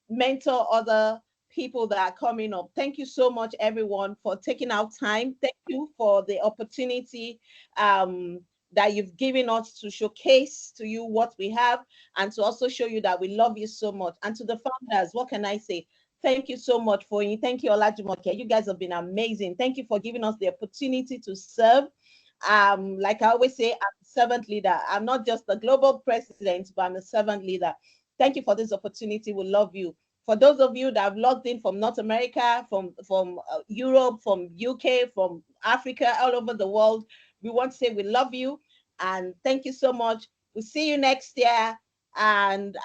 mentor other people that are coming up. Thank you so much, everyone, for taking out time. Thank you for the opportunity that you've given us to showcase to you what we have, and to also show you that we love you so much. And to the founders, what can I say? Thank you so much, Foyin. Thank you, Olajumoke. You guys have been amazing. Thank you for giving us the opportunity to serve. Like I always say, I'm a servant leader. I'm not just the global president, but I'm a servant leader. Thank you for this opportunity. We love you. For those of you that have logged in from North America, from Europe, from UK, from Africa, all over the world, we want to say we love you and thank you so much. We'll see you next year, and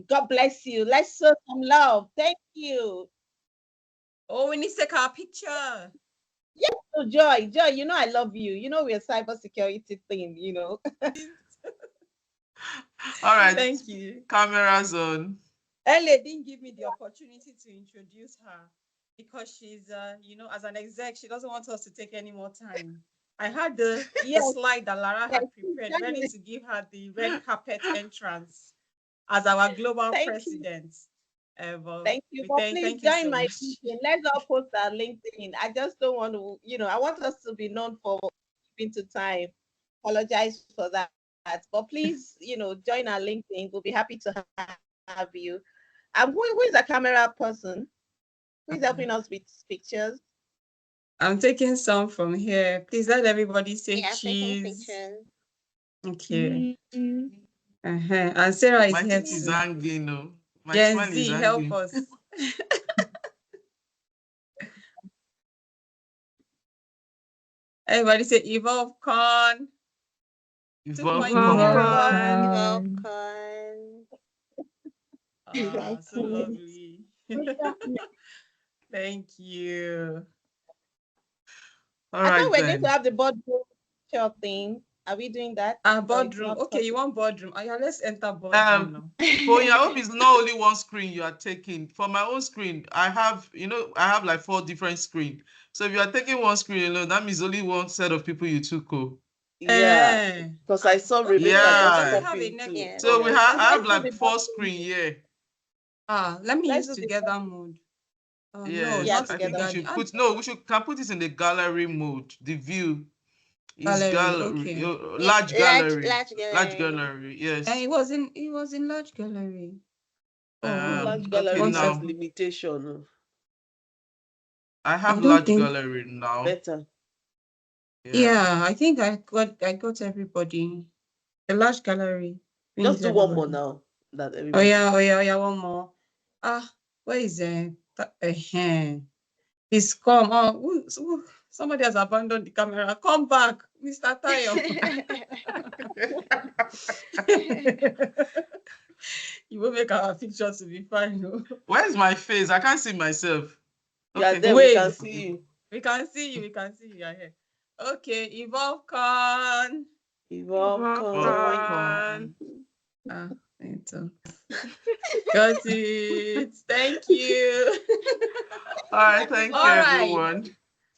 God bless you. Let's show some love. Thank you. Oh, we need to take our picture. Yes, so Joy, you know I love you. You know we're a cybersecurity thing, you know. All right. Thank you. Cameras on. Ellie didn't give me the opportunity to introduce her because she's, you know, as an exec, she doesn't want us to take any more time. I had the slide that Lara had prepared, ready to give her the red carpet entrance as our global president. Thank you. But please join my LinkedIn. Let's all post our LinkedIn. I just don't want to, you know, I want us to be known for keeping to time. Apologize for that. But please, you know, join our LinkedIn. We'll be happy to have you. Who is a camera person? Who is helping us with pictures? I'm taking some from here. Please let everybody say cheese. Okay. And Sarah is here too. Hanging, no. Gen Z, help us. Everybody say EvolveCon. EvolveCon. Oh, so lovely. Thank you. All right, I thought we're going to have the boardroom thing. Are we doing that? Boardroom. Okay, you want boardroom? Oh, yeah, let's enter boardroom now. Foyin, I hope it's not only one screen you are taking. For my own screen, I have, you know, I have like 4 different screens. So if you are taking one screen alone, that means only one set of people you took. Yeah, because I saw Rebecca. Yeah. So I have like 4 screens here. Let me use together mode. Yeah, no, I think we should put can put this in the gallery mode. The view is gallery, okay. large gallery. Large gallery, yes. And it was in large gallery. Large gallery has limitation. I have large gallery now. Better. Yeah, I think I got everybody. The large gallery. Just do one more now. That everybody. Oh yeah, one more. Where is it? He's come. Somebody has abandoned the camera. Come back, Mr. Tayo. You will make our pictures to be fine. Where's my face? I can't see myself. Okay. Yeah, then we can see you. We can see you. We can see you. You're here. Okay, EvolveCon. EvolveCon. Got it. Thank you. All right, thank you, everyone.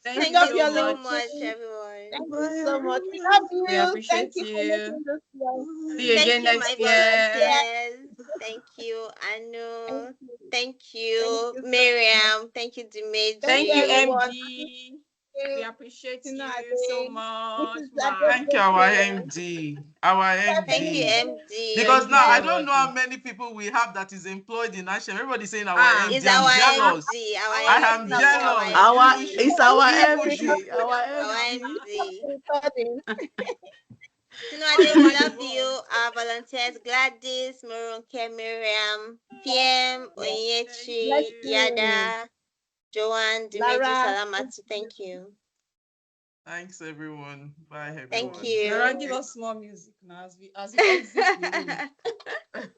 Thank you so much, everyone. Thank you so much. We love you. We appreciate you. See you again next year. Thank you, Anu. Thank you, Miriam. Thank you, Dimeji. Thank you, MG. We appreciate you Ade, so much. Mrs. Thank you, our Adegoke, MD. Our Thank you, MD. MD. Because Thank you now I so don't much. know how many people we have that is employed in Ashem. Everybody's saying our Ah, It's MD. I'm our jealous. MD. I Our am MD. Our jealous. Our MD. You it's our people should. MD. Our Our MD. MD. recording. Tinuade, we love you. Our volunteers, Gladys, Morunke, Miriam, PM, Onyechi, Bless you. Yada, Joanne, Dimeji, Lara, Salamatu. Thank you. Thanks, everyone. Bye, everyone. Thank you. Lara, give us more music now as we exit the room.